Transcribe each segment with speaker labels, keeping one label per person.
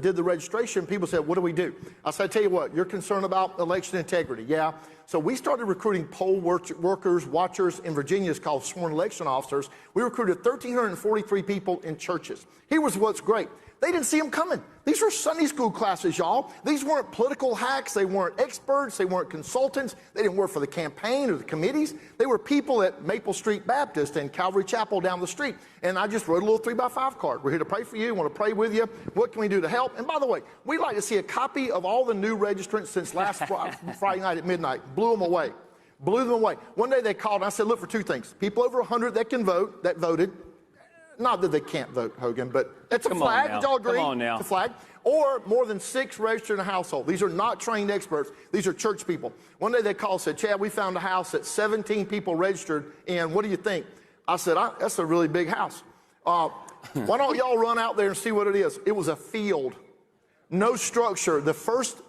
Speaker 1: did the registration, people said, what do we do? I said, I tell you what, you're concerned about election integrity. Yeah. So we started recruiting poll workers, watchers in Virginia. It's called sworn election officers. We recruited 1,343 people in churches. Here was what's great. They didn't see them coming. These were Sunday school classes, y'all. These weren't political hacks. They weren't experts. They weren't consultants. They didn't work for the campaign or the committees. They were people at Maple Street Baptist and Calvary Chapel down the street. And I just wrote a little 3x5 card. We're here to pray for you. Want to pray with you. What can we do to help? And by the way, we'd like to see a copy of all the new registrants since last Friday night at midnight. Blew them away. Blew them away. One day they called and I said, look for two things. People over 100 that can vote, that voted. Not that they can't vote, Hogan, but it's a flag. Did y'all agree?
Speaker 2: Come on now.
Speaker 1: It's a flag. Or more than 6 registered in a household. These are not trained experts. These are church people. One day they called and said, Chad, we found a house that 17 people registered in. What do you think? I said, that's a really big house. Why don't y'all run out there and see what it is? It was a field. No structure. The first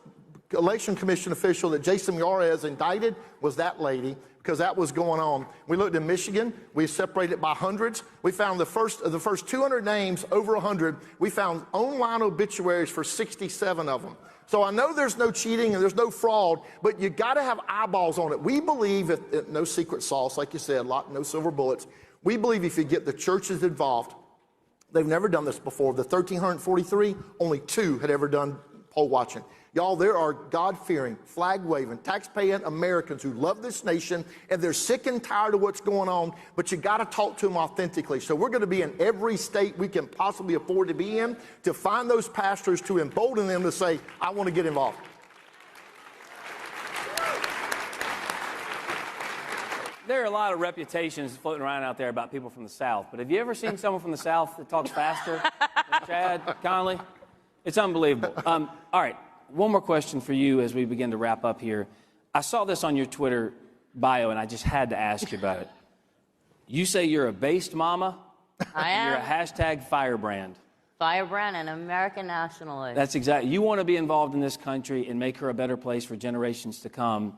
Speaker 1: election commission official that Jason Miyares indicted was that lady, because that was going on. We looked in Michigan. We separated it by hundreds. We found the first 200 names, over 100. We found online obituaries for 67 of them. So I know there's no cheating and there's no fraud, but you got to have eyeballs on it. We believe, no secret sauce, like you said, no silver bullets. We believe if you get the churches involved, they've never done this before. The 1,343, only 2 had ever done poll watching. Y'all, there are God-fearing, flag-waving, tax-paying Americans who love this nation, and they're sick and tired of what's going on, but you got to talk to them authentically. So we're going to be in every state we can possibly afford to be in to find those pastors, to embolden them to say, I want to get involved.
Speaker 2: There are a lot of reputations floating around out there about people from the South, but have you ever seen someone from the South that talks faster than Chad Conley? It's unbelievable. All right. One more question for you as we begin to wrap up here. I saw this on your Twitter bio, and I just had to ask you about it. You say you're a based mama.
Speaker 3: I am.
Speaker 2: You're a hashtag firebrand.
Speaker 3: Firebrand, an American nationalist.
Speaker 2: That's exactly. You want to be involved in this country and make her a better place for generations to come.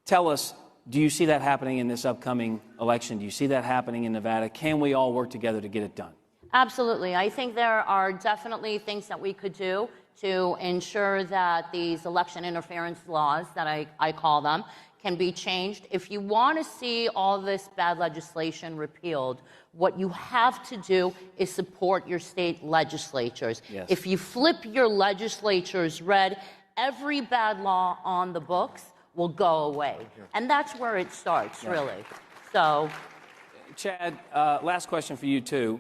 Speaker 2: Tell us, do you see that happening in this upcoming election? Do you see that happening in Nevada? Can we all work together to get it done?
Speaker 3: Absolutely. I think there are definitely things that we could do to ensure that these election interference laws, that I call them, can be changed. If you want to see all this bad legislation repealed, what you have to do is support your state legislatures.
Speaker 2: Yes.
Speaker 3: If you flip your legislatures red, every bad law on the books will go away. And that's where it starts, really. So,
Speaker 2: Chad, last question for you, too.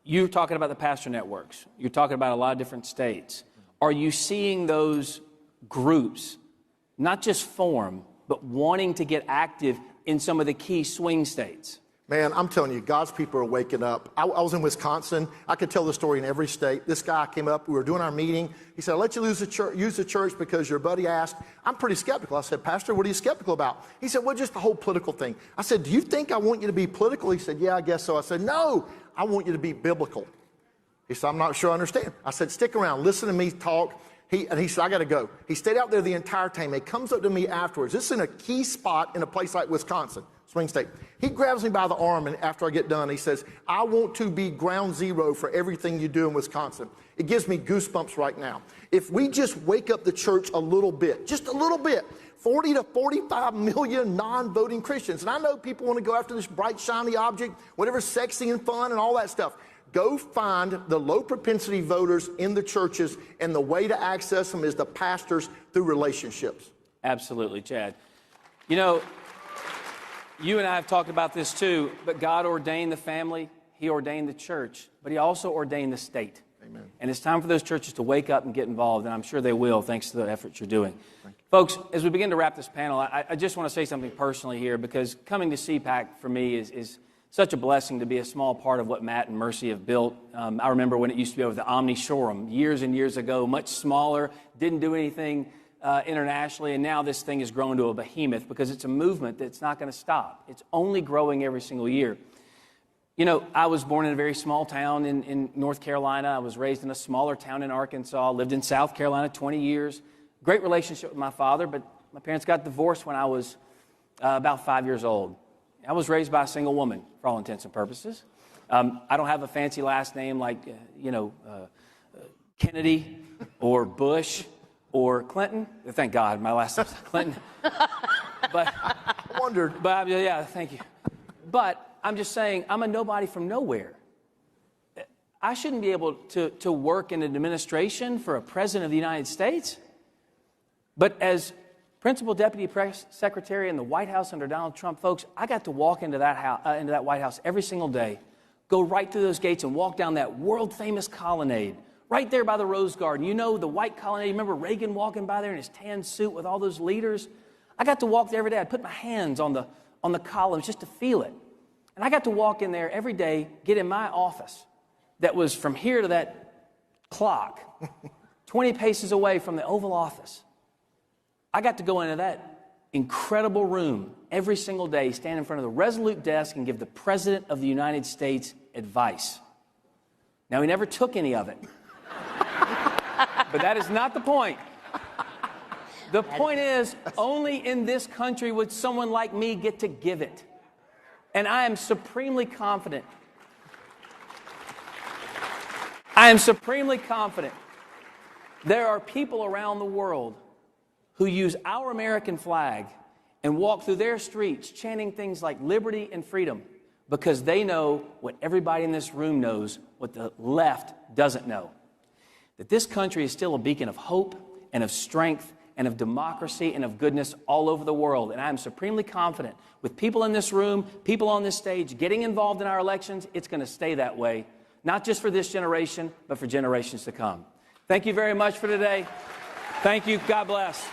Speaker 2: You're talking about the pastor networks. You're talking about a lot of different states. Are you seeing those groups not just form, but wanting to get active in some of the key swing states?
Speaker 1: Man, I'm telling you, God's people are waking up. I was in Wisconsin. I could tell the story in every state. This guy came up. We were doing our meeting. He said, I'll let you use the church because your buddy asked. I'm pretty skeptical. I said, Pastor, what are you skeptical about? He said, well, just the whole political thing. I said, do you think I want you to be political? He said, yeah, I guess so. I said, no, I want you to be biblical. He said, I'm not sure I understand. I said, stick around. Listen to me talk. He said, I got to go. He stayed out there the entire time. He comes up to me afterwards. This is in a key spot in a place like Wisconsin, swing state. He grabs me by the arm, and after I get done, he says, I want to be ground zero for everything you do in Wisconsin. It gives me goosebumps right now. If we just wake up the church a little bit, just a little bit, 40 to 45 million non-voting Christians. And I know people want to go after this bright, shiny object, whatever's sexy and fun and all that stuff. Go find the low propensity voters in the churches, and the way to access them is the pastors through relationships.
Speaker 2: Absolutely, Chad. You know, you and I have talked about this too, but God ordained the family, He ordained the church, but He also ordained the state.
Speaker 1: Amen.
Speaker 2: And it's time for those churches to wake up and get involved, and I'm sure they will, thanks to the efforts you're doing. Folks, as we begin to wrap this panel, I just want to say something personally here, because coming to CPAC for me is such a blessing to be a small part of what Matt and Mercy have built. I remember when it used to be over the Omni Showroom years and years ago, much smaller, didn't do anything internationally, and now this thing has grown to a behemoth because it's a movement that's not going to stop. It's only growing every single year. You know, I was born in a very small town in North Carolina. I was raised in a smaller town in Arkansas, lived in South Carolina 20 years. Great relationship with my father, but my parents got divorced when I was about 5 years old. I was raised by a single woman, for all intents and purposes. I don't have a fancy last name like, Kennedy or Bush or Clinton. Thank God, my last name's Clinton. But
Speaker 1: I wondered.
Speaker 2: But yeah, thank you. But I'm just saying, I'm a nobody from nowhere. I shouldn't be able to work in an administration for a president of the United States. But as principal deputy press secretary in the White House under Donald Trump, folks, I got to walk into that White House every single day, go right through those gates and walk down that world-famous colonnade, right there by the Rose Garden. You know, the white colonnade. Remember Reagan walking by there in his tan suit with all those leaders? I got to walk there every day. I'd put my hands on the columns just to feel it. And I got to walk in there every day, get in my office that was from here to that clock, 20 paces away from the Oval Office. I got to go into that incredible room every single day, stand in front of the Resolute desk and give the President of the United States advice. Now, he never took any of it. But that is not the point. The point is, only in this country would someone like me get to give it. And I am supremely confident. There are people around the world who use our American flag and walk through their streets chanting things like liberty and freedom because they know what everybody in this room knows, what the left doesn't know. That this country is still a beacon of hope and of strength and of democracy and of goodness all over the world. And I am supremely confident with people in this room, people on this stage, getting involved in our elections, it's going to stay that way, not just for this generation, but for generations to come. Thank you very much for today. Thank you. God bless.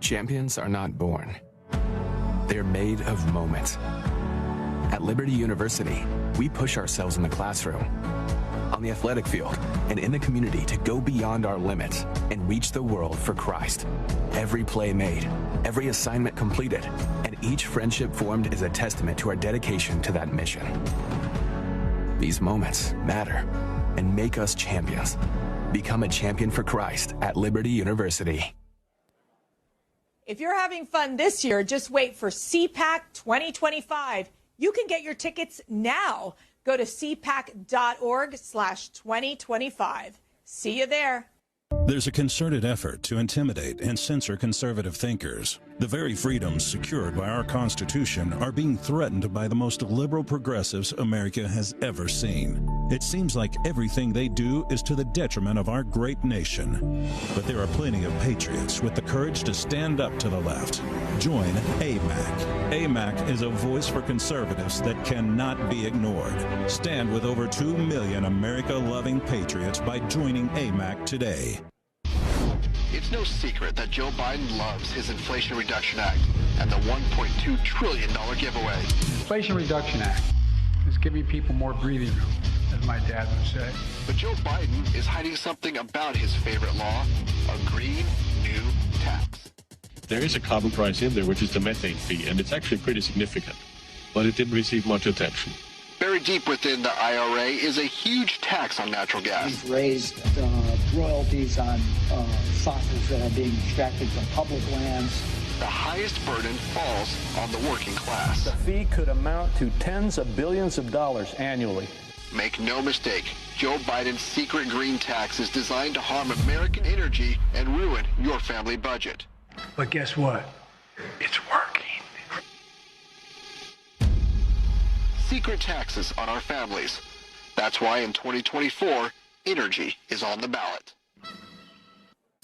Speaker 4: Champions are not born. They're made of moments. At Liberty University, we push ourselves in the classroom, on the athletic field, and in the community to go beyond our limits and reach the world for Christ. Every play made, every assignment completed, and each friendship formed is a testament to our dedication to that mission. These moments matter and make us champions. Become a champion for Christ at Liberty University.
Speaker 5: If you're having fun this year, just wait for CPAC 2025. You can get your tickets now. Go to cpac.org/2025. See you there.
Speaker 6: There's a concerted effort to intimidate and censor conservative thinkers. The very freedoms secured by our Constitution are being threatened by the most liberal progressives America has ever seen. It seems like everything they do is to the detriment of our great nation. But there are plenty of patriots with the courage to stand up to the left. Join AMAC. AMAC is a voice for conservatives that cannot be ignored. Stand with over 2 million America-loving patriots by joining AMAC today.
Speaker 7: It's no secret that Joe Biden loves his Inflation Reduction Act and the $1.2 trillion giveaway.
Speaker 8: Inflation Reduction Act is giving people more breathing room, as my dad would say.
Speaker 7: But Joe Biden is hiding something about his favorite law, a green new tax.
Speaker 9: There is a carbon price in there, which is the methane fee, and it's actually pretty significant, but it didn't receive much attention.
Speaker 7: Buried deep within the IRA is a huge tax on natural gas.
Speaker 10: We've raised royalties on fossils that are being extracted from public lands.
Speaker 7: The highest burden falls on the working class.
Speaker 11: The fee could amount to tens of billions of dollars annually.
Speaker 7: Make no mistake, Joe Biden's secret green tax is designed to harm American energy and ruin your family budget.
Speaker 8: But guess what? It's working.
Speaker 7: Secret taxes on our families. That's why in 2024, energy is on the ballot.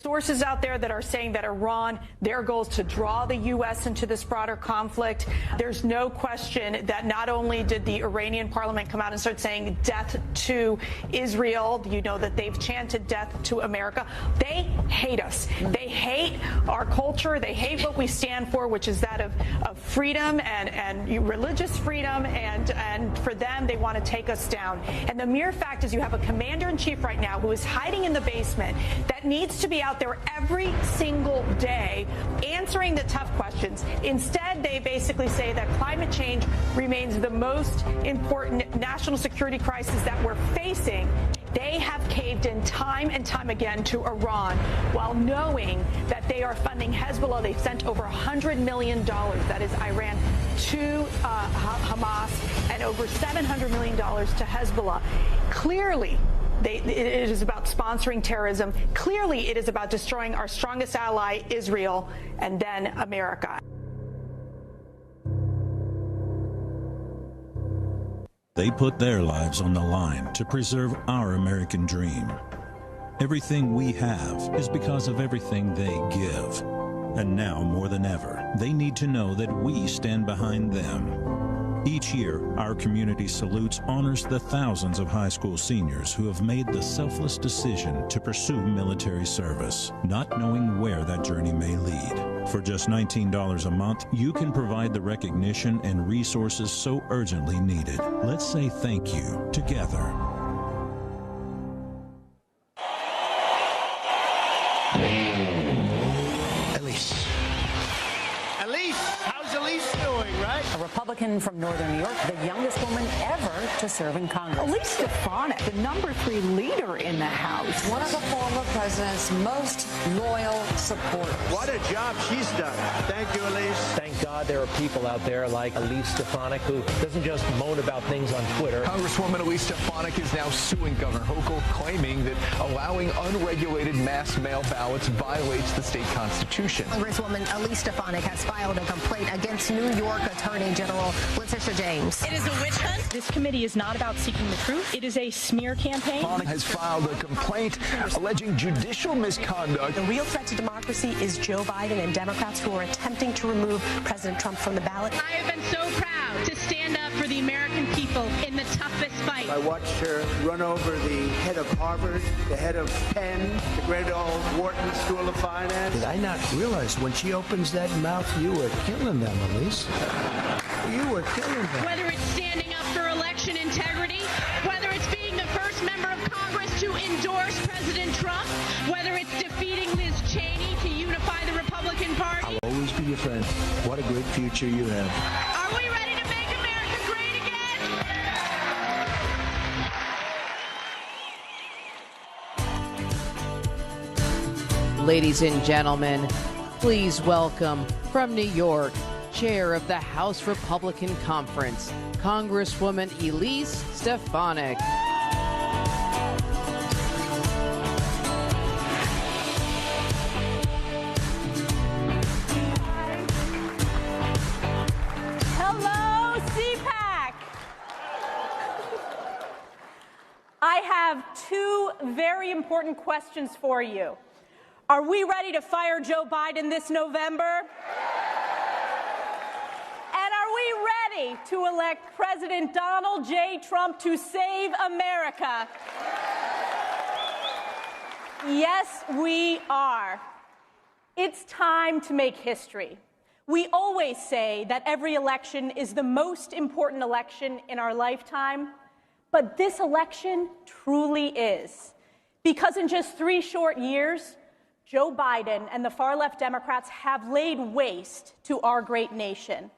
Speaker 5: Sources out there that are saying that Iran, their goal is to draw the U.S. into this broader conflict. There's no question that not only did the Iranian parliament come out and start saying death to Israel, you know that they've chanted death to America. They hate us. They hate our culture. They hate what we stand for, which is that of freedom and religious freedom. And for them, they want to take us down. And the mere fact is you have a commander-in-chief right now who is hiding in the basement that needs to be out there every single day answering the tough questions. Instead, they basically say that climate change remains the most important national security crisis that we're facing. They have caved in time and time again to Iran while knowing that they are funding Hezbollah. They've sent over $100 million, that is Iran, to Hamas, and over $700 million to Hezbollah. Clearly, it is about sponsoring terrorism. Clearly, it is about destroying our strongest ally, Israel, and then America.
Speaker 6: They put their lives on the line to preserve our American dream. Everything we have is because of everything they give. And now, more than ever, they need to know that we stand behind them. Each year, our community salutes honors the thousands of high school seniors who have made the selfless decision to pursue military service, not knowing where that journey may lead. For just $19 a month, you can provide the recognition and resources so urgently needed. Let's say thank you together.
Speaker 12: Republican from Northern New York, the youngest woman ever to serve in Congress.
Speaker 13: Elise Stefanik, the #3 leader in the House.
Speaker 14: One of the former president's most loyal supporters.
Speaker 15: What a job she's done. Thank you, Elise.
Speaker 16: Thank God there are people out there like Elise Stefanik who doesn't just moan about things on Twitter.
Speaker 4: Congresswoman Elise Stefanik is now suing Governor Hochul, claiming that allowing unregulated mass mail ballots violates the state constitution.
Speaker 17: Congresswoman Elise Stefanik has filed a complaint against New York Attorney General Letitia James.
Speaker 18: It is a witch hunt.
Speaker 19: This committee is not about seeking the truth. It is a smear campaign.
Speaker 4: Stefanik has filed a complaint alleging judicial misconduct.
Speaker 17: The real threat to democracy is Joe Biden and Democrats who are attempting to remove President Trump from the ballot.
Speaker 18: I have been so proud to stand up for the American people in the toughest fight.
Speaker 15: I watched her run over the head of Harvard, the head of Penn, the great old Wharton School of Finance. Did I not realize when she opens that mouth, you were killing them, Elise? You were killing them.
Speaker 18: Whether it's standing up for election integrity, whether it's being the first member of Congress to endorse President Trump, whether it's defeating Liz Cheney to unify the Republican Party.
Speaker 15: I'll always be your friend. What a great future you have.
Speaker 18: Are we ready to make America great again?
Speaker 20: Ladies and gentlemen, please welcome from New York, Chair of the House Republican Conference, Congresswoman Elise Stefanik.
Speaker 19: Hello, CPAC. I have two very important questions for you. Are we ready to fire Joe Biden this November? Ready to elect President Donald J. Trump to save America? Yes, we are. It's time to make history. We always say that every election is the most important election in our lifetime, but this election truly is. Because in just 3 short years, Joe Biden and the far-left Democrats have laid waste to our great nation.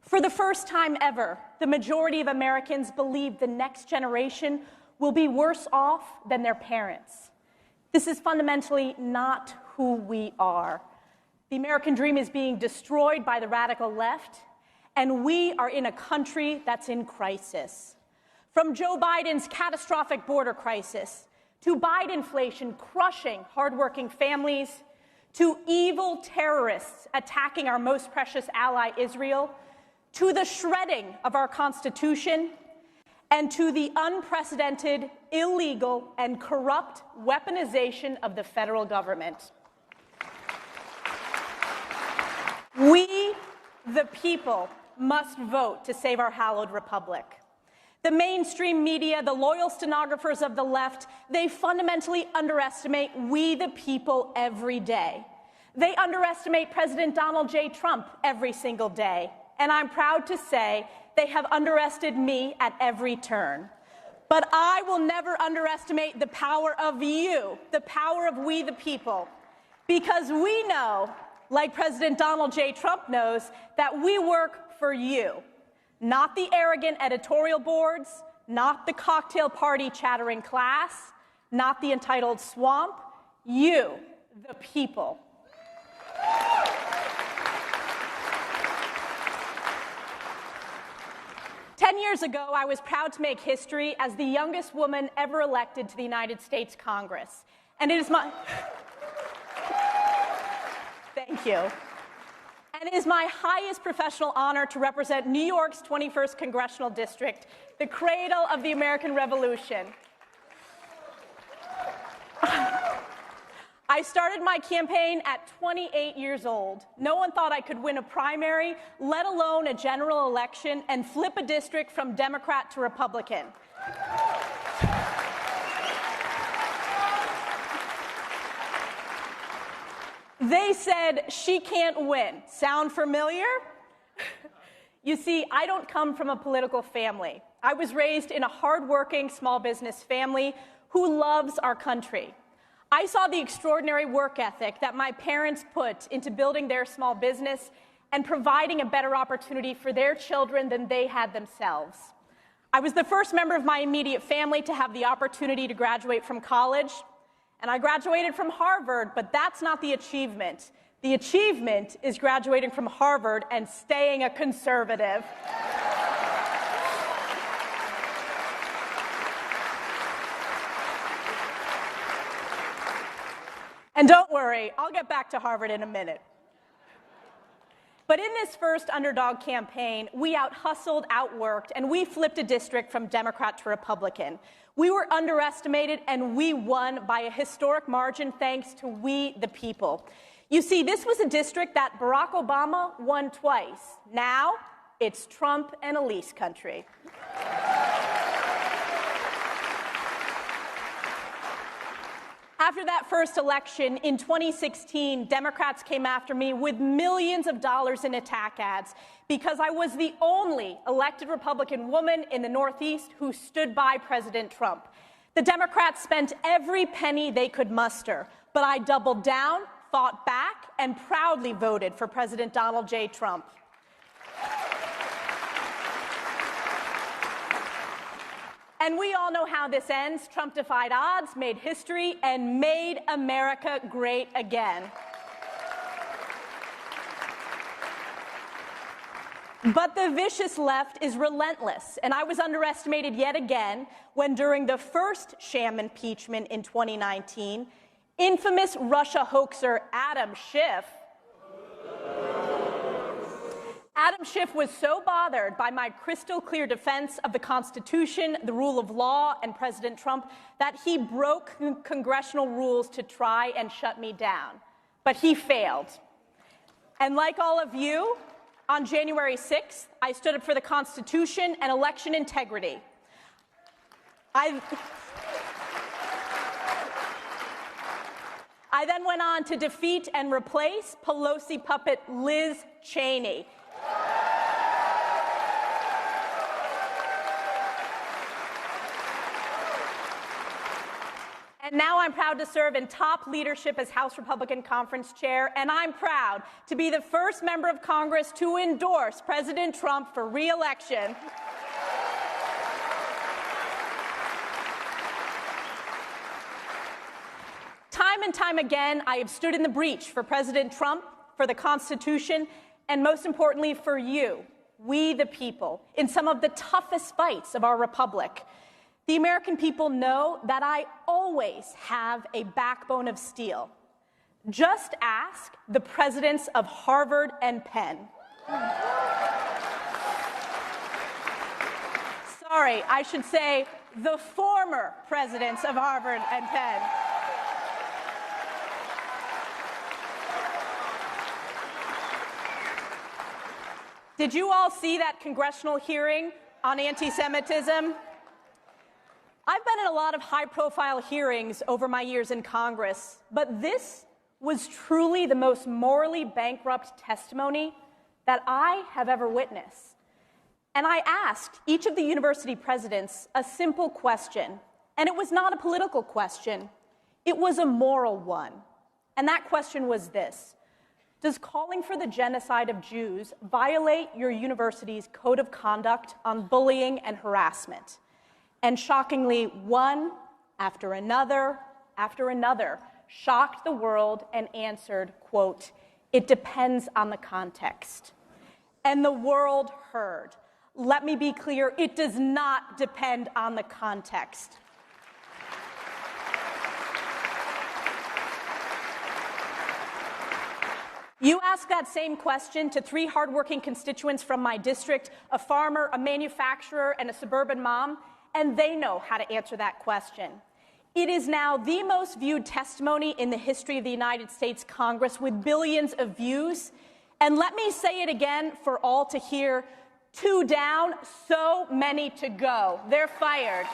Speaker 19: For the first time ever, the majority of Americans believe the next generation will be worse off than their parents. This is fundamentally not who we are. The American dream is being destroyed by the radical left, and we are in a country that's in crisis. From Joe Biden's catastrophic border crisis, to Bidenflation crushing hardworking families, to evil terrorists attacking our most precious ally, Israel, to the shredding of our Constitution, and to the unprecedented, illegal, and corrupt weaponization of the federal government. We, the people, must vote to save our hallowed republic. The mainstream media, the loyal stenographers of the left, they fundamentally underestimate we, the people, every day. They underestimate President Donald J. Trump every single day. And I'm proud to say they have underestimated me at every turn. But I will never underestimate the power of you, the power of we, the people. Because we know, like President Donald J. Trump knows, that we work for you. Not the arrogant editorial boards, not the cocktail party chattering class, not the entitled swamp, you, the people. Ten years ago, I was proud to make history as the youngest woman ever elected to the United States Congress. And it is my... Thank you. And it is my highest professional honor to represent New York's 21st Congressional District, the cradle of the American Revolution. I started my campaign at 28 years old. No one thought I could win a primary, let alone a general election, and flip a district from Democrat to Republican. They said, she can't win. Sound familiar? You see, I don't come from a political family. I was raised in a hardworking small business family who loves our country. I saw the extraordinary work ethic that my parents put into building their small business and providing a better opportunity for their children than they had themselves. I was the first member of my immediate family to have the opportunity to graduate from college. And I graduated from Harvard, but that's not the achievement. The achievement is graduating from Harvard and staying a conservative. And don't worry, I'll get back to Harvard in a minute. But in this first underdog campaign, we out-hustled, outworked, and we flipped a district from Democrat to Republican. We were underestimated, and we won by a historic margin thanks to we, the people. You see, this was a district that Barack Obama won twice. Now, it's Trump and Elise country. After that first election in 2016, Democrats came after me with millions of dollars in attack ads because I was the only elected Republican woman in the Northeast who stood by President Trump. The Democrats spent every penny they could muster, but I doubled down, fought back, and proudly voted for President Donald J. Trump. And we all know how this ends. Trump defied odds, made history, and made America great again. But the vicious left is relentless, and I was underestimated yet again when during the first sham impeachment in 2019, infamous Russia hoaxer Adam Schiff was so bothered by my crystal clear defense of the Constitution, the rule of law, and President Trump that he broke congressional rules to try and shut me down. But he failed. And like all of you, on January 6th, I stood up for the Constitution and election integrity. I then went on to defeat and replace Pelosi puppet Liz Cheney. And now I'm proud to serve in top leadership as House Republican Conference Chair, and I'm proud to be the first member of Congress to endorse President Trump for re-election. Time and time again, I have stood in the breach for President Trump, for the Constitution, and most importantly for you, we the people, in some of the toughest fights of our republic. The American people know that I always have a backbone of steel. Just ask the presidents of Harvard and Penn. Sorry, I should say the former presidents of Harvard and Penn. Did you all see that congressional hearing on anti-Semitism? I've been in a lot of high-profile hearings over my years in Congress, but this was truly the most morally bankrupt testimony that I have ever witnessed. And I asked each of the university presidents a simple question, and it was not a political question. It was a moral one. And that question was this: does calling for the genocide of Jews violate your university's code of conduct on bullying and harassment? And shockingly, one after another shocked the world and answered, quote, "It depends on the context." And the world heard. Let me be clear, it does not depend on the context. You ask that same question to 3 hardworking constituents from my district, a farmer, a manufacturer, and a suburban mom, and they know how to answer that question. It is now the most viewed testimony in the history of the United States Congress with billions of views. And let me say it again for all to hear: 2 down, so many to go. They're fired.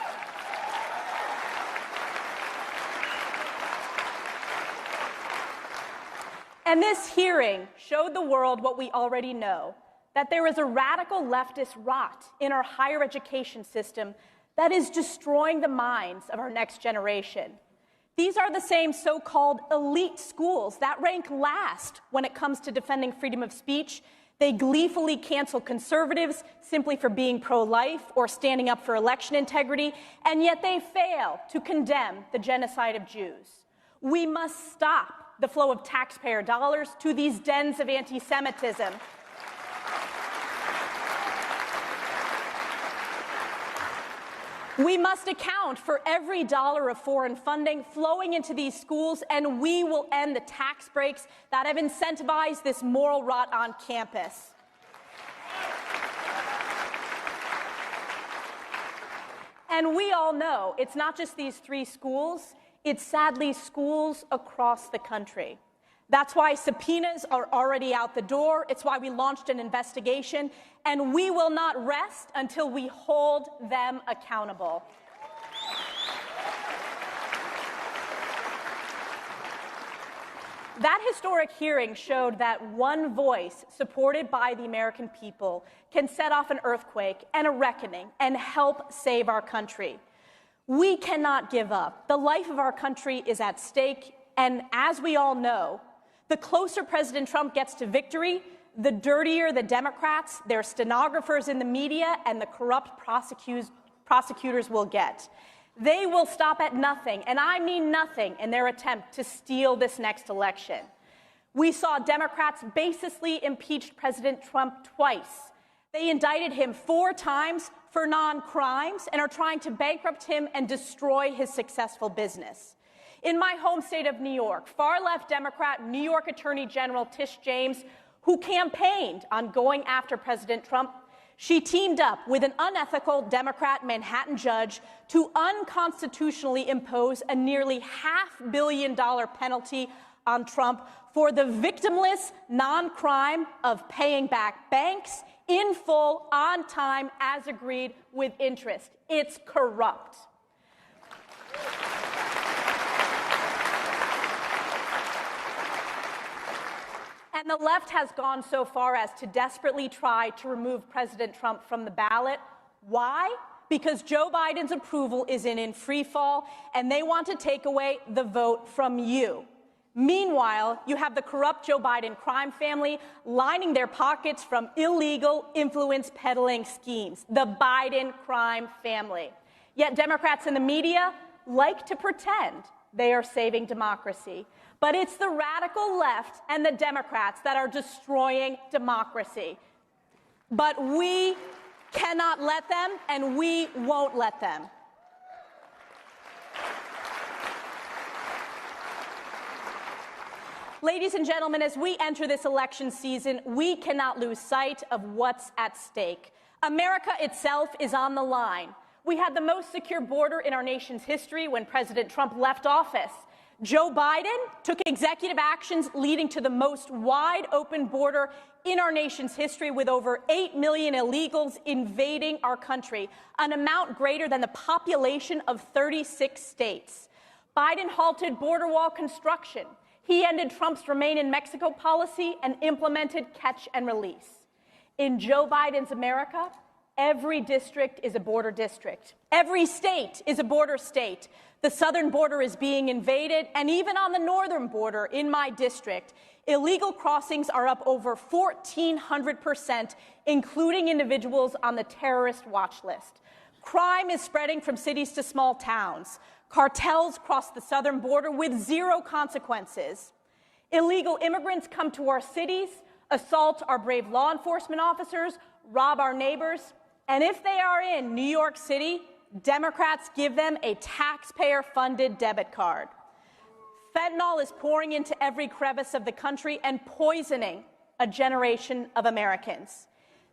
Speaker 19: And this hearing showed the world what we already know, that there is a radical leftist rot in our higher education system that is destroying the minds of our next generation. These are the same so-called elite schools that rank last when it comes to defending freedom of speech. They gleefully cancel conservatives simply for being pro-life or standing up for election integrity, and yet they fail to condemn the genocide of Jews. We must stop the flow of taxpayer dollars to these dens of anti-Semitism. We must account for every dollar of foreign funding flowing into these schools, and we will end the tax breaks that have incentivized this moral rot on campus. And we all know it's not just these 3 schools, it's sadly schools across the country. That's why subpoenas are already out the door. It's why we launched an investigation, and we will not rest until we hold them accountable. That historic hearing showed that one voice supported by the American people can set off an earthquake and a reckoning and help save our country. We cannot give up. The life of our country is at stake, and as we all know, the closer President Trump gets to victory, the dirtier the Democrats, their stenographers in the media, and the corrupt prosecutors will get. They will stop at nothing, and I mean nothing, in their attempt to steal this next election. We saw Democrats baselessly impeach President Trump twice. They indicted him 4 times for non-crimes and are trying to bankrupt him and destroy his successful business. In my home state of New York, far-left Democrat New York Attorney General Tish James, who campaigned on going after President Trump, she teamed up with an unethical Democrat Manhattan judge to unconstitutionally impose a nearly $500 million penalty on Trump for the victimless non-crime of paying back banks in full, on time, as agreed, with interest. It's corrupt. And the left has gone so far as to desperately try to remove President Trump from the ballot. Why? Because Joe Biden's approval is in free fall, and they want to take away the vote from you. Meanwhile, you have the corrupt Joe Biden crime family lining their pockets from illegal influence peddling schemes, the Biden crime family. Yet Democrats in the media like to pretend they are saving democracy. But it's the radical left and the Democrats that are destroying democracy. But we cannot let them, and we won't let them. Ladies and gentlemen, as we enter this election season, we cannot lose sight of what's at stake. America itself is on the line. We had the most secure border in our nation's history when President Trump left office. Joe Biden took executive actions leading to the most wide open border in our nation's history, with over 8 million illegals invading our country, an amount greater than the population of 36 states. Biden halted border wall construction. He ended Trump's Remain in Mexico policy and implemented catch and release. In Joe Biden's America, every district is a border district. Every state is a border state. The southern border is being invaded, and even on the northern border in my district, illegal crossings are up over 1,400%, including individuals on the terrorist watch list. Crime is spreading from cities to small towns. Cartels cross the southern border with zero consequences. Illegal immigrants come to our cities, assault our brave law enforcement officers, rob our neighbors, and if they are in New York City, Democrats give them a taxpayer-funded debit card. Fentanyl is pouring into every crevice of the country and poisoning a generation of Americans.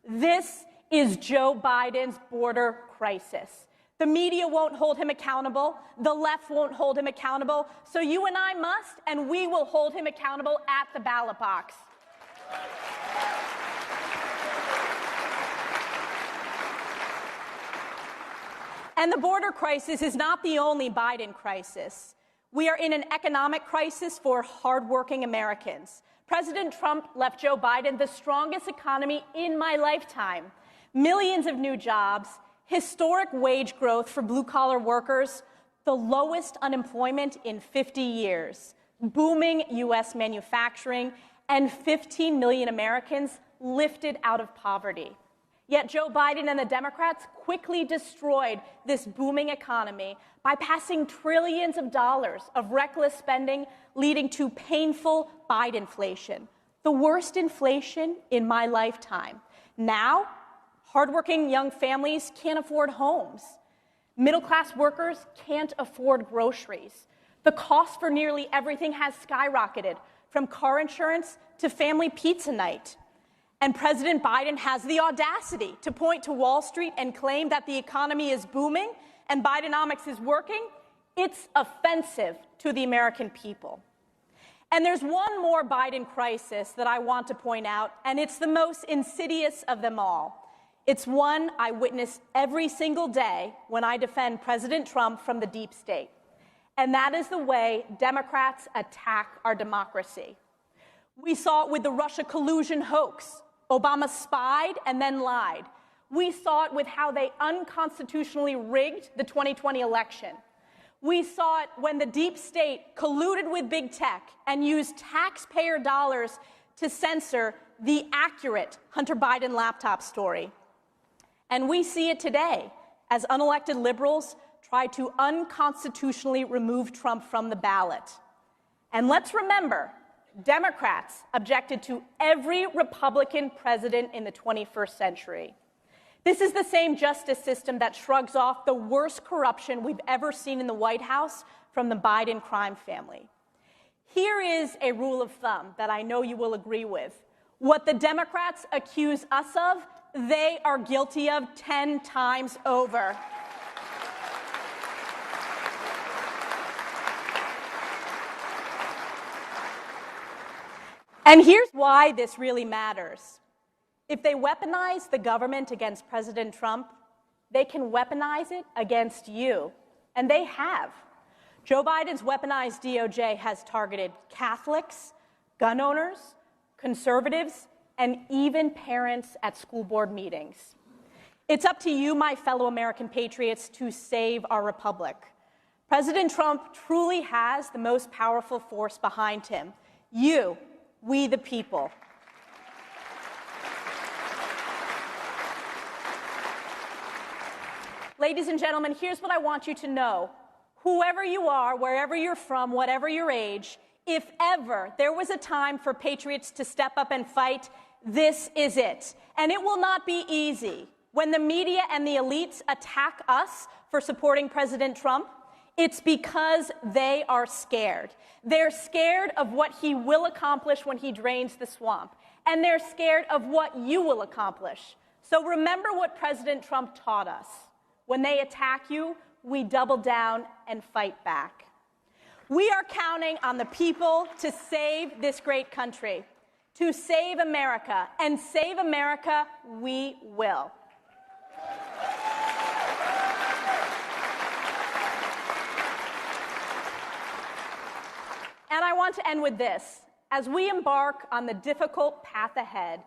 Speaker 19: This is Joe Biden's border crisis. The media won't hold him accountable. The left won't hold him accountable. So you and I must, and we will hold him accountable at the ballot box. And the border crisis is not the only Biden crisis. We are in an economic crisis for hardworking Americans. President Trump left Joe Biden the strongest economy in my lifetime. Millions of new jobs, historic wage growth for blue-collar workers, the lowest unemployment in 50 years, booming U.S. manufacturing, and 15 million Americans lifted out of poverty. Yet Joe Biden and the Democrats quickly destroyed this booming economy by passing trillions of dollars of reckless spending, leading to painful Bidenflation, the worst inflation in my lifetime. Now, hardworking young families can't afford homes. Middle-class workers can't afford groceries. The cost for nearly everything has skyrocketed, from car insurance to family pizza night. And President Biden has the audacity to point to Wall Street and claim that the economy is booming and Bidenomics is working. It's offensive to the American people. And there's one more Biden crisis that I want to point out, and it's the most insidious of them all. It's one I witness every single day when I defend President Trump from the deep state. And that is the way Democrats attack our democracy. We saw it with the Russia collusion hoax. Obama spied and then lied. We saw it with how they unconstitutionally rigged the 2020 election. We saw it when the deep state colluded with big tech and used taxpayer dollars to censor the accurate Hunter Biden laptop story. And we see it today as unelected liberals try to unconstitutionally remove Trump from the ballot. And let's remember, Democrats objected to every Republican president in the 21st century. This is the same justice system that shrugs off the worst corruption we've ever seen in the White House from the Biden crime family. Here is a rule of thumb that I know you will agree with. What the Democrats accuse us of, they are guilty of 10 times over. And here's why this really matters. If they weaponize the government against President Trump, they can weaponize it against you. And they have. Joe Biden's weaponized DOJ has targeted Catholics, gun owners, conservatives, and even parents at school board meetings. It's up to you, my fellow American patriots, to save our republic. President Trump truly has the most powerful force behind him. You, we the people. Ladies and gentlemen, here's what I want you to know. Whoever you are, wherever you're from, whatever your age, if ever there was a time for patriots to step up and fight, this is it. And it will not be easy. When the media and the elites attack us for supporting President Trump, it's because they are scared. They're scared of what he will accomplish when he drains the swamp. And they're scared of what you will accomplish. So remember what President Trump taught us. When they attack you, we double down and fight back. We are counting on the people to save this great country, to save America, and save America we will. And I want to end with this. As we embark on the difficult path ahead,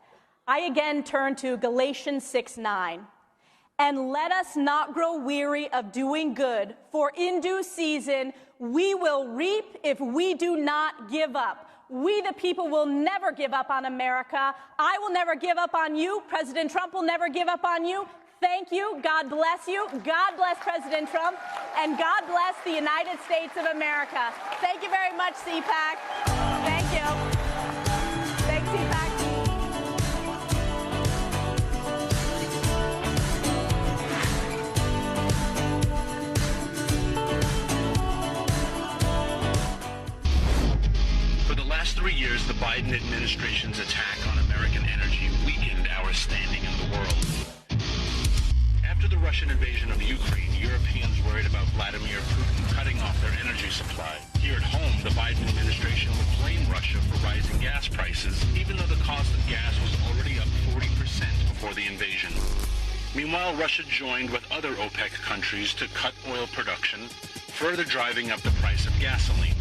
Speaker 19: I again turn to Galatians 6:9. And let us not grow weary of doing good, for in due season we will reap if we do not give up. We, the people, will never give up on America. I will never give up on you. President Trump will never give up on you. Thank you. God bless you. God bless President Trump. And God bless the United States of America. Thank you very much, CPAC. Thank you. Thanks, CPAC.
Speaker 21: For the last 3 years, the Biden administration's attack on American energy weakened our standing in the world. After the Russian invasion of Ukraine, Europeans worried about Vladimir Putin cutting off their energy supply. Here at home, the Biden administration would blame Russia for rising gas prices, even though the cost of gas was already up 40% before the invasion. Meanwhile, Russia joined with other OPEC countries to cut oil production, further driving up the price of gasoline.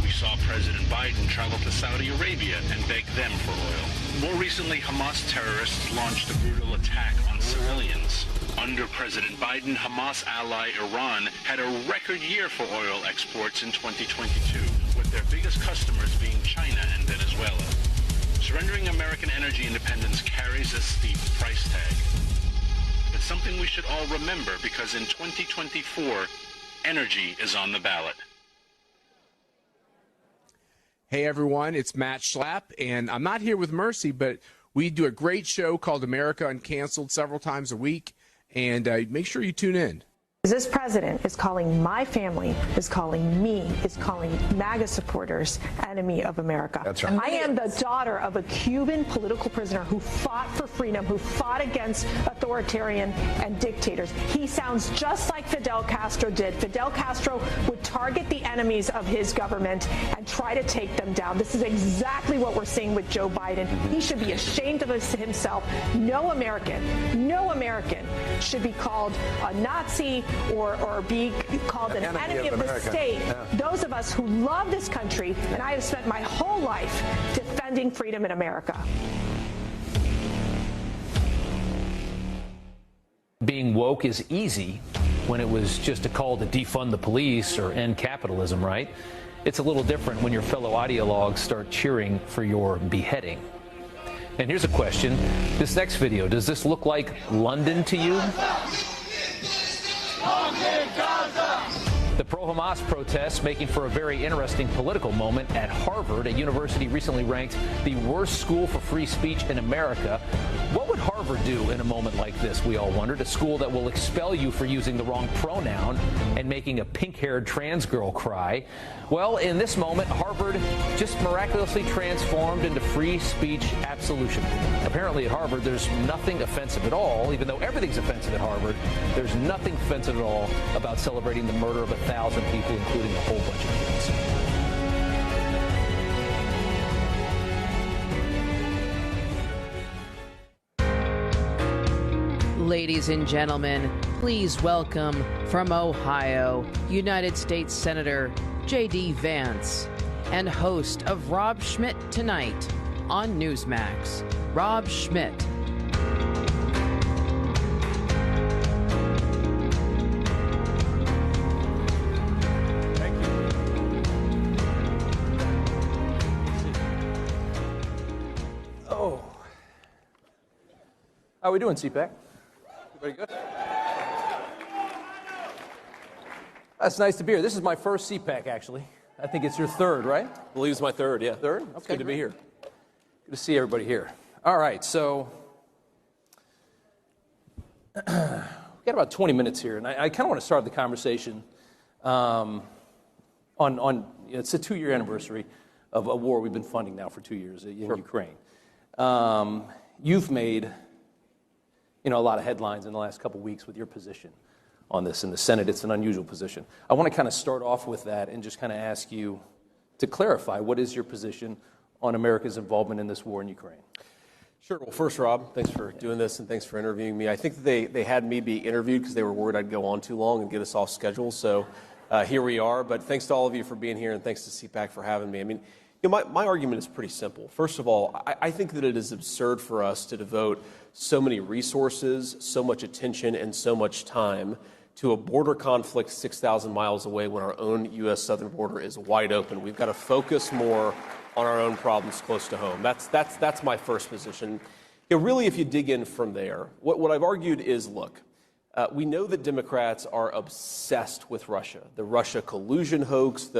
Speaker 21: We saw President Biden travel to Saudi Arabia and beg them for oil. More recently, Hamas terrorists launched a brutal attack on civilians. Under President Biden, Hamas ally Iran had a record year for oil exports in 2022, with their biggest customers being China and Venezuela. Surrendering American energy independence carries a steep price tag. It's something we should all remember because in 2024, energy is on the ballot.
Speaker 22: Hey everyone, it's Matt Schlapp, and I'm not here with Mercy, but we do a great show called America Uncanceled several times a week, and make sure you tune in.
Speaker 5: This president is calling my family, is calling me, is calling MAGA supporters enemy of America.
Speaker 22: That's right.
Speaker 5: I am the daughter of a Cuban political prisoner who fought for freedom, who fought against authoritarian and dictators. He sounds just like Fidel Castro did. Fidel Castro would target the enemies of his government and try to take them down. This is exactly what we're seeing with Joe Biden. He should be ashamed of himself. No American should be called a Nazi or be called an enemy of the state. Yeah. Those of us who love this country, and I have spent my whole life defending freedom in America.
Speaker 16: Being woke is easy when it was just a call to defund the police or end capitalism, right? It's a little different when your fellow ideologues start cheering for your beheading. And here's a question. This next video, does this look like London to you? The pro-Hamas protests making for a very interesting political moment at Harvard. A university recently ranked the worst school for free speech in America. What would Harvard do in a moment like this, we all wondered? A school that will expel you for using the wrong pronoun and making a pink-haired trans girl cry. Well, in this moment, Harvard just miraculously transformed into free speech absolution. Apparently at Harvard, there's nothing offensive at all, even though everything's offensive at Harvard. There's nothing offensive at all about celebrating the murder of 1,000 people, including a whole bunch of kids.
Speaker 20: Ladies and gentlemen, please welcome from Ohio, United States Senator J.D. Vance, and host of Rob Schmitt Tonight on Newsmax, Rob Schmitt.
Speaker 2: Oh. How are we doing, CPAC? Everybody good? That's nice to be here. This is my first CPAC, actually. I think it's your third, right?
Speaker 23: I believe it's my third, yeah.
Speaker 2: Third? Okay.
Speaker 23: It's good to be here.
Speaker 2: Good to see everybody here. All right, so we've got about 20 minutes here, and I kind of want to start the conversation on it's a 2-year anniversary of a war we've been funding now for 2 years in Ukraine. You've made
Speaker 11: a lot of headlines in the last couple of weeks with your position on this in the Senate. It's an unusual position. I want to kind of start off with that and just kind of ask you to clarify, what is your position on America's involvement in this war in Ukraine?
Speaker 1: Sure. Well, first, Rob, thanks for doing this and thanks for interviewing me. I think that they had me be interviewed because they were worried I'd go on too long and get us off schedule. So here we are. But thanks to all of you for being here, and thanks to CPAC for having me. I mean, my argument is pretty simple. First of all, I think that it is absurd for us to devote so many resources, so much attention, and so much time to a border conflict 6,000 miles away when our own U.S. southern border is wide open. We've got to focus more on our own problems close to home. That's my first position. Really, if you dig in from there, what I've argued is, look, we know that Democrats are obsessed with Russia. The Russia collusion hoax,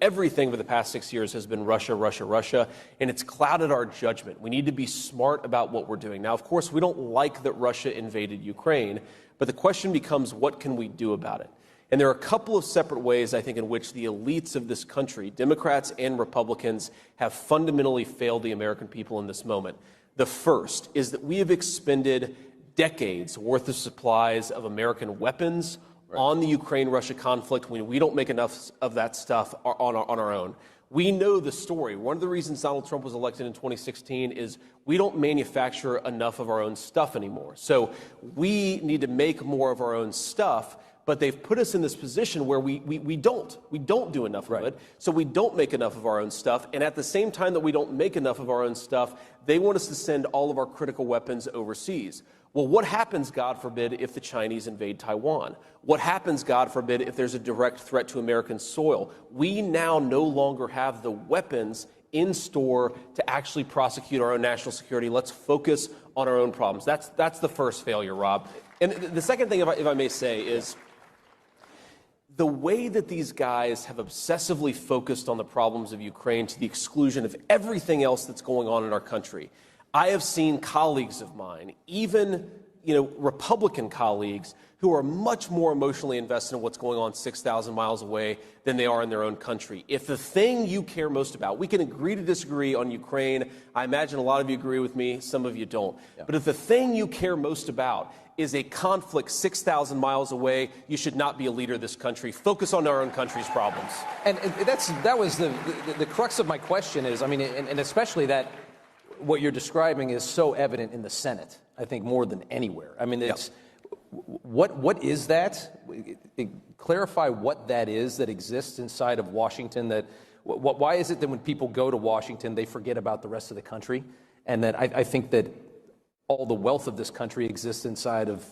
Speaker 1: everything for the past 6 years has been Russia, Russia, Russia, and it's clouded our judgment. We need to be smart about what we're doing. Now, of course, we don't like that Russia invaded Ukraine, but the question becomes, what can we do about it? And there are a couple of separate ways, I think, in which the elites of this country, Democrats and Republicans, have fundamentally failed the American people in this moment. The first is that we have expended decades worth of supplies of American weapons on the Ukraine-Russia conflict when we don't make enough of that stuff on our own. We know the story. One of the reasons Donald Trump was elected in 2016 is we don't manufacture enough of our own stuff anymore. So we need to make more of our own stuff. But they've put us in this position where we don't do enough of it, so we don't make enough of our own stuff. And at the same time that we don't make enough of our own stuff, they want us to send all of our critical weapons overseas. Well, what happens, God forbid, if the Chinese invade Taiwan? What happens, God forbid, if there's a direct threat to American soil? We now no longer have the weapons in store to actually prosecute our own national security. Let's focus on our own problems. That's the first failure, Rob. And the second thing, if I may say, is the way that these guys have obsessively focused on the problems of Ukraine to the exclusion of everything else that's going on in our country. I have seen colleagues of mine, even Republican colleagues, who are much more emotionally invested in what's going on 6,000 miles away than they are in their own country. If the thing you care most about, we can agree to disagree on Ukraine. I imagine a lot of you agree with me, some of you don't. Yeah. But if the thing you care most about is a conflict 6,000 miles away, you should not be a leader of this country. Focus on our own country's problems.
Speaker 11: And that was the crux of my question is, I mean, and especially that what you're describing is so evident in the Senate, I think, more than anywhere. I mean, it's what is that? Clarify what that is that exists inside of Washington. Why is it that when people go to Washington, they forget about the rest of the country? And that I think that all the wealth of this country exists inside of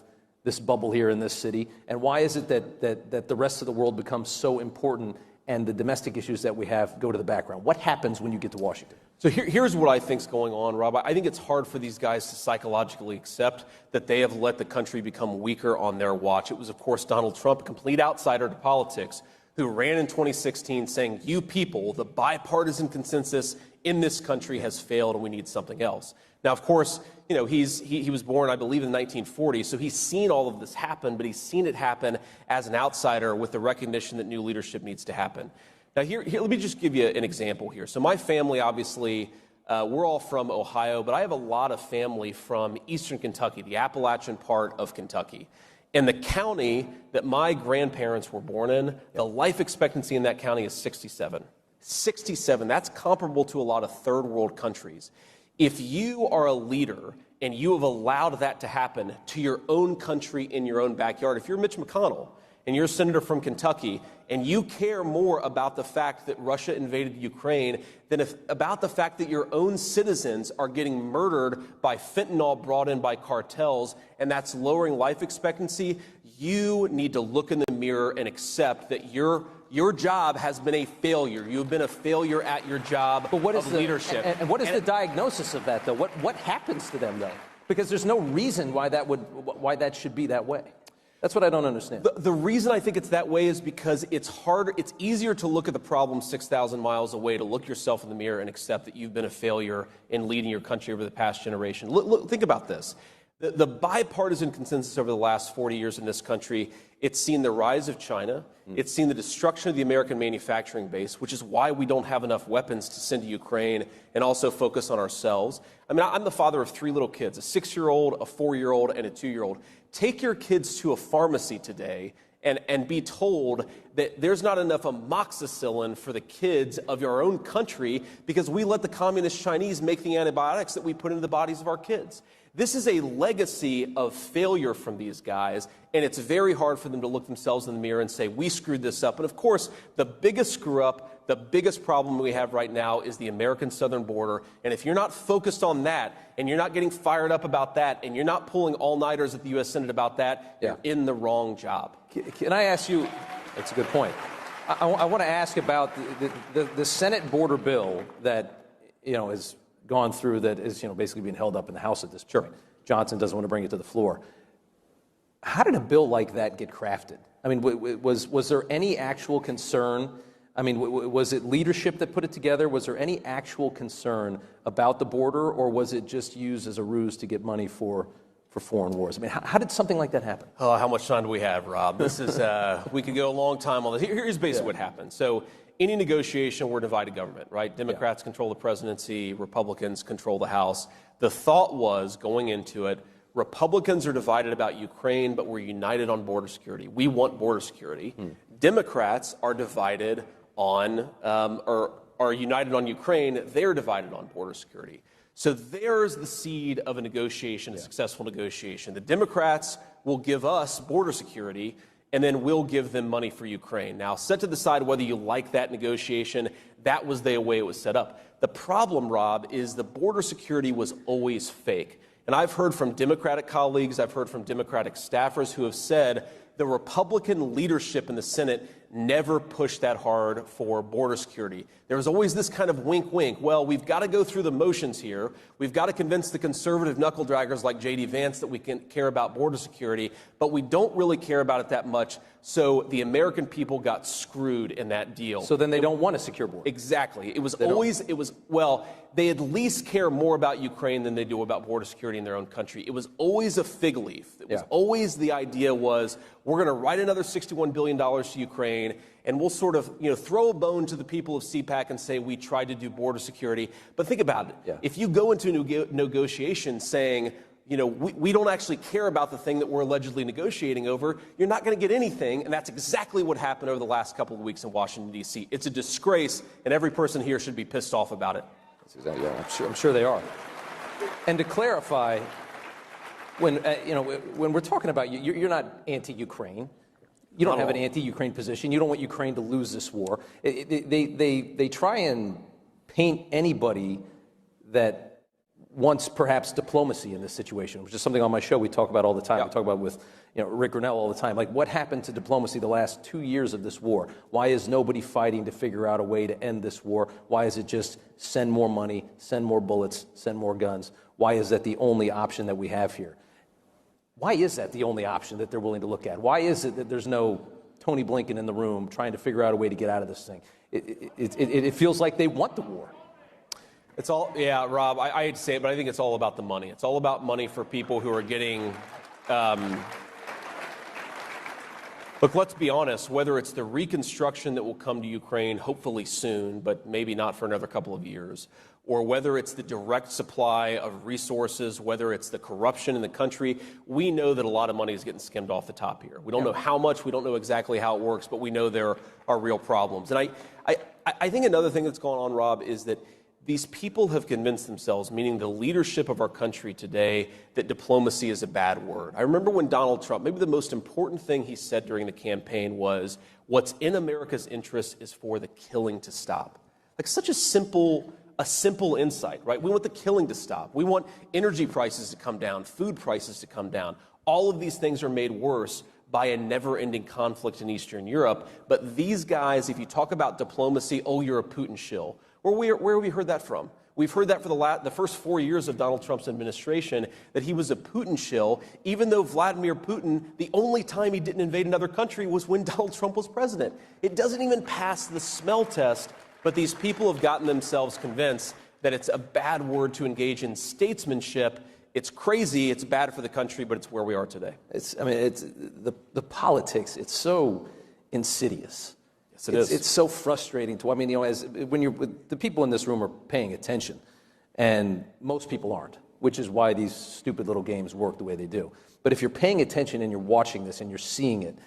Speaker 11: this bubble here in this city. And why is it that the rest of the world becomes so important and the domestic issues that we have go to the background? What happens when you get to Washington?
Speaker 1: So here's what I think's going on, Rob. I think it's hard for these guys to psychologically accept that they have let the country become weaker on their watch. It was, of course, Donald Trump, a complete outsider to politics, who ran in 2016 saying, you people, the bipartisan consensus in this country has failed and we need something else. Now, of course, he was born, I believe, in the 1940s, so he's seen all of this happen, but he's seen it happen as an outsider with the recognition that new leadership needs to happen. Now, here, let me just give you an example here. So my family, obviously, we're all from Ohio, but I have a lot of family from eastern Kentucky, the Appalachian part of Kentucky. In the county that my grandparents were born in, the life expectancy in that county is 67. 67, that's comparable to a lot of third world countries. If you are a leader and you have allowed that to happen to your own country in your own backyard, if you're Mitch McConnell and you're a senator from Kentucky and you care more about the fact that Russia invaded Ukraine than about the fact that your own citizens are getting murdered by fentanyl brought in by cartels and that's lowering life expectancy, you need to look in the mirror and accept that your job has been a failure. You've been a failure at your job of leadership.
Speaker 11: And what is the diagnosis of that, though? What happens to them, though? Because there's no reason why that should be that way. That's what I don't understand.
Speaker 1: The reason I think it's that way is because it's easier to look at the problem 6,000 miles away, to look yourself in the mirror and accept that you've been a failure in leading your country over the past generation. Look, think about this. The bipartisan consensus over the last 40 years in this country, it's seen the rise of China, it's seen the destruction of the American manufacturing base, which is why we don't have enough weapons to send to Ukraine and also focus on ourselves. I mean, I'm the father of 3 little kids, a 6-year-old, a 4-year-old, and a 2-year-old. Take your kids to a pharmacy today and be told that there's not enough amoxicillin for the kids of your own country because we let the communist Chinese make the antibiotics that we put into the bodies of our kids. This is a legacy of failure from these guys, and it's very hard for them to look themselves in the mirror and say, we screwed this up. And of course, the biggest screw up, the biggest problem we have right now is the American southern border. And if you're not focused on that, and you're not getting fired up about that, and you're not pulling all-nighters at the U.S. Senate about that, you're in the wrong job.
Speaker 11: Can I ask you, that's a good point. I want to ask about the Senate border bill that, is gone through, that is, basically being held up in the House at this point. Sure. Johnson doesn't want to bring it to the floor. How did a bill like that get crafted? I mean, was there any actual concern? I mean, was it leadership that put it together? Was there any actual concern about the border, or was it just used as a ruse to get money for foreign wars? I mean, how did something like that happen?
Speaker 1: Oh, how much time do we have, Rob? This is, we could go a long time on this. Here's basically what happened. So any negotiation, we're divided government, right? Democrats control the presidency, Republicans control the House. The thought was, going into it, Republicans are divided about Ukraine, but we're united on border security. We want border security. Democrats are divided on, or are united on Ukraine. They're divided on border security. So there's the seed of a negotiation, a successful negotiation. The Democrats will give us border security, and then we'll give them money for Ukraine. Now, set to the side whether you like that negotiation, that was the way it was set up. The problem, Rob, is the border security was always fake. And I've heard from Democratic colleagues, I've heard from Democratic staffers who have said the Republican leadership in the Senate never pushed that hard for border security. There was always this kind of wink, wink. Well, we've got to go through the motions here. We've got to convince the conservative knuckle draggers like J.D. Vance that we can care about border security, but we don't really care about it that much. So the American people got screwed in that deal.
Speaker 11: So then they don't want a secure border.
Speaker 1: Exactly. It was always, well, they at least care more about Ukraine than they do about border security in their own country. It was always a fig leaf. It was always, the idea was, we're going to write another $61 billion to Ukraine, and we'll sort of, throw a bone to the people of CPAC and say we tried to do border security. But think about it. If you go into a negotiation saying, we don't actually care about the thing that we're allegedly negotiating over, you're not going to get anything, and that's exactly what happened over the last couple of weeks in Washington, D.C. It's a disgrace, and every person here should be pissed off about it.
Speaker 11: That's exactly, I'm sure they are. And to clarify, when we're talking about you're not anti-Ukraine. You don't have an anti-Ukraine position. You don't want Ukraine to lose this war. They try and paint anybody that wants perhaps diplomacy in this situation, which is something on my show we talk about all the time. We talk about with Rick Grinnell all the time. Like, what happened to diplomacy the last 2 years of this war? Why is nobody fighting to figure out a way to end this war? Why is it just send more money, send more bullets, send more guns? Why is that the only option that we have here? Why is that the only option that they're willing to look at? Why is it that there's no Tony Blinken in the room trying to figure out a way to get out of this thing? It feels like they want the war.
Speaker 1: It's all, Rob, I hate to say it, but I think it's all about the money. It's all about money for people who are getting, look, let's be honest, whether it's the reconstruction that will come to Ukraine hopefully soon, but maybe not for another couple of years, or whether it's the direct supply of resources, whether it's the corruption in the country, we know that a lot of money is getting skimmed off the top here. We don't know how much, we don't know exactly how it works, but we know there are real problems. And I think another thing that's going on, Rob, is that these people have convinced themselves, meaning the leadership of our country today, that diplomacy is a bad word. I remember when Donald Trump, maybe the most important thing he said during the campaign was, what's in America's interest is for the killing to stop. Like, such a simple insight, right? We want the killing to stop. We want energy prices to come down, food prices to come down. All of these things are made worse by a never-ending conflict in Eastern Europe. But these guys, if you talk about diplomacy, oh, you're a Putin shill. Where have we heard that from? We've heard that for the first 4 years of Donald Trump's administration, that he was a Putin shill, even though Vladimir Putin, the only time he didn't invade another country was when Donald Trump was president. It doesn't even pass the smell test, but these people have gotten themselves convinced that it's a bad word to engage in statesmanship it's crazy, it's bad for the country, but it's where we are today.
Speaker 11: It's the politics. It's so insidious.
Speaker 1: Yes, it is.
Speaker 11: It's so frustrating to. I mean, the people in this room are paying attention, and most people aren't, which is why these stupid little games work the way they do. But if you're paying attention and you're watching this and you're seeing it,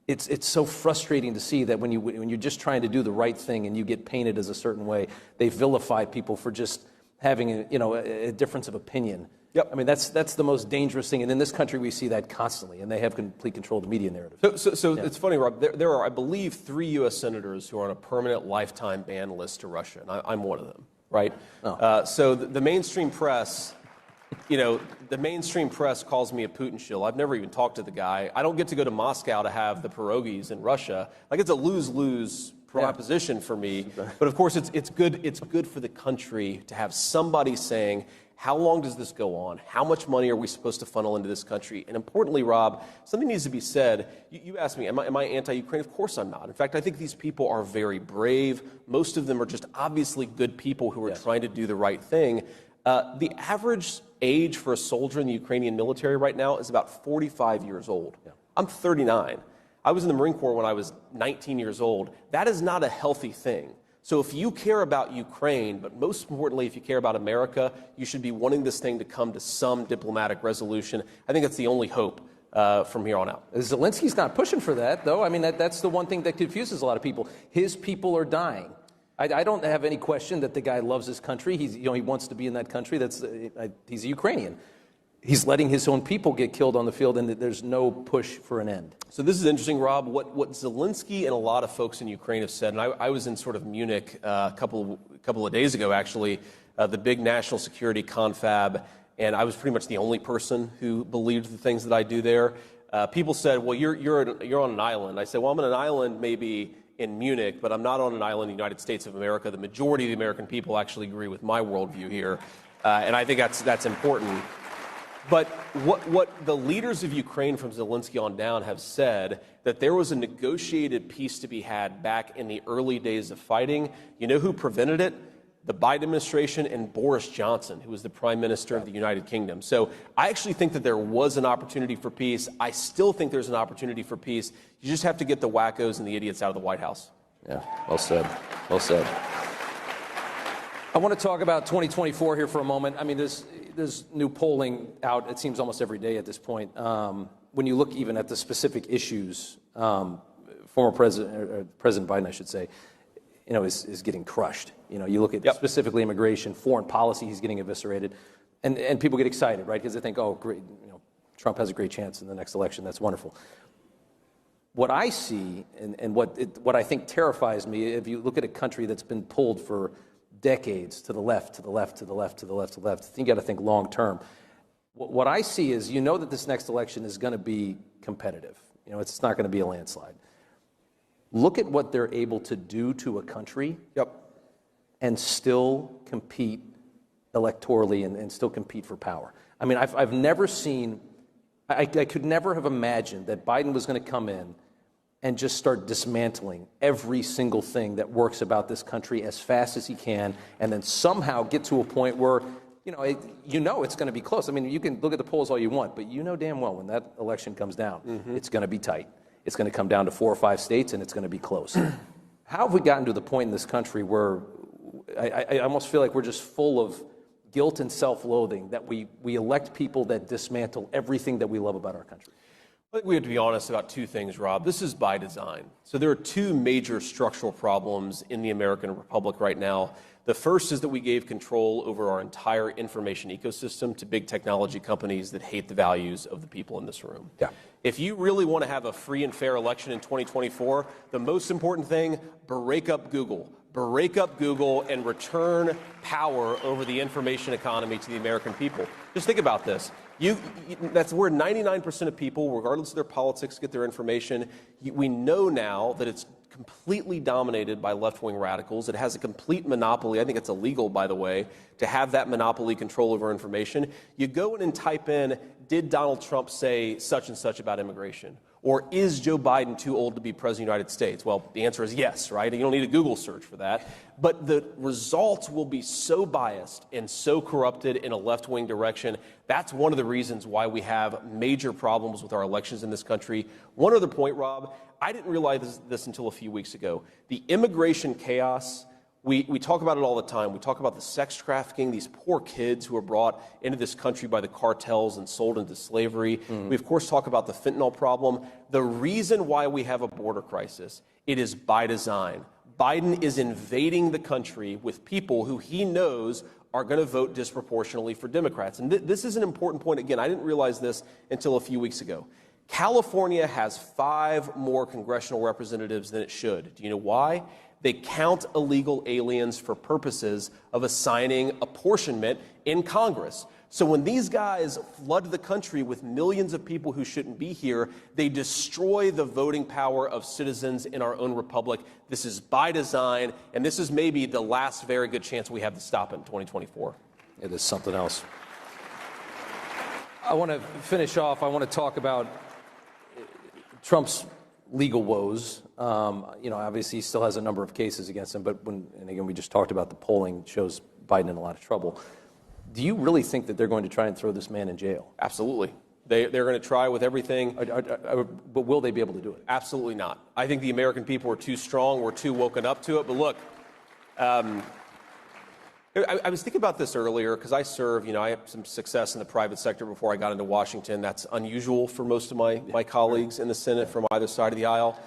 Speaker 11: it's so frustrating to see that when you're just trying to do the right thing and you get painted as a certain way, they vilify people for just having a difference of opinion.
Speaker 1: Yep.
Speaker 11: I mean, that's the most dangerous thing. And in this country, we see that constantly, and they have complete control of the media narrative.
Speaker 1: So yeah. It's funny, Rob. There are, I believe, 3 U.S. senators who are on a permanent lifetime ban list to Russia, and I'm one of them, right?
Speaker 11: Oh.
Speaker 1: So the mainstream press, the mainstream press calls me a Putin shill. I've never even talked to the guy. I don't get to go to Moscow to have the pierogies in Russia. Like, it's a lose-lose proposition for me. But of course, it's good for the country to have somebody saying, how long does this go on? How much money are we supposed to funnel into this country? And importantly, Rob, something needs to be said. You asked me, am I anti-Ukraine? Of course I'm not. In fact, I think these people are very brave. Most of them are just obviously good people who are trying to do the right thing. The average age for a soldier in the Ukrainian military right now is about 45 years old. Yeah. I'm 39. I was in the Marine Corps when I was 19 years old. That is not a healthy thing. So if you care about Ukraine, but most importantly, if you care about America, you should be wanting this thing to come to some diplomatic resolution. I think that's the only hope from here on out.
Speaker 11: Zelensky's not pushing for that, though. I mean, that's the one thing that confuses a lot of people. His people are dying. I don't have any question that the guy loves his country. He wants to be in that country. He's a Ukrainian. He's letting his own people get killed on the field, and there's no push for an end.
Speaker 1: So this is interesting, Rob. What Zelensky and a lot of folks in Ukraine have said, and I was in sort of Munich a couple of days ago, actually, the big national security confab, and I was pretty much the only person who believed the things that I do there. People said, well, you're on an island. I said, well, I'm on an island maybe in Munich, but I'm not on an island in the United States of America. The majority of the American people actually agree with my worldview here, and I think that's important. But what the leaders of Ukraine from Zelensky on down have said, that there was a negotiated peace to be had back in the early days of fighting. You know who prevented it? The Biden administration and Boris Johnson, who was the Prime Minister of the United Kingdom. So I actually think that there was an opportunity for peace. I still think there's an opportunity for peace. You just have to get the wackos and the idiots out of the White House.
Speaker 11: Yeah, well said. Well said. I want to talk about 2024 here for a moment. I mean, there's new polling out, it seems almost every day at this point. When you look even at the specific issues, former President Biden, I should say, is getting crushed. You look at specifically immigration, foreign policy, he's getting eviscerated. And people get excited, right? Because they think, oh, great, Trump has a great chance in the next election. That's wonderful. What I see and what I think terrifies me, if you look at a country that's been pulled for decades to the left, to the left, to the left, to the left, to the left, I think you got to think long term. What I see is, that this next election is going to be competitive. It's not going to be a landslide. Look at what they're able to do to a country and still compete electorally and still compete for power. I mean, I've never seen, I could never have imagined that Biden was going to come in and just start dismantling every single thing that works about this country as fast as he can, and then somehow get to a point where, it's going to be close. I mean, you can look at the polls all you want, but damn well when that election comes down, it's going to be tight. It's going to come down to 4 or 5 states, and it's going to be close. How have we gotten to the point in this country where I almost feel like we're just full of guilt and self-loathing that we elect people that dismantle everything that we love about our country?
Speaker 1: I think we have to be honest about 2 things, Rob. This is by design. So there are 2 major structural problems in the American Republic right now. The first is that we gave control over our entire information ecosystem to big technology companies that hate the values of the people in this room.
Speaker 11: Yeah.
Speaker 1: If you really want to have a free and fair election in 2024, the most important thing, break up Google. Break up Google and return power over the information economy to the American people. Just think about this. That's where 99% of people, regardless of their politics, get their information. We know now that it's completely dominated by left-wing radicals. It has a complete monopoly. I think it's illegal, by the way, to have that monopoly control over information. You go in and type in, did Donald Trump say such and such about immigration? Or is Joe Biden too old to be president of the United States? Well, the answer is yes, right? You don't need a Google search for that. But the results will be so biased and so corrupted in a left-wing direction. That's one of the reasons why we have major problems with our elections in this country. One other point, Rob, I didn't realize this until a few weeks ago. The immigration chaos, we talk about it all the time. We talk about the sex trafficking, these poor kids who are brought into this country by the cartels and sold into slavery. We, of course, talk about the fentanyl problem. The reason why we have a border crisis, it is by design. Biden is invading the country with people who he knows are going to vote disproportionately for Democrats. And this is an important point. Again, I didn't realize this until a few weeks ago. California has 5 more congressional representatives than it should. Do you know why? They count illegal aliens for purposes of assigning apportionment in Congress. So when these guys flood the country with millions of people who shouldn't be here, they destroy the voting power of citizens in our own republic. This is by design, and this is maybe the last very good chance we have to stop it in 2024.
Speaker 11: It is something else. I want to finish off. I want to talk about Trump's legal woes. Obviously he still has a number of cases against him, but and again, we just talked about the polling shows Biden in a lot of trouble. Do you really think that they're going to try and throw this man in jail?
Speaker 1: Absolutely. They're going to try with everything.
Speaker 11: But will they be able to do it?
Speaker 1: Absolutely not. I think the American people are too strong. We're too woken up to it. But look, I was thinking about this earlier because I serve, I had some success in the private sector before I got into Washington. That's unusual for most of my colleagues in the Senate from either side of the aisle.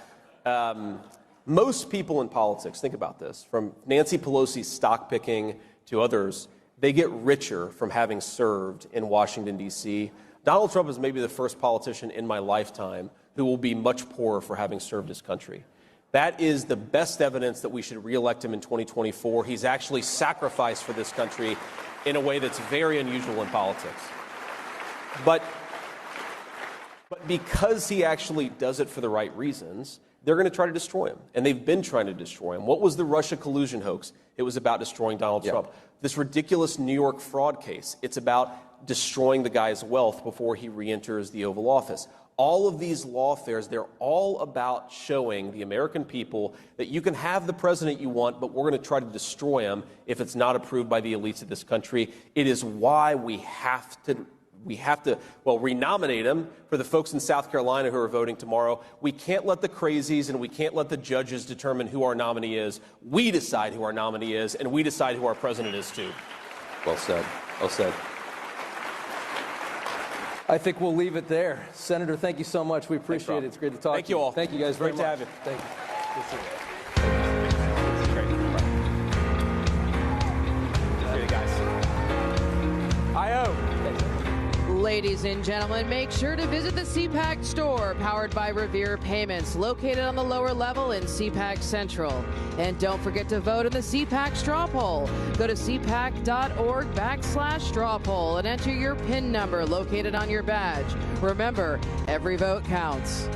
Speaker 1: Most people in politics, think about this, from Nancy Pelosi's stock picking to others, they get richer from having served in Washington, D.C. Donald Trump is maybe the first politician in my lifetime who will be much poorer for having served his country. That is the best evidence that we should reelect him in 2024. He's actually sacrificed for this country in a way that's very unusual in politics. But because he actually does it for the right reasons, they're going to try to destroy him. And they've been trying to destroy him. What was the Russia collusion hoax? It was about destroying Donald Trump. This ridiculous New York fraud case, it's about destroying the guy's wealth before he re-enters the Oval Office. All of these lawfares, they're all about showing the American people that you can have the president you want, but we're going to try to destroy him if it's not approved by the elites of this country. It is why we have to renominate him for the folks in South Carolina who are voting tomorrow. We can't let the crazies and we can't let the judges determine who our nominee is. We decide who our nominee is, and we decide who our president is too.
Speaker 11: Well said. Well said. I think we'll leave it there. Senator, thank you so much. We appreciate it. It's great to talk to you.
Speaker 1: Thank you all.
Speaker 11: Thank you guys very much.
Speaker 1: Great to have you.
Speaker 11: Thank you. Good to see you.
Speaker 1: Great, guys.
Speaker 20: Ladies and gentlemen, make sure to visit the CPAC store powered by Revere Payments, located on the lower level in CPAC Central. And don't forget to vote in the CPAC straw poll. Go to cpac.org/straw poll and enter your PIN number located on your badge. Remember, every vote counts.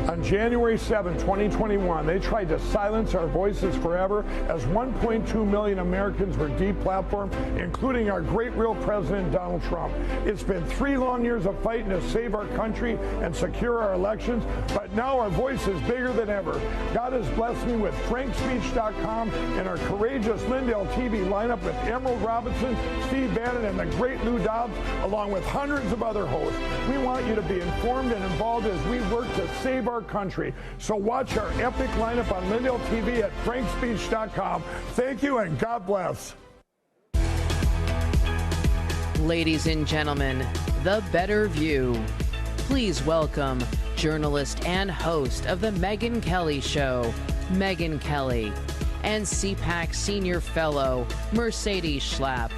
Speaker 3: On January 7, 2021, they tried to silence our voices forever as 1.2 million Americans were deplatformed, including our great real president, Donald Trump. It's been 3 long years of fighting to save our country and secure our elections, but now our voice is bigger than ever. God has blessed me with frankspeech.com and our courageous Lindell TV lineup with Emerald Robinson, Steve Bannon, and the great Lou Dobbs, along with hundreds of other hosts. We want you to be informed and involved as we work to save our country. So watch our epic lineup on Lindell TV at frankspeech.com. Thank you and God bless.
Speaker 20: Ladies and gentlemen, the better view. Please welcome journalist and host of the Megyn Kelly Show, Megyn Kelly, and CPAC Senior Fellow, Mercedes Schlapp.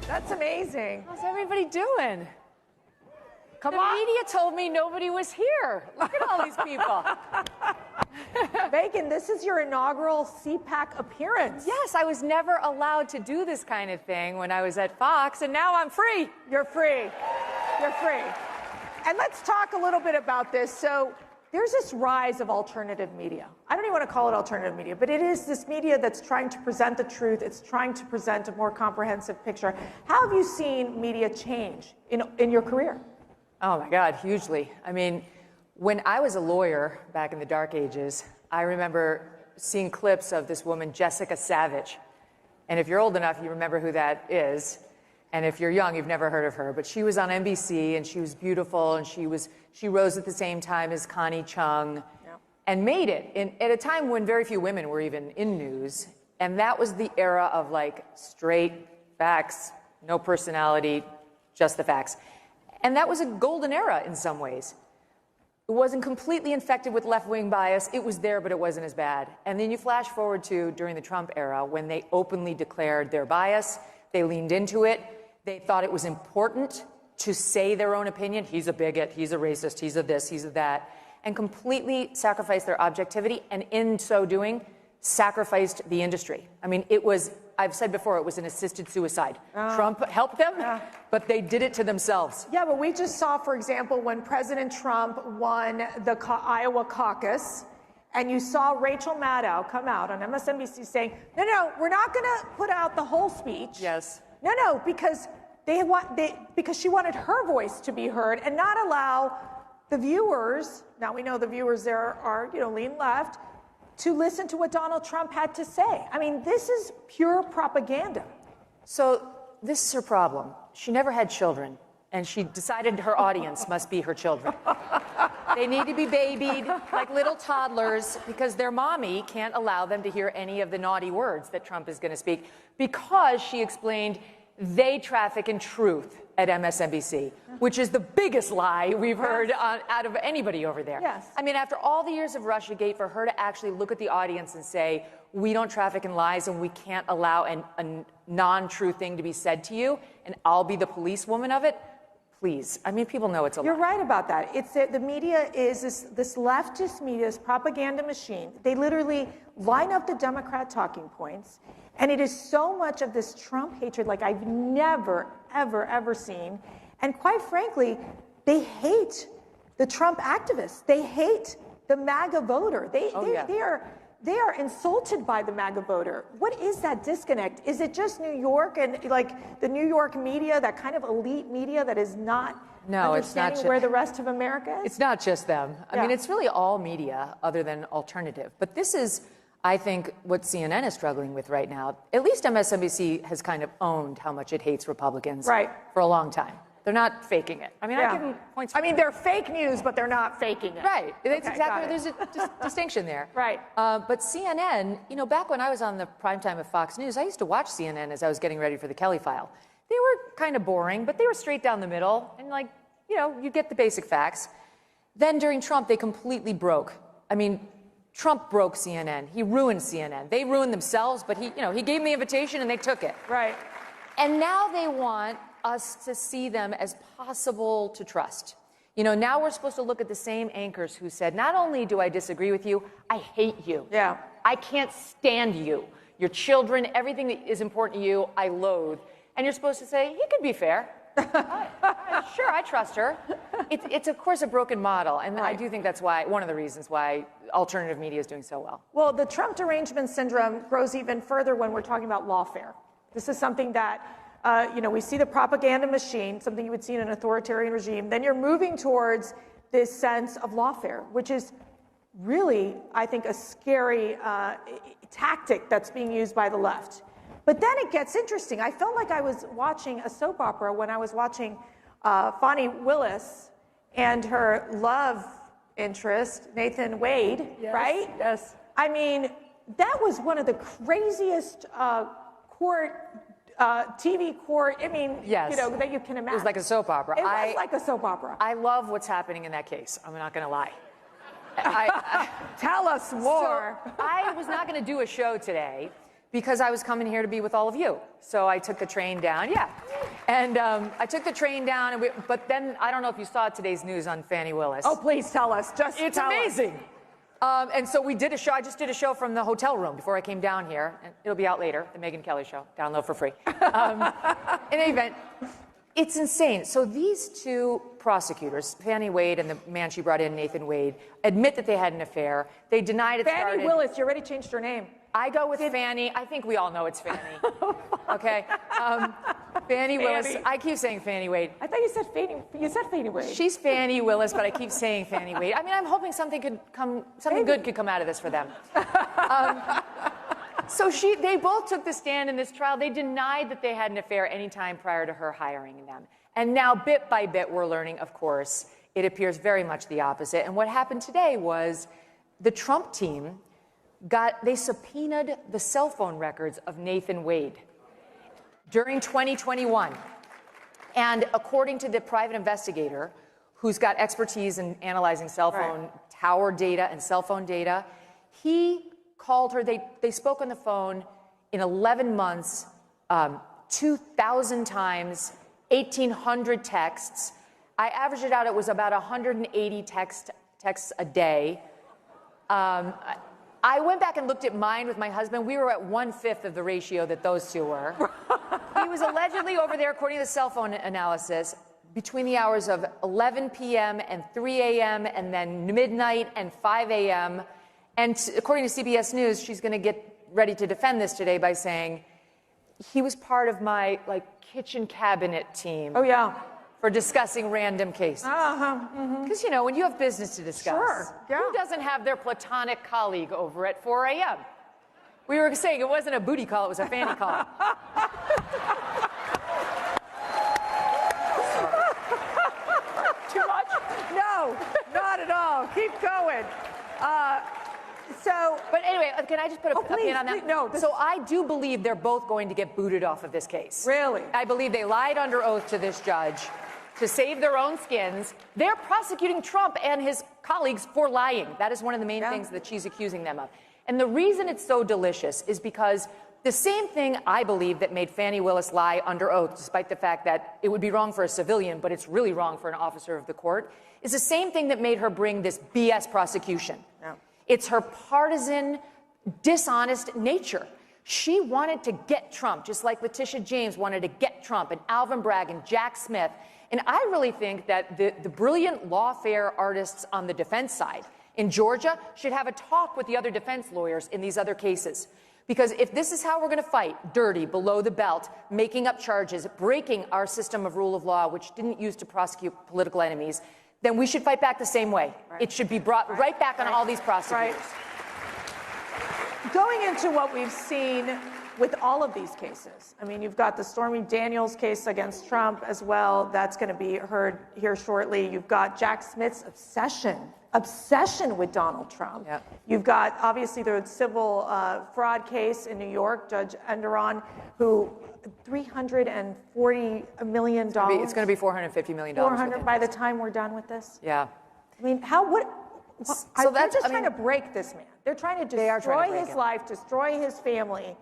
Speaker 13: That's amazing. How's everybody doing?
Speaker 9: The media told me nobody was here. Look at all these people.
Speaker 13: Megan, this is your inaugural CPAC appearance.
Speaker 9: Yes, I was never allowed to do this kind of thing when I was at Fox, and now I'm free.
Speaker 13: You're free. You're free. And let's talk a little bit about this. So there's this rise of alternative media. I don't even want to call it alternative media, but it is this media that's trying to present the truth. It's trying to present a more comprehensive picture. How have you seen media change in your career?
Speaker 9: Oh my God, hugely. I mean, when I was a lawyer back in the dark ages, I remember seeing clips of this woman, Jessica Savage. And if you're old enough, you remember who that is. And if you're young, you've never heard of her. But she was on NBC, and she was beautiful, and she rose at the same time as Connie Chung, and made it at a time when very few women were even in news. And that was the era of like straight facts, no personality, just the facts. And that was a golden era in some ways. It wasn't completely infected with left-wing bias. It was there, but it wasn't as bad. And then you flash forward to during the Trump era when they openly declared their bias. They leaned into it. They thought it was important to say their own opinion. He's a bigot. He's a racist. He's a this. He's a that. And completely sacrificed their objectivity. And in so doing, sacrificed the industry. I mean, it was, I've said before, it was an assisted suicide. Trump helped them, but they did it to themselves.
Speaker 13: Yeah, but we just saw, for example, when President Trump won the Iowa caucus, and you saw Rachel Maddow come out on MSNBC saying, no, we're not going to put out the whole speech.
Speaker 9: Yes.
Speaker 13: No, because because she wanted her voice to be heard and not allow the viewers, now we know the viewers there are, lean left, to listen to what Donald Trump had to say. I mean, this is pure propaganda.
Speaker 9: So this is her problem. She never had children, and she decided her audience must be her children. They need to be babied like little toddlers because their mommy can't allow them to hear any of the naughty words that Trump is going to speak because she explained they traffic in truth at MSNBC, which is the biggest lie we've heard out of anybody over there.
Speaker 13: Yes.
Speaker 9: I mean, after all the years of Russiagate, for her to actually look at the audience and say, we don't traffic in lies and we can't allow a non-true thing to be said to you, and I'll be the policewoman of it, please. I mean, people know it's a lie.
Speaker 13: You're right about that. It's the media is this leftist media, this propaganda machine. They literally line up the Democrat talking points, and it is so much of this Trump hatred like I've never, ever seen. And quite frankly, they hate the Trump activists. They hate the MAGA voter. They are insulted by the MAGA voter. What is that disconnect? Is it just New York and like the New York media, that kind of elite media that is not understanding where the rest of America is?
Speaker 9: It's not just them. I mean, it's really all media other than alternative. But this is, I think, what CNN is struggling with right now. At least MSNBC has kind of owned how much it hates Republicans for a long time. They're not faking it. I mean, I give them points.
Speaker 13: I mean, they're fake news, but they're not faking it.
Speaker 9: Right. That's exactly. There's a distinction there.
Speaker 13: Right.
Speaker 9: But CNN, back when I was on the primetime of Fox News, I used to watch CNN as I was getting ready for the Kelly File. They were kind of boring, but they were straight down the middle, and you get the basic facts. Then during Trump, they completely broke. I mean, Trump broke CNN. He ruined CNN. They ruined themselves, but he gave them the invitation and they took it.
Speaker 13: Right.
Speaker 9: And now they want us to see them as possible to trust. Now we're supposed to look at the same anchors who said, not only do I disagree with you, I hate you.
Speaker 13: Yeah.
Speaker 9: I can't stand you. Your children, everything that is important to you, I loathe. And you're supposed to say, he could be fair. Sure, I trust her. It's of course a broken model, and I do think that's one of the reasons why alternative media is doing so well.
Speaker 13: Well, the Trump derangement syndrome grows even further when we're talking about lawfare. This is something that, we see the propaganda machine, something you would see in an authoritarian regime. Then you're moving towards this sense of lawfare, which is really, I think, a scary tactic that's being used by the left. But then it gets interesting. I felt like I was watching a soap opera when I was watching Fonnie Willis and her love interest, Nathan Wade, right?
Speaker 9: Yes.
Speaker 13: I mean, that was one of the craziest TV court, that you can imagine.
Speaker 9: It was like a soap opera.
Speaker 13: It was like a soap opera.
Speaker 9: I love what's happening in that case. I'm not going to lie.
Speaker 13: Tell us more.
Speaker 9: So I was not going to do a show today because I was coming here to be with all of you. So I took the train down. Yeah. And I took the train down, but then I don't know if you saw today's news on Fani Willis.
Speaker 13: Oh, please tell us.
Speaker 9: It's amazing. And so we did a show. I just did a show from the hotel room before I came down here. And it'll be out later, the Megyn Kelly show. Download for free. In any event, it's insane. So these two prosecutors, Fani Wade and the man she brought in, Nathan Wade, admit that they had an affair. They denied it started.
Speaker 13: Fani Willis, you already changed her name.
Speaker 9: I go with Fani. I think we all know it's Fani. Okay? Fani Willis. I keep saying Fani Wade.
Speaker 13: I thought you said Fani. You said Fani Wade.
Speaker 9: She's Fani Willis, but I keep saying Fani Wade. I mean, I'm hoping something good could come out of this for them. So they both took the stand in this trial. They denied that they had an affair any time prior to her hiring them. And now, bit by bit, we're learning, of course, it appears very much the opposite. And what happened today was the Trump team they subpoenaed the cell phone records of Nathan Wade during 2021. And according to the private investigator, who's got expertise in analyzing cell phone tower data and cell phone data, he called her. They spoke on the phone in 11 months, 2,000 times, 1,800 texts. I averaged it out. It was about 180 texts a day. I went back and looked at mine with my husband. We were at 1/5 of the ratio that those two were. He was allegedly over there, according to the cell phone analysis, between the hours of 11 p.m. and 3 a.m. and then midnight and 5 a.m. And according to CBS News, she's going to get ready to defend this today by saying he was part of my kitchen cabinet team.
Speaker 13: Oh, yeah.
Speaker 9: For discussing random cases. Because, you know, when you have business to discuss, who doesn't have their platonic colleague over at 4 a.m.? We were saying it wasn't a booty call, it was a Fani call.
Speaker 13: Too much? No, not at all. Keep going.
Speaker 9: But anyway, can I just put a pin on that?
Speaker 13: Please, no.
Speaker 9: So I do believe they're both going to get booted off of this case.
Speaker 13: Really?
Speaker 9: I believe they lied under oath to this judge to save their own skins. They're prosecuting Trump and his colleagues for lying. That is one of the main things that she's accusing them of. And the reason it's so delicious is because the same thing I believe that made Fani Willis lie under oath, despite the fact that it would be wrong for a civilian, but it's really wrong for an officer of the court, is the same thing that made her bring this BS prosecution. It's her partisan, dishonest nature. She wanted to get Trump, just like Letitia James wanted to get Trump, and Alvin Bragg and Jack Smith. And I really think that the brilliant lawfare artists on the defense side in Georgia should have a talk with the other defense lawyers in these other cases. Because if this is how we're going to fight, dirty, below the belt, making up charges, breaking our system of rule of law, which didn't use to prosecute political enemies, then we should fight back the same way. It should be brought right back on all these prosecutors.
Speaker 13: Going into what we've seen with all of these cases, I mean, you've got the Stormy Daniels case against Trump as well. That's going to be heard here shortly. You've got Jack Smith's obsession with Donald Trump. You've got, obviously, the civil fraud case in New York, Judge Enderon, who $340 million.
Speaker 9: It's going to be $450 million.
Speaker 13: 400 by the time we're done with this.
Speaker 9: Yeah.
Speaker 13: I mean, they're just trying to break this man. They're trying to destroy his life, destroy his family,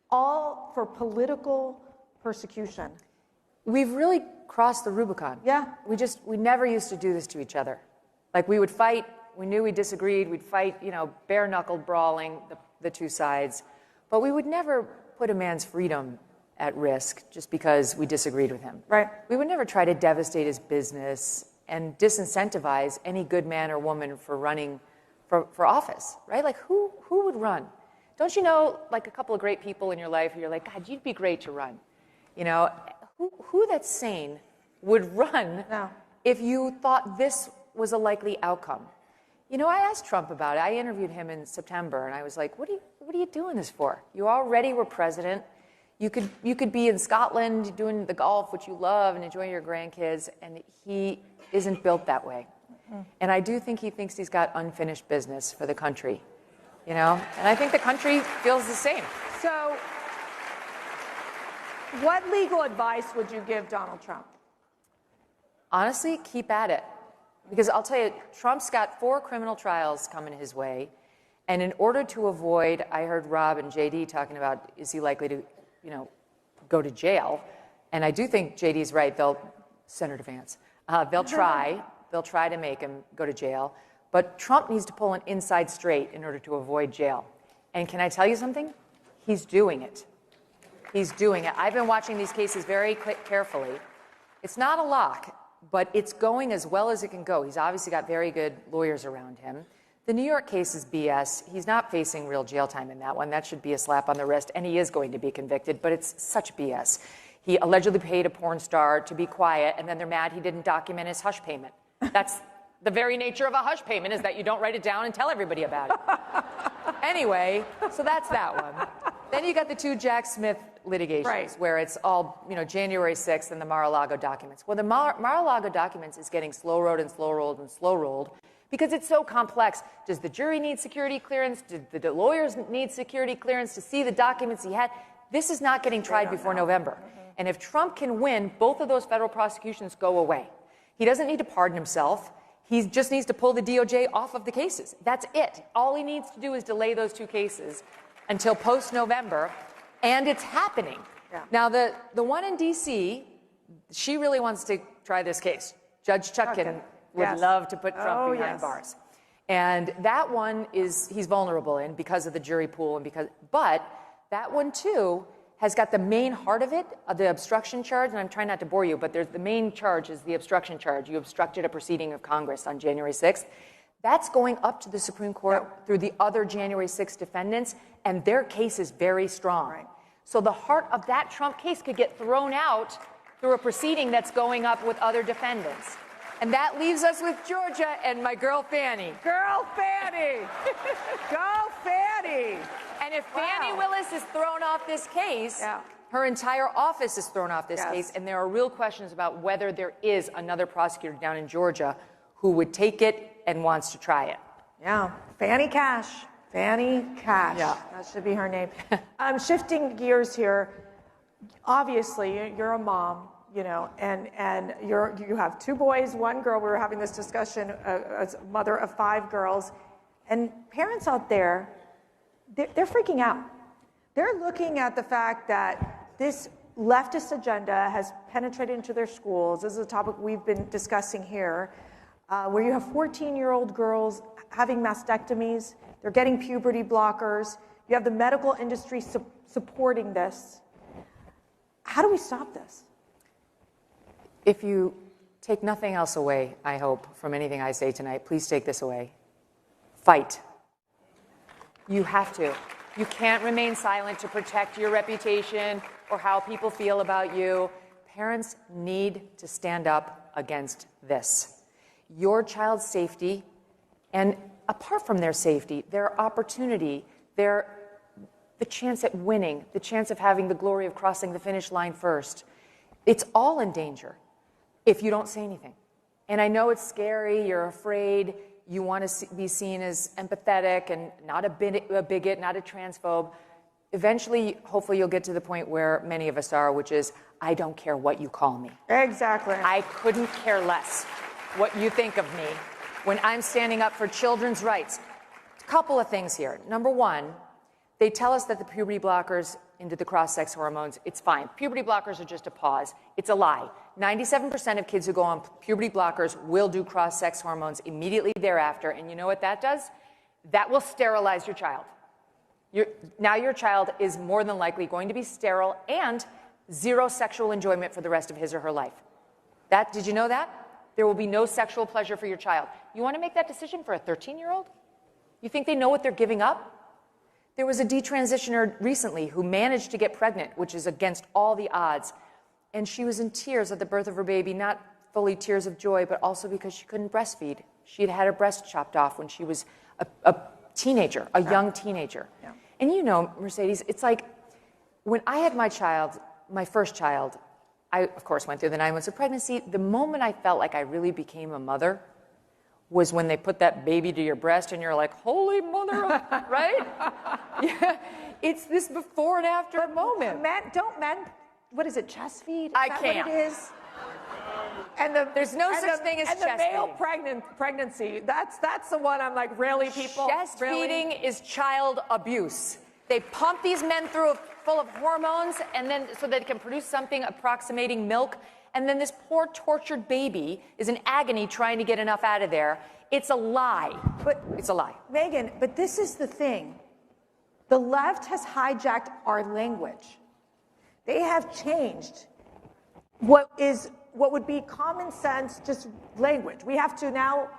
Speaker 13: all for political persecution.
Speaker 9: We've really crossed the Rubicon.
Speaker 13: Yeah.
Speaker 9: We never used to do this to each other. Like, we would fight, we knew we disagreed, we'd fight, bare-knuckled brawling, the two sides. But we would never put a man's freedom at risk just because we disagreed with him.
Speaker 13: Right.
Speaker 9: We would never try to devastate his business and disincentivize any good man or woman for running for office, right? Like, who would run? Don't you know, like, a couple of great people in your life who you're like, God, you'd be great to run? Who that's sane would run if you thought this was a likely outcome? I asked Trump about it. I interviewed him in September, and I was like, what are you doing this for? You already were president. You could be in Scotland doing the golf, which you love, and enjoying your grandkids, and he isn't built that way. And I do think he thinks he's got unfinished business for the country, and I think the country feels the same.
Speaker 13: So what legal advice would you give Donald Trump?
Speaker 9: Honestly, keep at it. Because I'll tell you, Trump's got 4 criminal trials coming his way, and in order to avoid, I heard Rob and JD talking about, is he likely to, go to jail? And I do think JD's right. Senator Vance, they'll try to make him go to jail. But Trump needs to pull an inside straight in order to avoid jail. And can I tell you something? He's doing it. He's doing it. I've been watching these cases very carefully. It's not a lock, but it's going as well as it can go. He's obviously got very good lawyers around him. The New York case is BS. He's not facing real jail time in that one. That should be a slap on the wrist, and he is going to be convicted, but it's such BS. He allegedly paid a porn star to be quiet, and then they're mad he didn't document his hush payment. That's the very nature of a hush payment, is that you don't write it down and tell everybody about it. Anyway, so that's that one. Then you got the two Jack Smith litigations, where it's all, January 6th and the Mar-a-Lago documents. Well, the Mar-a-Lago documents is getting slow-rolled and slow-rolled and slow-rolled because it's so complex. Does the jury need security clearance? Did the lawyers need security clearance to see the documents he had? This is not getting tried before November. And if Trump can win, both of those federal prosecutions go away. He doesn't need to pardon himself. He just needs to pull the DOJ off of the cases. That's it. All he needs to do is delay those two cases until post-November, and it's happening. Yeah. Now, the one in D.C., she really wants to try this case. Judge Chutkan would love to put Trump behind bars. And that one he's vulnerable in because of the jury pool, but that one, too, has got the main heart of it, the obstruction charge, and I'm trying not to bore you, but the main charge is the obstruction charge. You obstructed a proceeding of Congress on January 6th. That's going up to the Supreme Court through the other January 6th defendants, and their case is very strong. Right. So the heart of that Trump case could get thrown out through a proceeding that's going up with other defendants. And that leaves us with Georgia and my girl Fannie.
Speaker 13: Girl Fannie! Go Fannie!
Speaker 9: And if Fannie Willis is thrown off this case, her entire office is thrown off this case, and there are real questions about whether there is another prosecutor down in Georgia who would take it and wants to try it.
Speaker 13: Yeah, Fannie Cash. Fannie Cash. Yeah. That should be her name. Shifting gears here. Obviously, you're a mom, and you have two boys, one girl. We were having this discussion as a mother of 5 girls. And parents out there, they're freaking out. They're looking at the fact that this leftist agenda has penetrated into their schools. This is a topic we've been discussing here, where you have 14-year-old girls having mastectomies. They're getting puberty blockers. You have the medical industry supporting this. How do we stop this?
Speaker 9: If you take nothing else away, I hope, from anything I say tonight, please take this away. Fight. You have to. You can't remain silent to protect your reputation or how people feel about you. Parents need to stand up against this. Your child's safety, and apart from their safety, their opportunity, the chance at winning, the chance of having the glory of crossing the finish line first, it's all in danger if you don't say anything. And I know it's scary, you're afraid, you want to be seen as empathetic and not a bigot, not a transphobe. Eventually, hopefully, you'll get to the point where many of us are, which is, I don't care what you call me.
Speaker 13: Exactly.
Speaker 9: I couldn't care less what you think of me when I'm standing up for children's rights. A couple of things here. Number one, they tell us that the puberty blockers into the cross-sex hormones, it's fine. Puberty blockers are just a pause. It's a lie. 97% of kids who go on puberty blockers will do cross-sex hormones immediately thereafter, and you know what that does? That will sterilize your child. Now your child is more than likely going to be sterile and zero sexual enjoyment for the rest of his or her life. Did you know that? There will be no sexual pleasure for your child. You want to make that decision for a 13-year-old? You think they know what they're giving up? There was a detransitioner recently who managed to get pregnant, which is against all the odds. And she was in tears at the birth of her baby, not fully tears of joy, but also because she couldn't breastfeed. She had had her breast chopped off when she was a teenager, a young teenager. Yeah. And you know, Mercedes, it's like when I had my first child, I, of course, went through the 9 months of pregnancy. The moment I felt like I really became a mother was when they put that baby to your breast and you're like, holy mother, right? Yeah, it's this before and after moment.
Speaker 13: Don't men, what is it, chest feed?
Speaker 9: I can't.
Speaker 13: What it is?
Speaker 9: And there's no such thing as chest feeding.
Speaker 13: And the male pregnancy, that's the one I'm like, really, people?
Speaker 9: Chest feeding is child abuse. They pump these men through full of hormones, and then so that it can produce something approximating milk. And then this poor tortured baby is in agony trying to get enough out of there. It's a lie.
Speaker 13: But
Speaker 9: it's a lie.
Speaker 13: Megan, but this is the thing. The left has hijacked our language. They have changed what would be common sense, just language. We have to now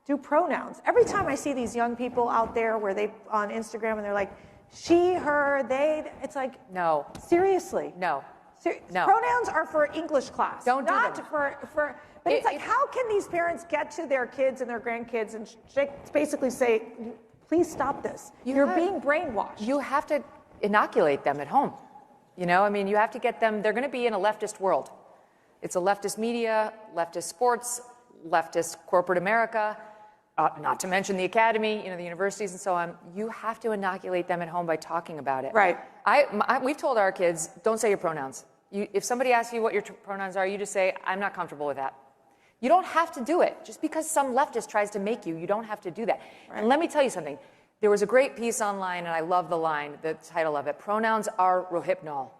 Speaker 13: do pronouns. Every time I see these young people out there where they on Instagram and they're like, she, her, they, it's like,
Speaker 9: no.
Speaker 13: Seriously.
Speaker 9: No. No.
Speaker 13: Pronouns are for English class.
Speaker 9: Don't do
Speaker 13: not
Speaker 9: them.
Speaker 13: for but it's like, how can these parents get to their kids and their grandkids and basically say, please stop this. You're being brainwashed.
Speaker 9: You have to inoculate them at home. You know, I mean, you have to get them, they're going to be in a leftist world. It's a leftist media, leftist sports, leftist corporate America, not to mention the academy, you know, the universities and so on. You have to inoculate them at home by talking about it.
Speaker 13: Right.
Speaker 9: We've told our kids, don't say your pronouns. If somebody asks you what your pronouns are, you just say, I'm not comfortable with that. You don't have to do it. Just because some leftist tries to make you, you don't have to do that. Right. And let me tell you something. There was a great piece online, and I love the line, the title of it. Pronouns are rohypnol.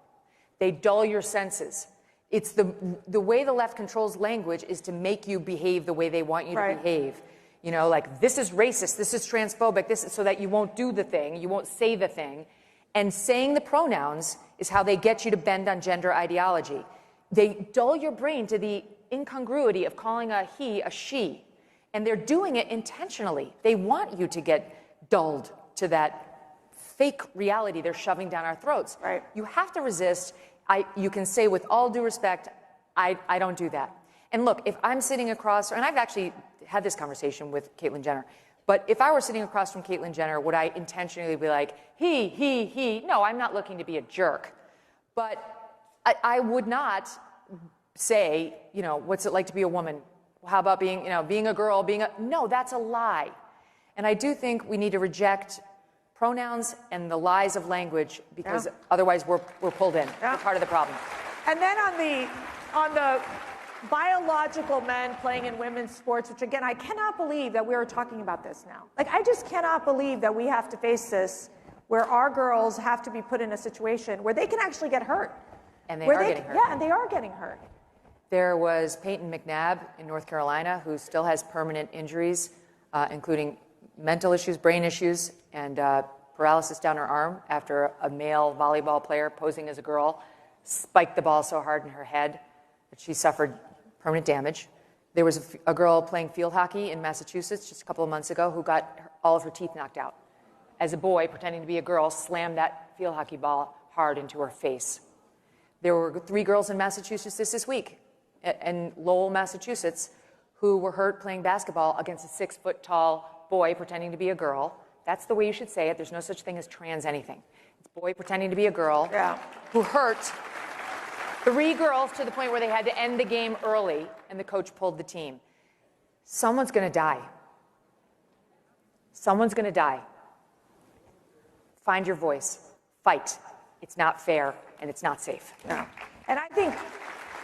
Speaker 9: They dull your senses. It's the way the left controls language is to make you behave the way they want you to behave. You know, like, this is racist, this is transphobic, this is so that you won't do the thing, you won't say the thing. And saying the pronouns is how they get you to bend on gender ideology. They dull your brain to the incongruity of calling a he a she. And they're doing it intentionally. They want you to get dulled to that fake reality they're shoving down our throats. Right. You have to resist. You can say with all due respect, I don't do that. And look, if I'm sitting across, and I've actually had this conversation with Caitlyn Jenner, but if I were sitting across from Caitlyn Jenner, would I intentionally be like, he? No, I'm not looking to be a jerk. But I would not say, you know, what's it like to be a woman? How about being a girl, no, that's a lie. And I do think we need to reject pronouns and the lies of language because otherwise we're pulled in. We're part of the problem.
Speaker 13: And then on the biological men playing in women's sports, which again, I cannot believe that we are talking about this now. Like, I just cannot believe that we have to face this where our girls have to be put in a situation where they can actually get hurt.
Speaker 9: And they are getting hurt.
Speaker 13: Yeah, and they are getting hurt.
Speaker 9: There was Peyton McNabb in North Carolina who still has permanent injuries, including mental issues, brain issues, and paralysis down her arm after a male volleyball player posing as a girl spiked the ball so hard in her head that she suffered permanent damage. There was a girl playing field hockey in Massachusetts just a couple of months ago who got all of her teeth knocked out. As a boy, pretending to be a girl, slammed that field hockey ball hard into her face. There were 3 girls in Massachusetts this week, in Lowell, Massachusetts, who were hurt playing basketball against a 6-foot-tall boy pretending to be a girl. That's the way you should say it. There's no such thing as trans anything. It's boy pretending to be a girl who hurt 3 girls to the point where they had to end the game early, and the coach pulled the team. Someone's going to die. Someone's going to die. Find your voice. Fight. It's not fair, and it's not safe.
Speaker 13: No. And I think,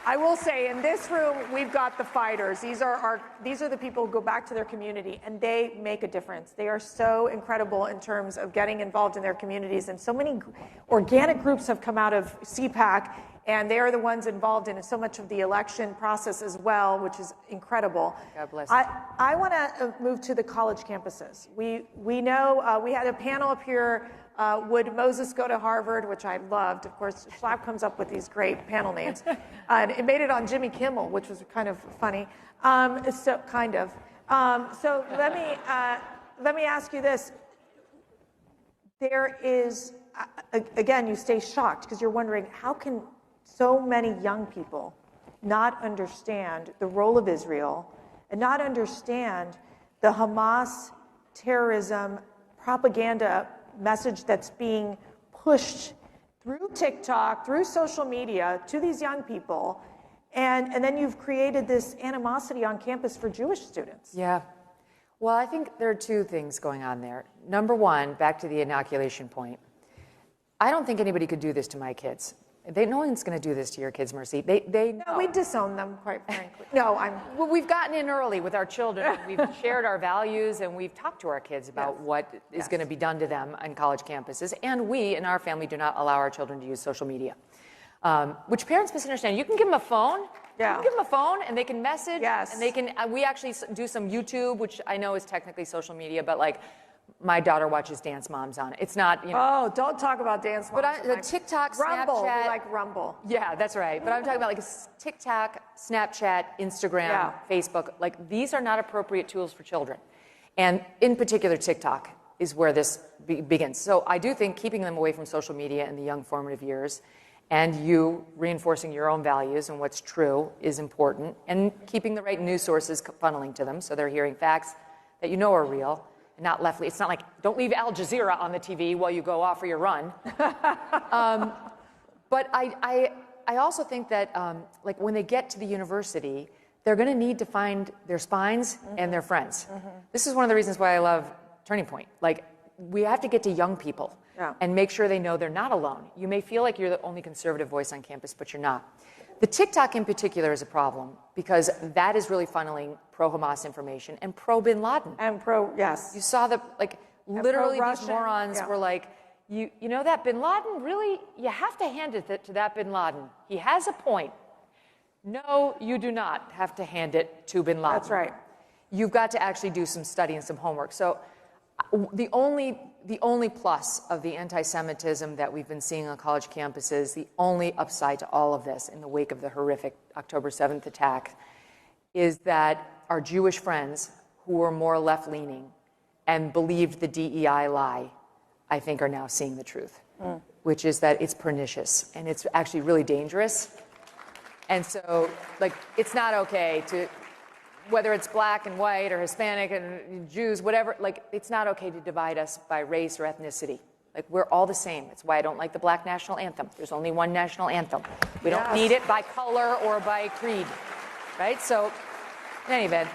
Speaker 13: I will say, in this room, we've got the fighters. These are the people who go back to their community, and they make a difference. They are so incredible in terms of getting involved in their communities, and so many organic groups have come out of CPAC, and they are the ones involved in so much of the election process as well, which is incredible.
Speaker 9: God bless.
Speaker 13: I want to move to the college campuses. We know we had a panel up here. Would Moses go to Harvard, which I loved. Of course, Schlapp comes up with these great panel names. And it made it on Jimmy Kimmel, which was kind of funny. So let me ask you this. There is, again, you stay shocked because you're wondering, how can so many young people not understand the role of Israel and not understand the Hamas terrorism propaganda message that's being pushed through TikTok, through social media to these young people, and then you've created this animosity on campus for Jewish students.
Speaker 9: Yeah. Well, I think there are 2 things going on there. Number one, back to the inoculation point. I don't think anybody could do this to my kids. No one's going to do this to your kids, Mercy. They know.
Speaker 13: No, we disown them, quite frankly.
Speaker 9: Well, we've gotten in early with our children. We've shared our values, and we've talked to our kids about what is going to be done to them on college campuses. And we, in our family, do not allow our children to use social media, which parents misunderstand. You can give them a phone.
Speaker 13: Yeah.
Speaker 9: You can give them a phone, and they can message.
Speaker 13: Yes.
Speaker 9: And they can. We actually do some YouTube, which I know is technically social media, but like, my daughter watches Dance Moms on it. It's not,
Speaker 13: Oh, don't talk about Dance Moms.
Speaker 9: But the TikTok,
Speaker 13: Rumble,
Speaker 9: Snapchat.
Speaker 13: we like Rumble.
Speaker 9: Yeah, that's right. But I'm talking about like TikTok, Snapchat, Instagram, Facebook. Like, these are not appropriate tools for children. And in particular, TikTok is where this begins. So I do think keeping them away from social media in the young formative years, and you reinforcing your own values and what's true is important, and keeping the right news sources funneling to them so they're hearing facts that you know are real. Not left. It's not like, don't leave Al Jazeera on the TV while you go off for your run. But I also think that like when they get to the university, they're going to need to find their spines and their friends. This is one of the reasons why I love Turning Point. Like, we have to get to young people and make sure they know they're not alone. You may feel like you're the only conservative voice on campus, but you're not. The TikTok in particular is a problem because that is really funneling pro-Hamas information and pro-Bin Laden.
Speaker 13: And yes.
Speaker 9: You saw literally these morons were like, you know that Bin Laden, really, you have to hand it to that Bin Laden. He has a point. No, you do not have to hand it to Bin Laden.
Speaker 13: That's right.
Speaker 9: You've got to actually do some study and some homework. So the only plus of the anti-Semitism that we've been seeing on college campuses, the only upside to all of this in the wake of the horrific October 7th attack, is that our Jewish friends who were more left-leaning and believed the DEI lie, I think are now seeing the truth, which is that it's pernicious and it's actually really dangerous. And so, like, it's not okay to, whether it's black and white or Hispanic and Jews, whatever, like, it's not okay to divide us by race or ethnicity. Like, we're all the same. That's why I don't like the black national anthem. There's only one national anthem. We don't need it by color or by creed, right? So, in any event,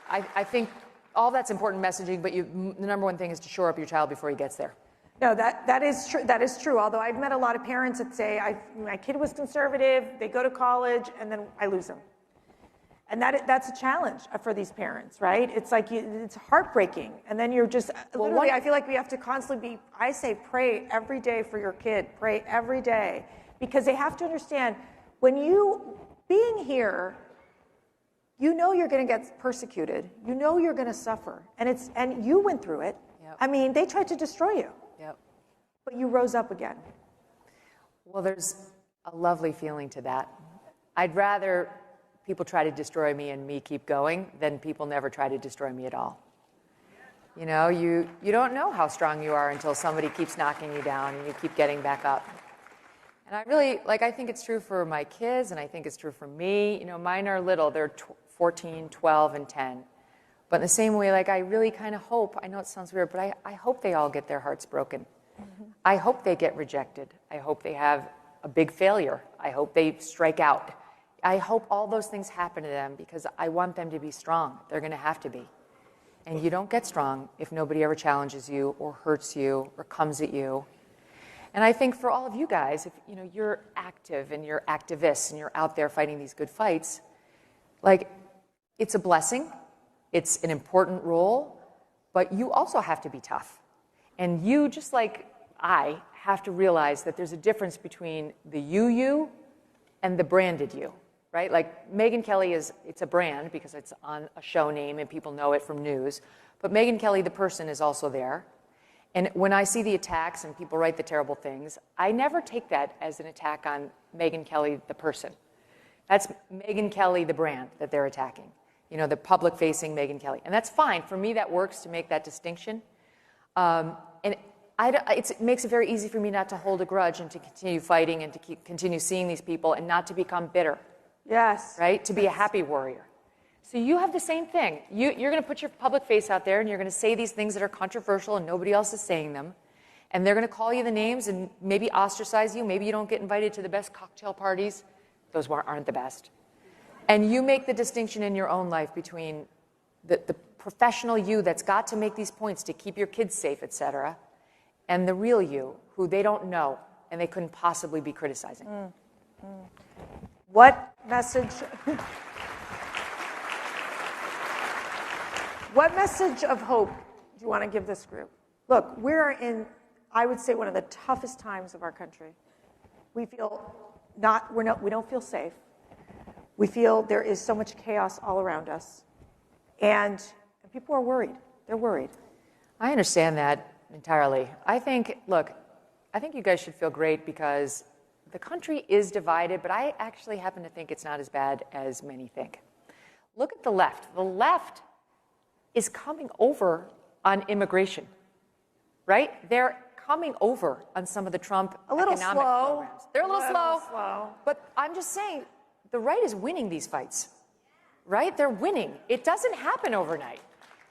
Speaker 9: I think all that's important messaging, but the number one thing is to shore up your child before he gets there.
Speaker 13: No, that is true. That is true. Although I've met a lot of parents that say, my kid was conservative, they go to college, and then I lose them. And that's a challenge for these parents, right? It's like, it's heartbreaking. And then you're just, literally, I feel like we have to constantly I say pray every day for your kid. Pray every day. Because they have to understand, being here, you know you're going to get persecuted. You know you're going to suffer. And you went through it. Yep. I mean, they tried to destroy you.
Speaker 9: Yep.
Speaker 13: But you rose up again.
Speaker 9: Well, there's a lovely feeling to that. I'd rather people try to destroy me and me keep going than people never try to destroy me at all. You know, you don't know how strong you are until somebody keeps knocking you down and you keep getting back up. And I think it's true for my kids, and I think it's true for me. You know, mine are little. They're 14, 12, and 10. But in the same way, like, I really kind of hope, I know it sounds weird, but I hope they all get their hearts broken. I hope they get rejected. I hope they have a big failure. I hope they strike out. I hope all those things happen to them because I want them to be strong. They're going to have to be. And you don't get strong if nobody ever challenges you or hurts you or comes at you. And I think for all of you guys, if you're active and you're activists and you're out there fighting these good fights, like, it's a blessing. It's an important role, but you also have to be tough. And you, just like I, have to realize that there's a difference between the you and the branded you. Right? Like, Megyn Kelly it's a brand because it's on a show name and people know it from news. But Megyn Kelly, the person, is also there. And when I see the attacks and people write the terrible things, I never take that as an attack on Megyn Kelly, the person. That's Megyn Kelly, the brand, that they're attacking. You know, the public-facing Megyn Kelly. And that's fine. For me, that works to make that distinction. And it makes it very easy for me not to hold a grudge and to continue fighting and to continue seeing these people and not to become bitter.
Speaker 13: Yes.
Speaker 9: Right? To be a happy warrior. So you have the same thing. You're going to put your public face out there and you're going to say these things that are controversial and nobody else is saying them. And they're going to call you the names and maybe ostracize you. Maybe you don't get invited to the best cocktail parties. Those aren't the best. And you make the distinction in your own life between the professional you that's got to make these points to keep your kids safe, etc., and the real you, who they don't know, and they couldn't possibly be criticizing.
Speaker 13: What message? What message of hope do you want to give this group? Look, we're in, I would say, one of the toughest times of our country. We feel we don't feel safe. We feel there is so much chaos all around us. And people are worried. They're worried.
Speaker 9: I understand that entirely. I think you guys should feel great because the country is divided, but I actually happen to think it's not as bad as many think. Look at the left. The left is coming over on immigration, right? They're coming over on some of the Trump economic programs. They're a little slow. But I'm just saying, the right is winning these fights, right? They're winning. It doesn't happen overnight.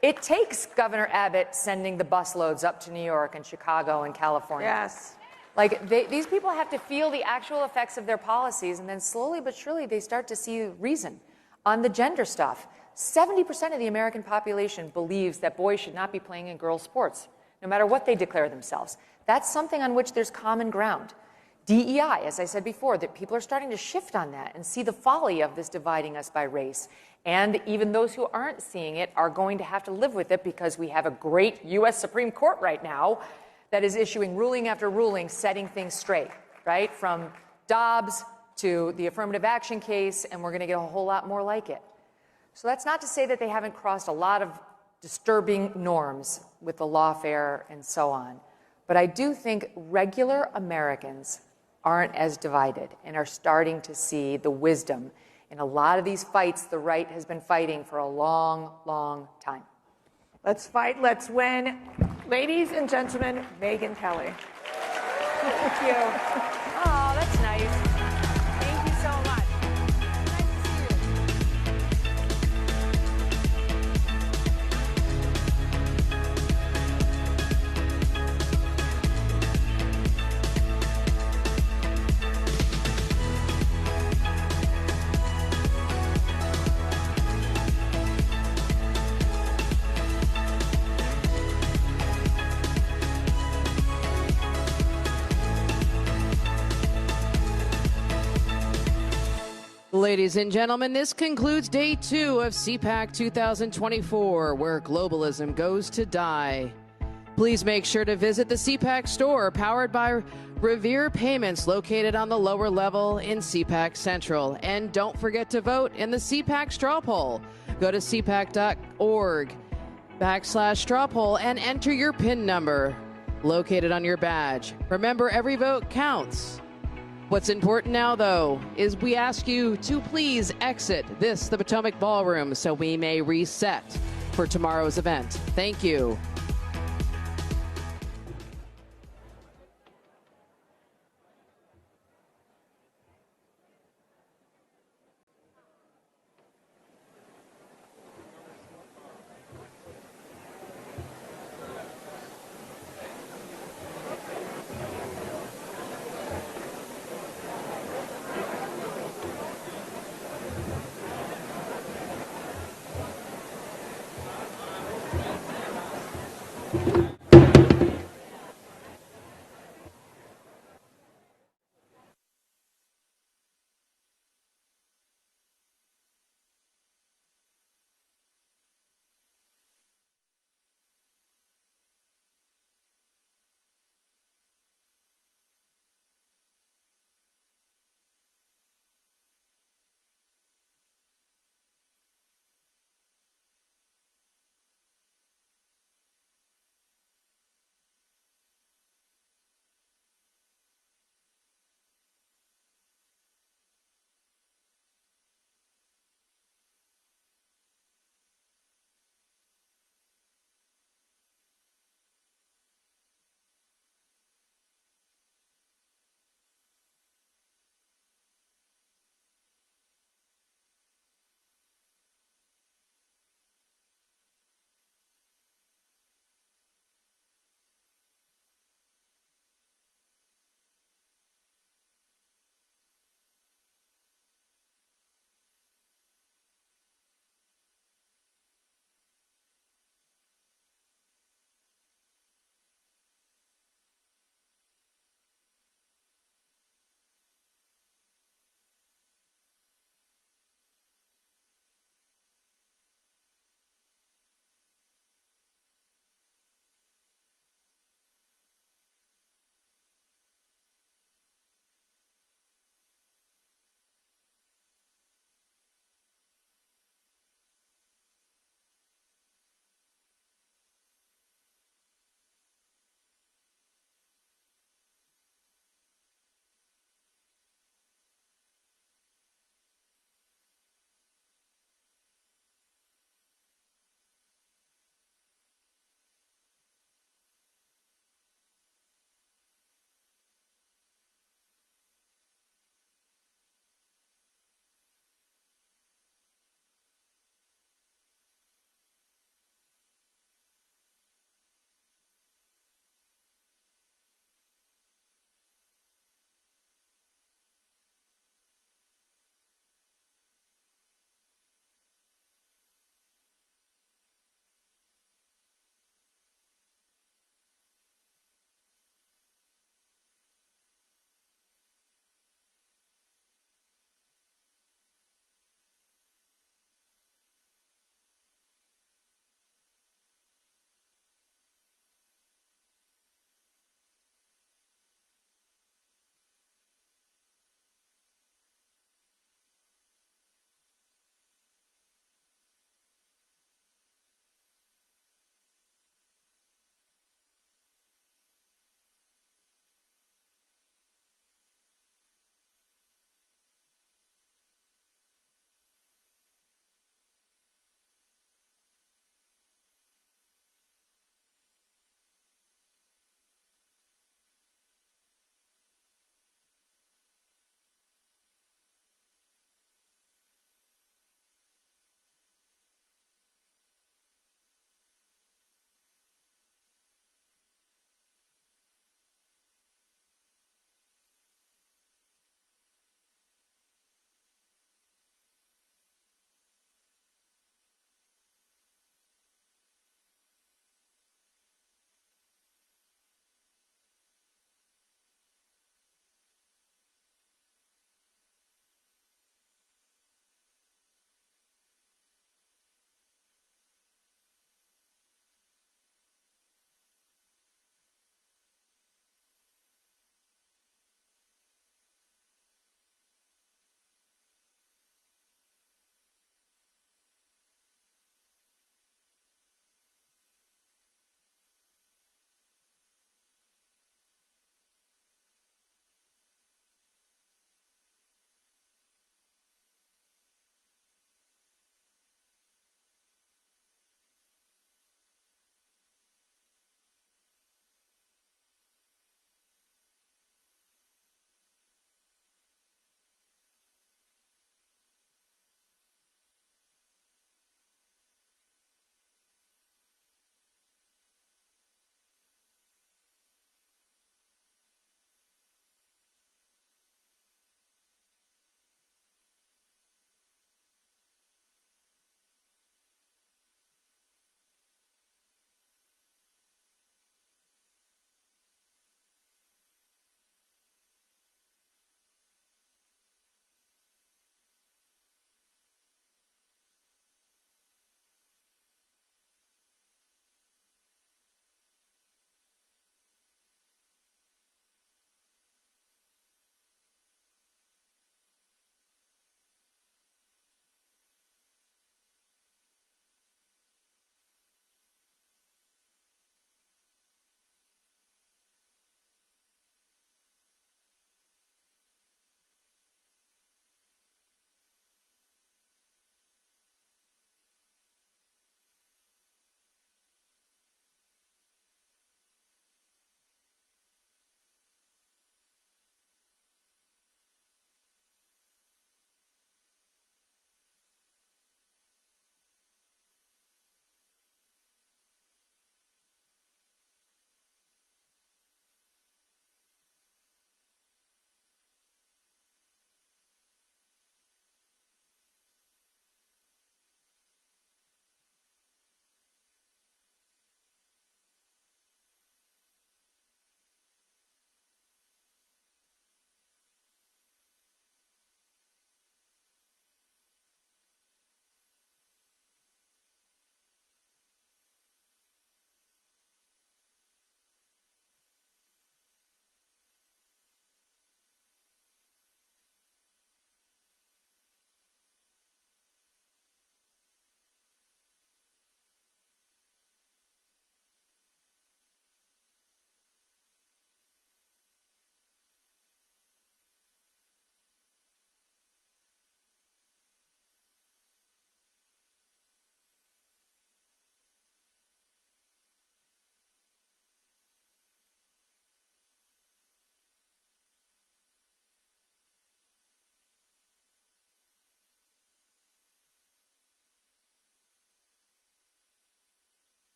Speaker 9: It takes Governor Abbott sending the busloads up to New York and Chicago and California.
Speaker 13: Yes.
Speaker 9: Like, these people have to feel the actual effects of their policies, and then slowly but surely they start to see reason. On the gender stuff, 70% of the American population believes that boys should not be playing in girls' sports, no matter what they declare themselves. That's something on which there's common ground. DEI, as I said before, that people are starting to shift on that and see the folly of this dividing us by race. And even those who aren't seeing it are going to have to live with it because we have a great U.S. Supreme Court right now that is issuing ruling after ruling, setting things straight, right? From Dobbs to the affirmative action case, and we're going to get a whole lot more like it. So that's not to say that they haven't crossed a lot of disturbing norms with the lawfare and so on. But I do think regular Americans aren't as divided and are starting to see the wisdom in a lot of these fights the right has been fighting for a long, long time.
Speaker 13: Let's fight, let's win. Ladies and gentlemen, Megyn Kelly.
Speaker 9: Thank you. Oh, that's nice. Thank you so much.
Speaker 20: Ladies and gentlemen, this concludes day 2 of CPAC 2024, where globalism goes to die. Please make sure to visit the CPAC store, powered by Revere Payments, located on the lower level in CPAC Central. And don't forget to vote in the CPAC straw poll. Go to cpac.org/straw poll and enter your PIN number located on your badge. Remember, every vote counts. What's important now, though, is we ask you to please exit the Potomac Ballroom, so we may reset for tomorrow's event. Thank you.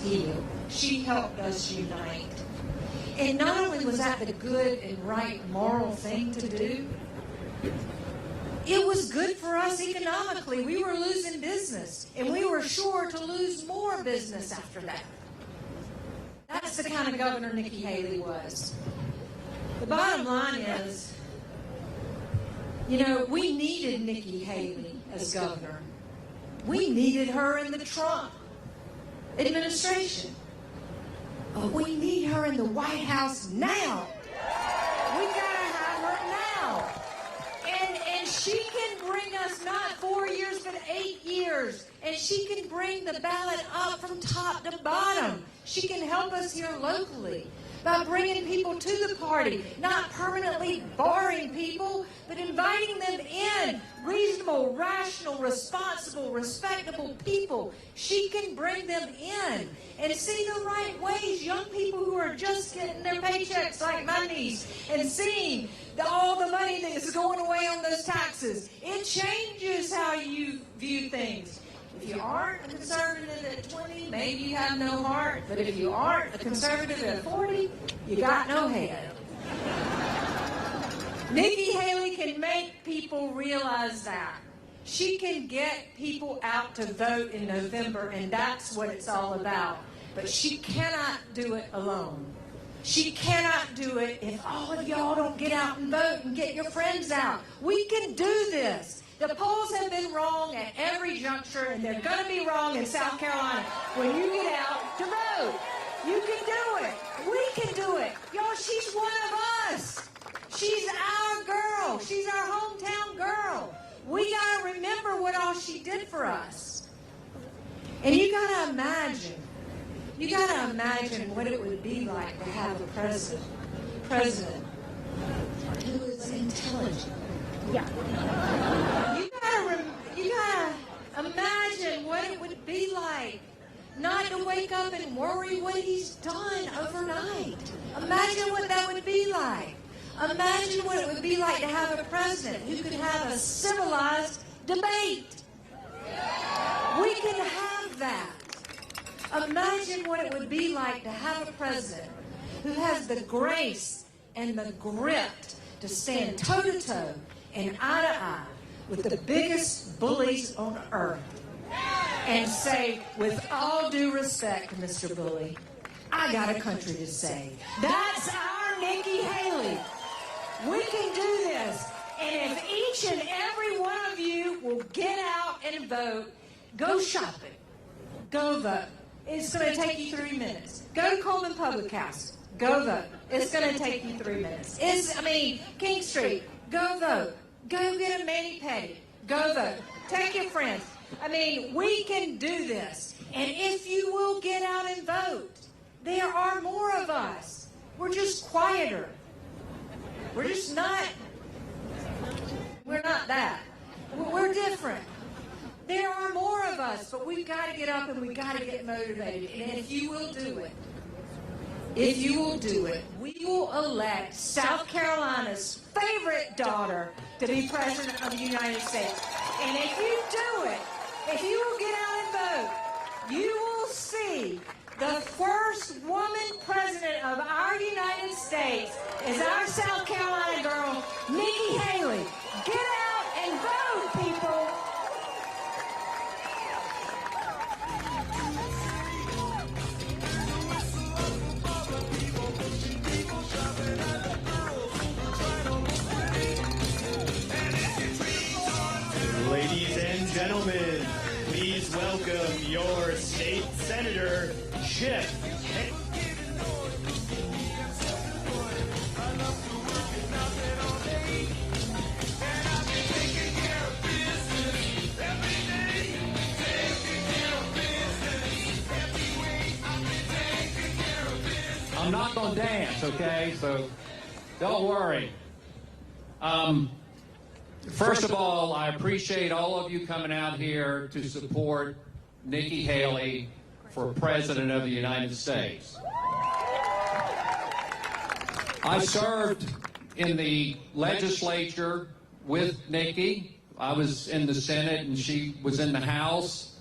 Speaker 8: heal. She helped us unite. And not only was that the good and right moral thing to do, it was good for us economically. We were losing business, and we were sure to lose more business after that. That's the kind of governor Nikki Haley was. The bottom line is, you know, we needed Nikki Haley as governor. We needed her in the Trump administration. But we need her in the White House now. We gotta have her now. And she can bring us not 4 years, but 8 years. And she can bring the ballot up from top to bottom. She can help us here locally by bringing people to the party, not permanently barring people, but inviting them in. Reasonable, rational, responsible, respectable people. She can bring them in and see the right ways. Young people who are just getting their paychecks like my niece and seeing all the money that is going away on those taxes. It changes how you view things. If you aren't a conservative at 20, maybe you have no heart. But if you aren't a conservative at 40, you got no head. Nikki Haley can make people realize that. She can get people out to vote in November, and that's what it's all about. But she cannot do it alone. She cannot do it if all of y'all don't get out and vote and get your friends out. We can do this. The polls have been wrong at every juncture, and they're going to be wrong in South Carolina when you get out to vote. You can do it. We can do it. Y'all, she's one of us. She's our girl. She's our hometown girl. We got to remember what all she did for us. And you got to imagine what it would be like to have a president who is intelligent. Yeah. You gotta imagine what it would be like not to wake up and worry what he's done overnight. Imagine what that would be like. Imagine what it would be like to have a president who could have a civilized debate. We can have that. Imagine what it would be like to have a president who has the grace and the grit to stand toe-to-toe and eye-to-eye with the biggest bullies on earth and say, with all due respect, Mr. Bully, I got a country to save. That's our Nikki Haley. We can do this. And if each and every one of you will get out and vote, go shopping, go vote. It's going to take you 3 minutes. Go to Coleman Public House, go vote. It's going to take you 3 minutes. King Street, go vote. Go get a mani-pedi. Go vote. Take your friends. We can do this. And if you will get out and vote, there are more of us. We're just quieter. We're just not. We're not that. We're different. There are more of us, but we've got to get up and we've got to get motivated. And if you will do it, we will elect South Carolina's favorite daughter to be President of the United States. And if you do it, if you will get out and vote, you will see the first woman president of our United States is our South Carolina girl, Nikki Haley. Get out and vote, people.
Speaker 10: Ladies and gentlemen, please welcome your state senator, Chip.
Speaker 23: I'm not going to dance, okay? So don't worry. First of all, I appreciate all of you coming out here to support Nikki Haley for President of the United States. I served in the legislature with Nikki. I was in the Senate and she was in the House.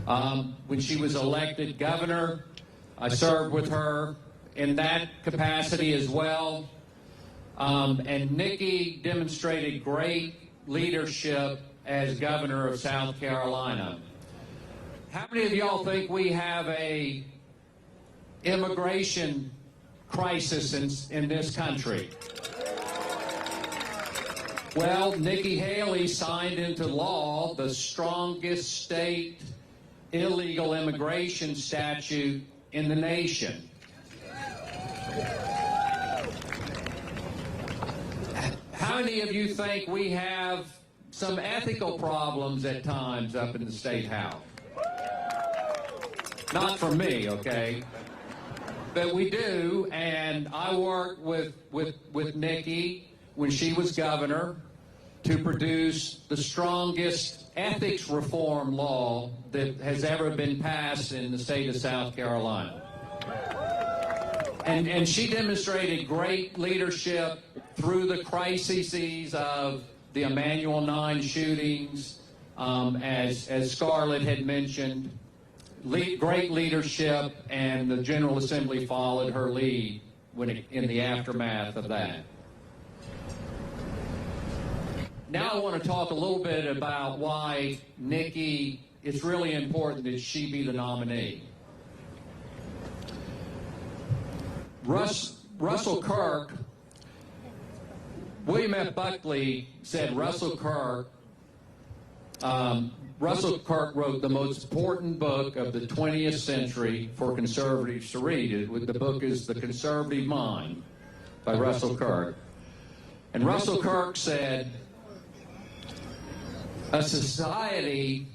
Speaker 23: When she was elected governor, I served with her in that capacity as well. And Nikki demonstrated great leadership as governor of South Carolina. How many of y'all think we have a immigration crisis in this country? Well, Nikki Haley signed into law the strongest state illegal immigration statute in the nation. How many of you think we have some ethical problems at times up in the State House? Not for me, okay? But we do, and I worked with Nikki when she was governor to produce the strongest ethics reform law that has ever been passed in the state of South Carolina. And she demonstrated great leadership through the crises of the Emanuel 9 shootings, as Scarlett had mentioned. Great leadership, and the General Assembly followed her lead in the aftermath of that. Now I want to talk a little bit about why Nikki, it's really important that she be the nominee. Russell Kirk, William F. Buckley said Russell Kirk wrote the most important book of the 20th century for conservatives to read. The book is The Conservative Mind by Russell Kirk. And Russell Kirk said, a society,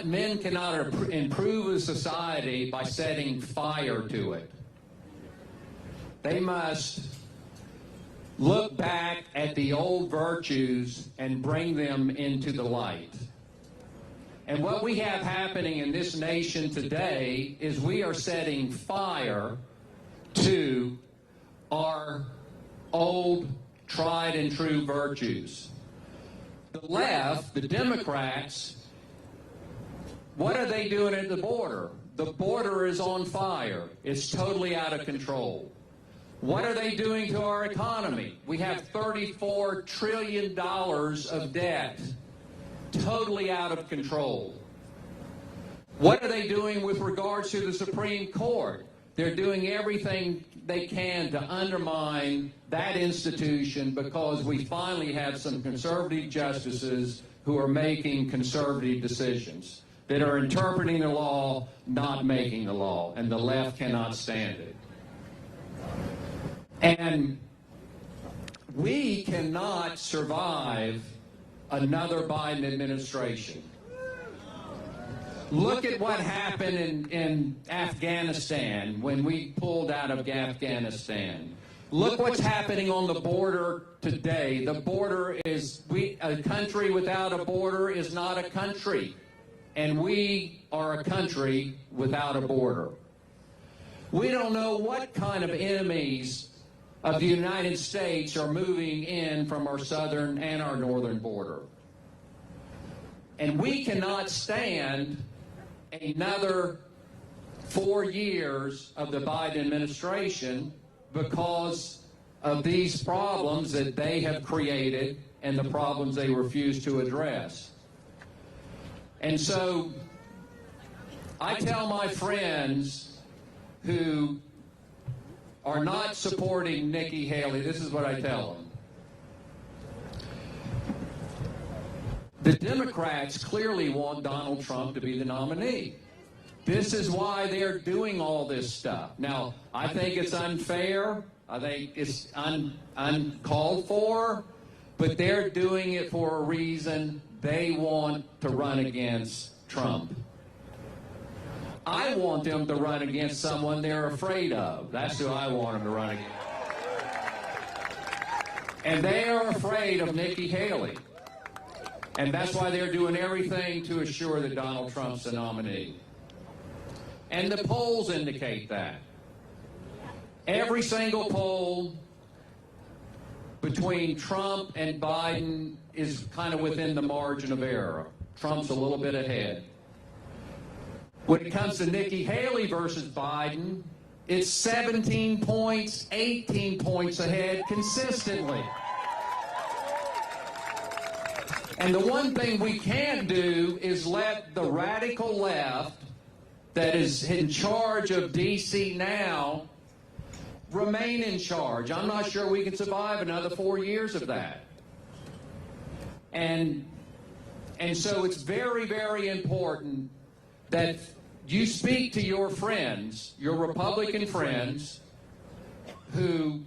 Speaker 23: men cannot improve a society by setting fire to it. They must look back at the old virtues and bring them into the light. And what we have happening in this nation today is we are setting fire to our old, tried and true virtues. The left, the Democrats, what are they doing at the border? The border is on fire. It's totally out of control. What are they doing to our economy? We have $34 trillion of debt, totally out of control. What are they doing with regards to the Supreme Court? They're doing everything they can to undermine that institution because we finally have some conservative justices who are making conservative decisions, that are interpreting the law, not making the law, and the left cannot stand it. And we cannot survive another Biden administration. Look at what happened in Afghanistan when we pulled out of Afghanistan. Look what's happening on the border today. The border is, a country without a border is not a country. And we are a country without a border. We don't know what kind of enemies of the United States are moving in from our southern and our northern border. And we cannot stand another 4 years of the Biden administration because of these problems that they have created and the problems they refuse to address. And so I tell my friends who are not supporting Nikki Haley, this is what I tell them. The Democrats clearly want Donald Trump to be the nominee. This is why they're doing all this stuff. Now, I think it's unfair. I think it's uncalled for, but they're doing it for a reason. They want to run against Trump. I want them to run against someone they're afraid of. That's who I want them to run against. And they are afraid of Nikki Haley. And that's why they're doing everything to assure that Donald Trump's the nominee. And the polls indicate that. Every single poll between Trump and Biden is kind of within the margin of error. Trump's a little bit ahead. When it comes to Nikki Haley versus Biden, it's 17 points, 18 points ahead consistently. And the one thing we can't do is let the radical left that is in charge of D.C. now remain in charge. I'm not sure we can survive another 4 years of that. And so it's very, very important that you speak to your friends, your Republican friends, who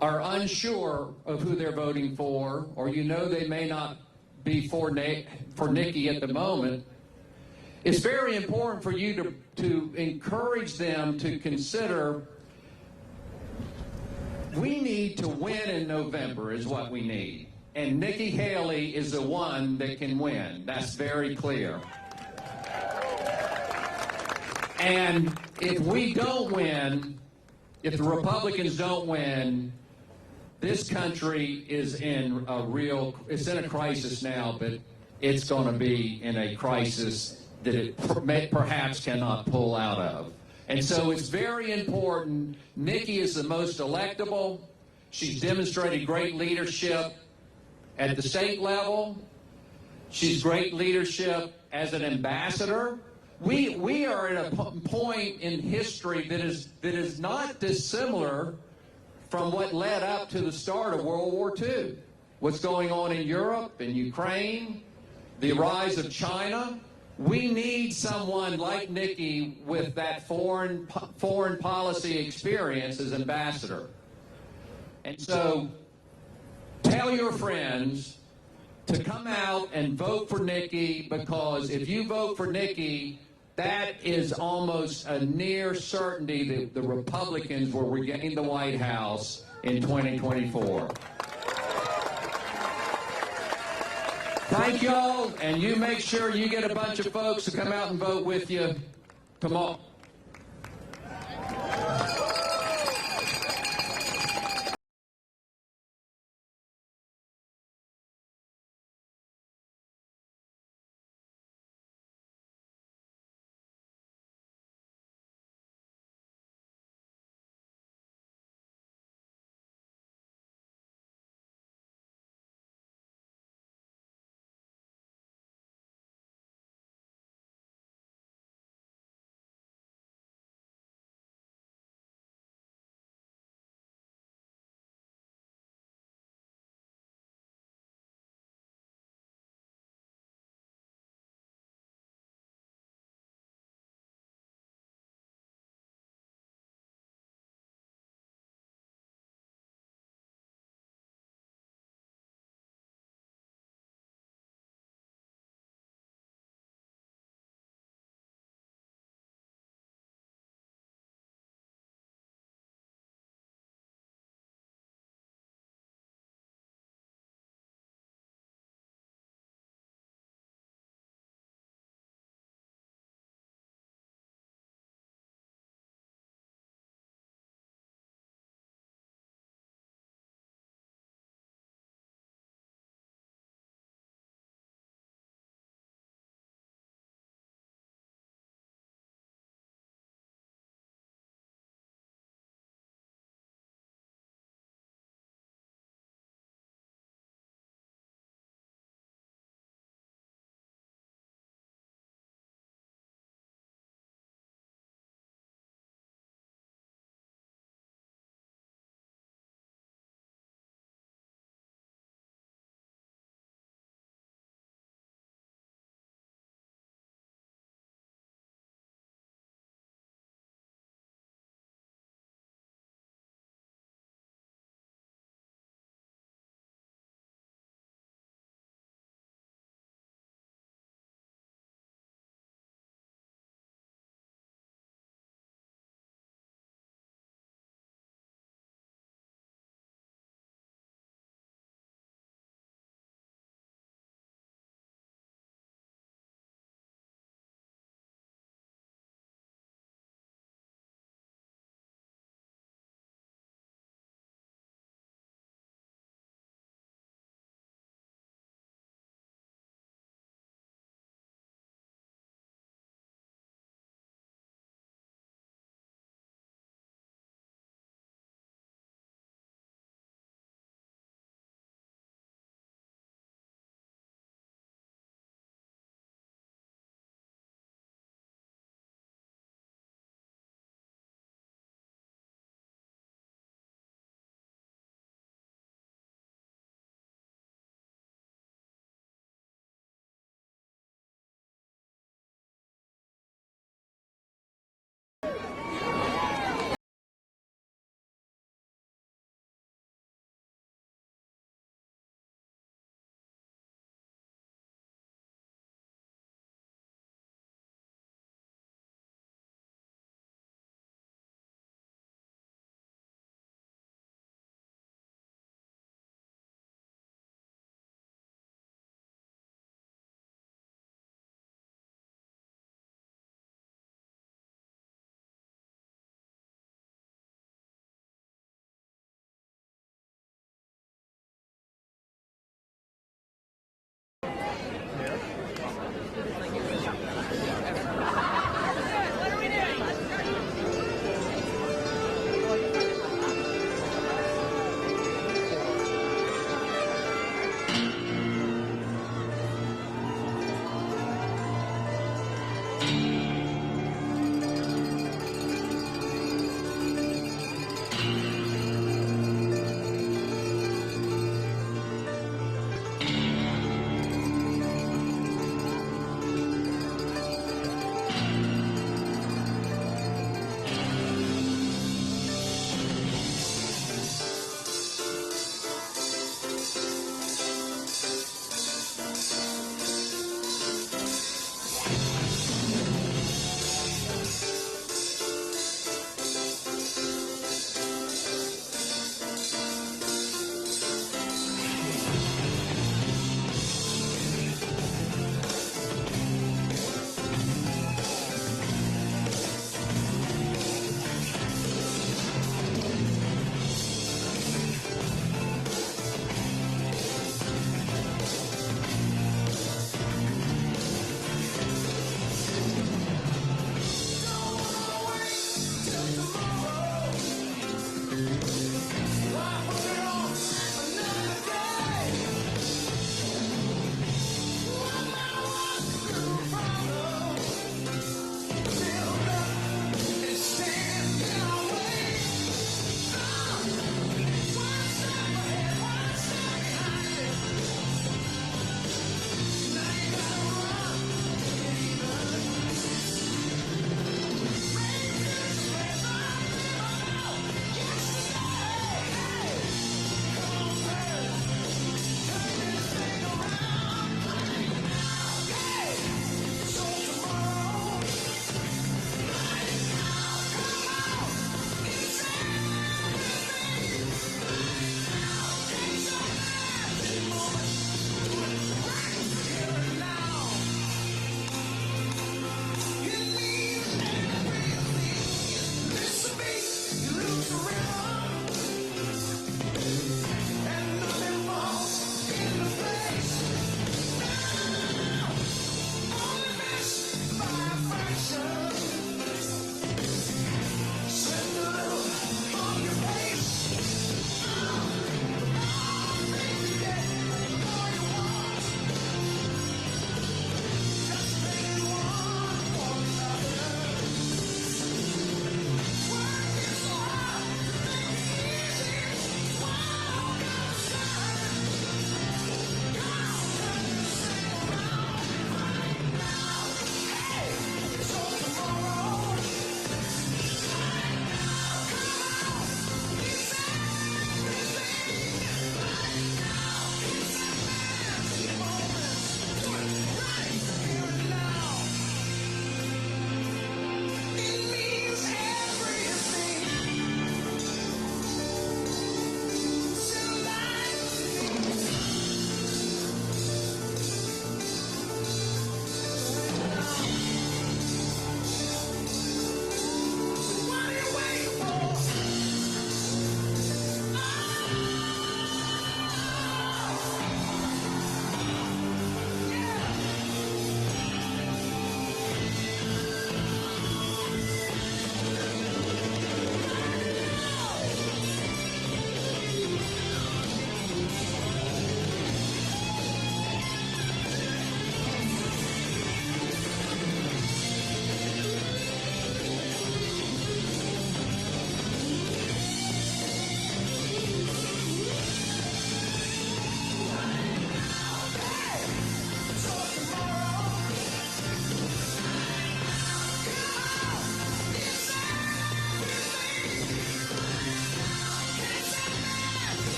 Speaker 23: are unsure of who they're voting for, or you know they may not be for Nikki at the moment. It's very important for you to encourage them to consider we need to win in November is what we need. And Nikki Haley is the one that can win. That's very clear. And if we don't win, if the Republicans don't win, this country is in it's in a crisis now, but it's going to be in a crisis that it perhaps cannot pull out of. And so it's very important. Nikki is the most electable. She's demonstrated great leadership at the state level. She's great leadership as an ambassador. We are at a point in history that is not dissimilar from what led up to the start of World War II. What's going on in Europe, in Ukraine, the rise of China. We need someone like Nikki with that foreign policy experience as ambassador. And so tell your friends to come out and vote for Nikki, because if you vote for Nikki, that is almost a near certainty that the Republicans will regain the White House in 2024. Thank y'all, and you make sure you get a bunch of folks to come out and vote with you tomorrow.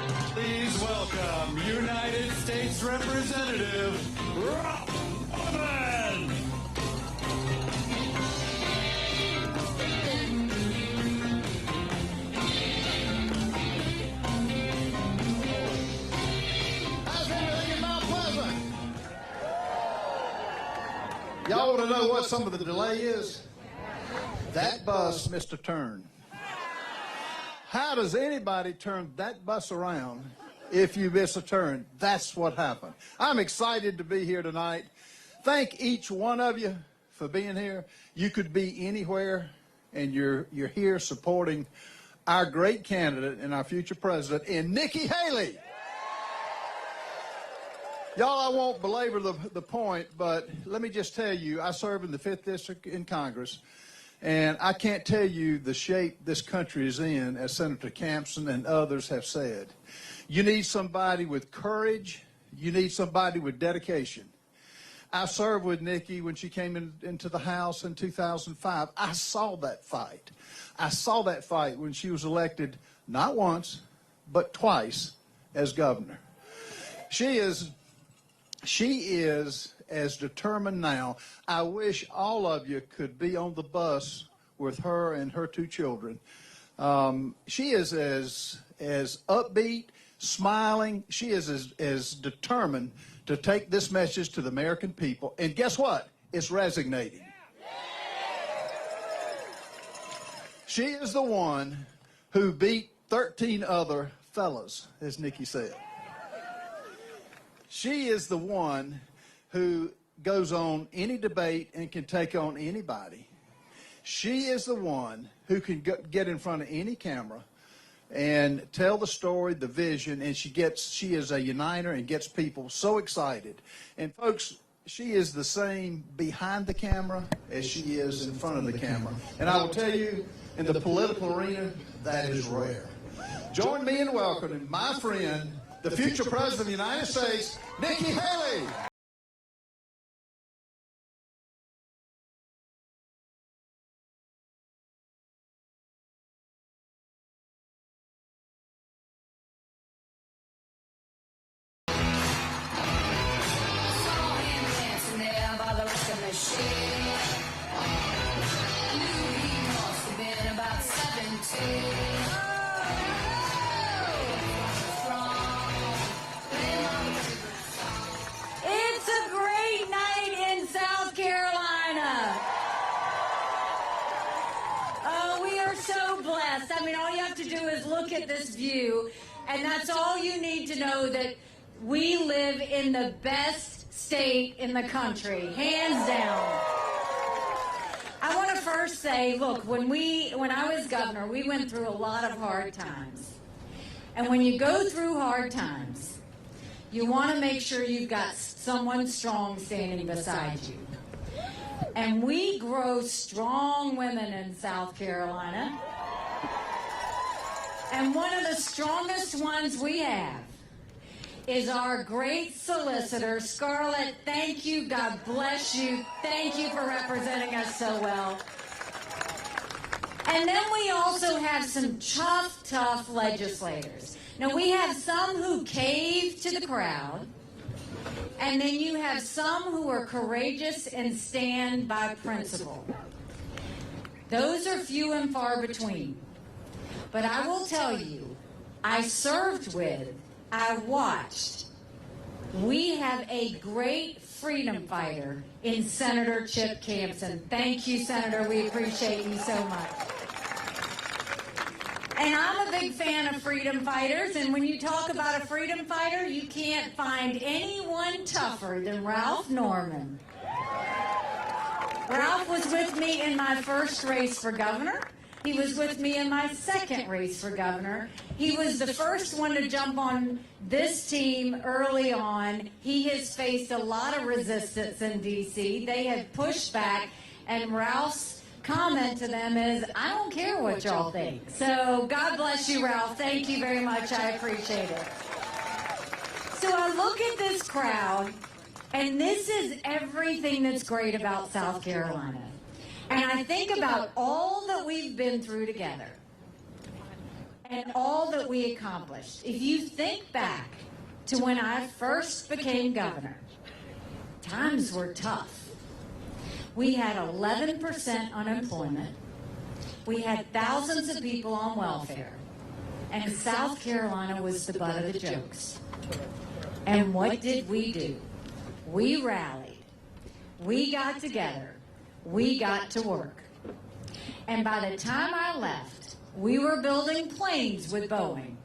Speaker 10: Please welcome United States Representative Rob Oven.
Speaker 6: How's everything in Mount Pleasant? Y'all want to know what some of the delay is? That bus missed a turn. How does anybody turn that bus around if you miss a turn? That's what happened. I'm excited to be here tonight. Thank each one of you for being here. You could be anywhere, and you're here supporting our great candidate and our future president in Nikki Haley. Y'all, I won't belabor the point, but let me just tell you, I serve in the 5th District in Congress, and I can't tell you the shape this country is in, as Senator Campson and others have said. You need somebody with courage. You need somebody with dedication. I served with Nikki when she came into the House in 2005. I saw that fight. I saw that fight when she was elected not once, but twice as governor. She is as determined now. I wish all of you could be on the bus with her and her 2 children. She is as upbeat, smiling. She is as determined to take this message to the American people. And guess what? It's resonating. She is the one who beat 13 other fellas, as Nikki said. She is the one who goes on any debate and can take on anybody. She is the one who can get in front of any camera and tell the story, the vision, and she is a uniter and gets people so excited. And folks, she is the same behind the camera as she is in front of the camera. And I will tell you, in the political arena, that is rare. Join me in welcoming my friend, the future President of the United States, Nikki Haley.
Speaker 8: It's a great night in South Carolina. Oh, we are so blessed. I mean, all you have to do is look at this view, and that's all you need to know, that we live in the best state in the country, hands down. I want to first say, look, when I was governor, we went through a lot of hard times. And when you go through hard times, you want to make sure you've got someone strong standing beside you. And we grow strong women in South Carolina. And one of the strongest ones we have is our great solicitor, Scarlett. Thank you. God bless you. Thank you for representing us so well. And then we also have some tough legislators. Now, we have some who cave to the crowd, and then you have some who are courageous and stand by principle. Those are few and far between. But I will tell you, I served with, I watched. We have a great freedom fighter in Senator Chip Campson. Thank you, Senator. We appreciate you so much. And I'm a big fan of freedom fighters, and when you talk about a freedom fighter, you can't find anyone tougher than Ralph Norman. Ralph was with me in my first race for governor. He was with me in my second race for governor. He was the first one to jump on this team early on. He has faced a lot of resistance in D.C. They have pushed back, and Ralph's comment to them is, I don't care what y'all think. So God bless you, Ralph. Thank you very much. I appreciate it. So I look at this crowd, and this is everything that's great about South Carolina. And I think about all that we've been through together. and all that we accomplished. If you think back to when I first became governor, times were tough. We had 11% unemployment. We had thousands of people on welfare. And South Carolina was the butt of the jokes. And what did we do? We rallied. We got together. We got to work. And by the time I left, we were building planes with Boeing.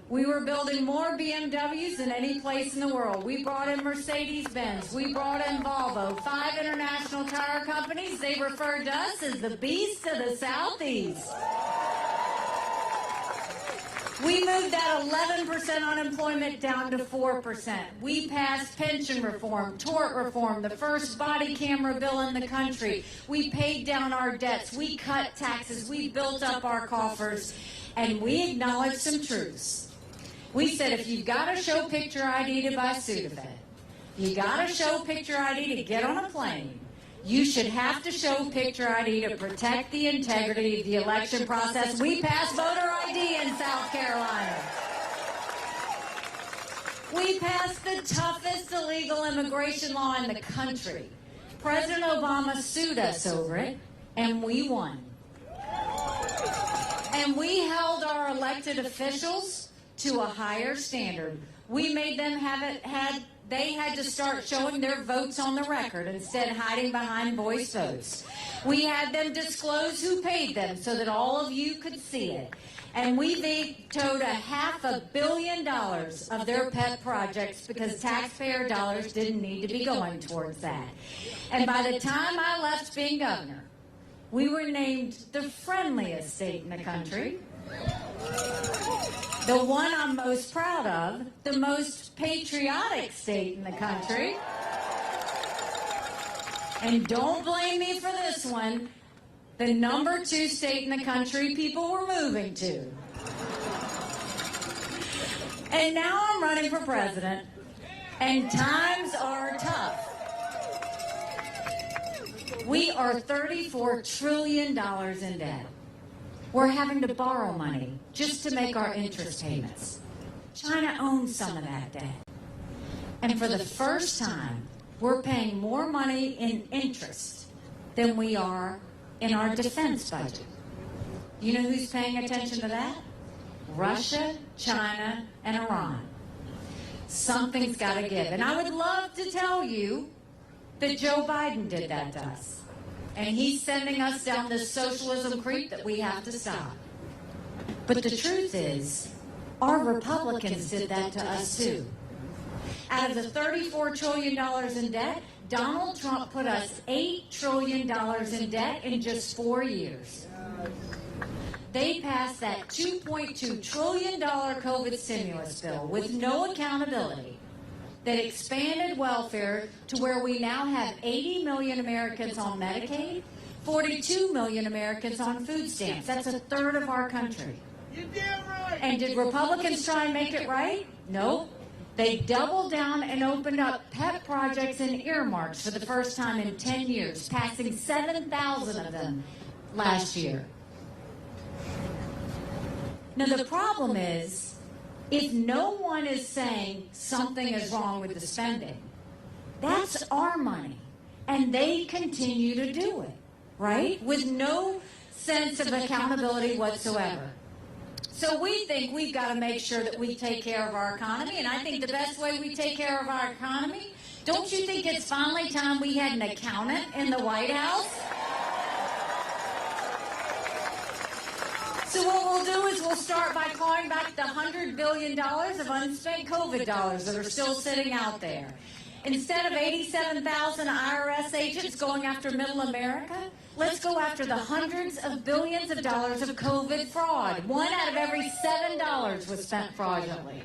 Speaker 8: We were building more BMWs than any place in the world. We brought in Mercedes-Benz. We brought in Volvo. 5 international tire companies. They referred to us as the beast of the Southeast. We moved that 11% unemployment down to 4%. We passed pension reform, tort reform, the first body camera bill in the country. We paid down our debts. We cut taxes. We built up our coffers. And we acknowledged some truths. We said, if you've got to show picture ID to buy Sudafed, you got to show picture ID to get on a plane, you should have to show picture ID to protect the integrity of the election process. We passed voter ID in South Carolina. We passed the toughest illegal immigration law in the country. President Obama sued us over it, and we won. And we held our elected officials to a higher standard. We made them they had to start showing their votes on the record instead of hiding behind voice votes. We had them disclose who paid them so that all of you could see it. And we vetoed $500 million of their pet projects because taxpayer dollars didn't need to be going towards that. And by the time I left being governor, we were named the friendliest state in the country. The one I'm most proud of, the most patriotic state in the country. And don't blame me for this one, the #2 state in the country people were moving to. And now I'm running for president, and times are tough. We are $34 trillion in debt. We're having to borrow money just to make our interest payments. China owns some of that debt. And for the first time, we're paying more money in interest than we are in our defense budget. You know who's paying attention to that? Russia, China, and Iran. Something's got to give. And I would love to tell you that Joe Biden did that to us. And he's sending us down this socialism creep that we have to stop. But the truth is, our Republicans did that to us too. Out of the $34 trillion in debt, Donald Trump put us $8 trillion in debt in just 4 years. They passed that $2.2 trillion COVID stimulus bill with no accountability that expanded welfare to where we now have 80 million Americans on Medicaid, 42 million Americans on food stamps. That's a third of our country. You're damn right. And did Republicans try and make it right? No. They doubled down and opened up pet projects and earmarks for the first time in 10 years, passing 7,000 of them last year. Now the problem is, if no one is saying something is wrong with the spending, that's our money. And they continue to do it, right? With no sense of accountability whatsoever. So we think we've got to make sure that we take care of our economy. And I think the best way we take care of our economy, don't you think it's finally time we had an accountant in the White House? So what we'll do is we'll start by clawing back the $100 billion of unspent COVID dollars that are still sitting out there. Instead of 87,000 IRS agents going after middle America, let's go after the hundreds of billions of dollars of COVID fraud. 1 out of every $7 was spent fraudulently.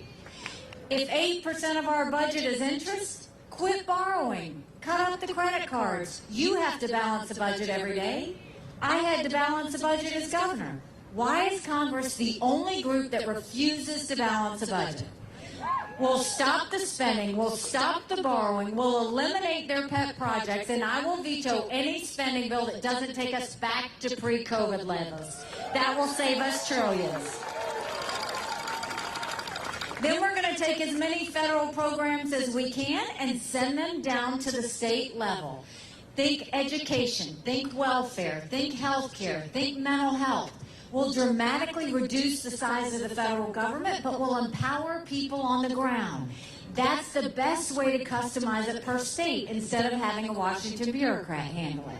Speaker 8: If 8% of our budget is interest, quit borrowing. Cut out the credit cards. You have to balance a budget every day. I had to balance a budget as governor. Why is Congress the only group that refuses to balance a budget? We'll stop the spending, we'll stop the borrowing, we'll eliminate their pet projects, and I will veto any spending bill that doesn't take us back to pre-COVID levels. That will save us trillions. Then we're going to take as many federal programs as we can and send them down to the state level. Think education, think welfare, think healthcare, think mental health. We'll dramatically reduce the size of the federal government, but we'll empower people on the ground. That's the best way to customize it per state instead of having a Washington bureaucrat handle it.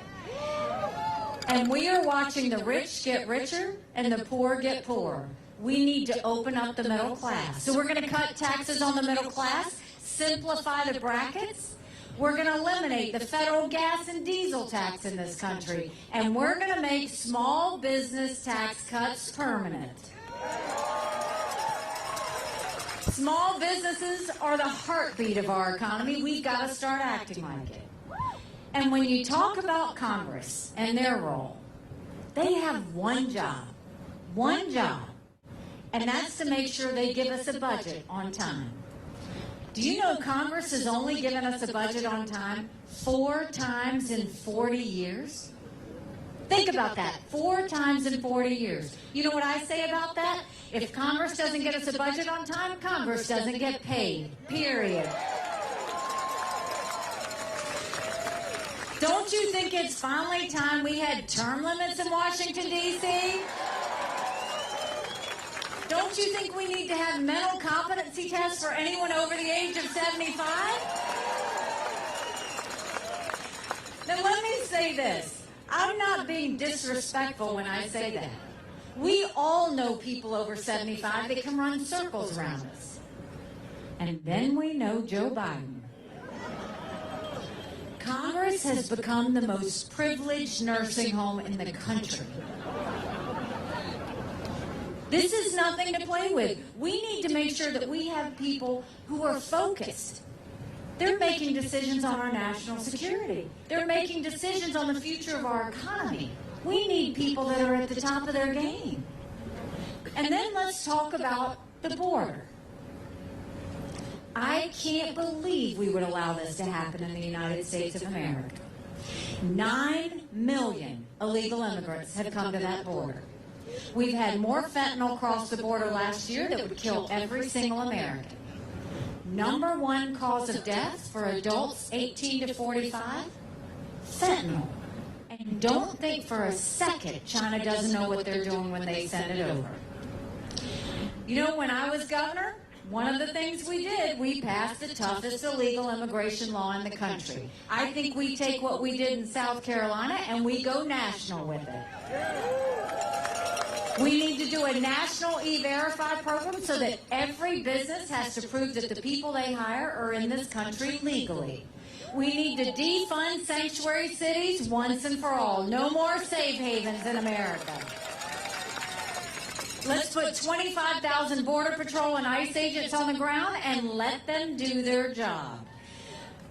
Speaker 8: And we are watching the rich get richer and the poor get poorer. We need to open up the middle class. So we're going to cut taxes on the middle class, simplify the brackets. We're going to eliminate the federal gas and diesel tax in this country. And we're going to make small business tax cuts permanent. Small businesses are the heartbeat of our economy. We've got to start acting like it. And when you talk about Congress and their role, they have one job, and that's to make sure they give us a budget on time. Do you know Congress has only given us a budget on time 4 times in 40 years? Think about that, 4 times in 40 years. You know what I say about that? If Congress doesn't get us a budget on time, Congress doesn't get paid, period. Don't you think it's finally time we had term limits in Washington, D.C.? Don't you think we need to have mental competency tests for anyone over the age of 75? Now let me say this. I'm not being disrespectful when I say that. We all know people over 75 that can run circles around us. And then we know Joe Biden. Congress has become the most privileged nursing home in the country. This is nothing to play with. We need to make sure that we have people who are focused. They're making decisions on our national security. They're making decisions on the future of our economy. We need people that are at the top of their game. And then let's talk about the border. I can't believe we would allow this to happen in the United States of America. 9 million illegal immigrants have come to that border. We've had more fentanyl cross the border last year that would kill every single American. Number 1 cause of death for adults 18 to 45, fentanyl. And don't think for a second China doesn't know what they're doing when they send it over. You know, when I was governor, one of the things we did, we passed the toughest illegal immigration law in the country. I think we take what we did in South Carolina and we go national with it. We need to do a national E-Verify program so that every business has to prove that the people they hire are in this country legally. We need to defund sanctuary cities once and for all. No more safe havens in America. Let's put 25,000 Border Patrol and ICE agents on the ground and let them do their job.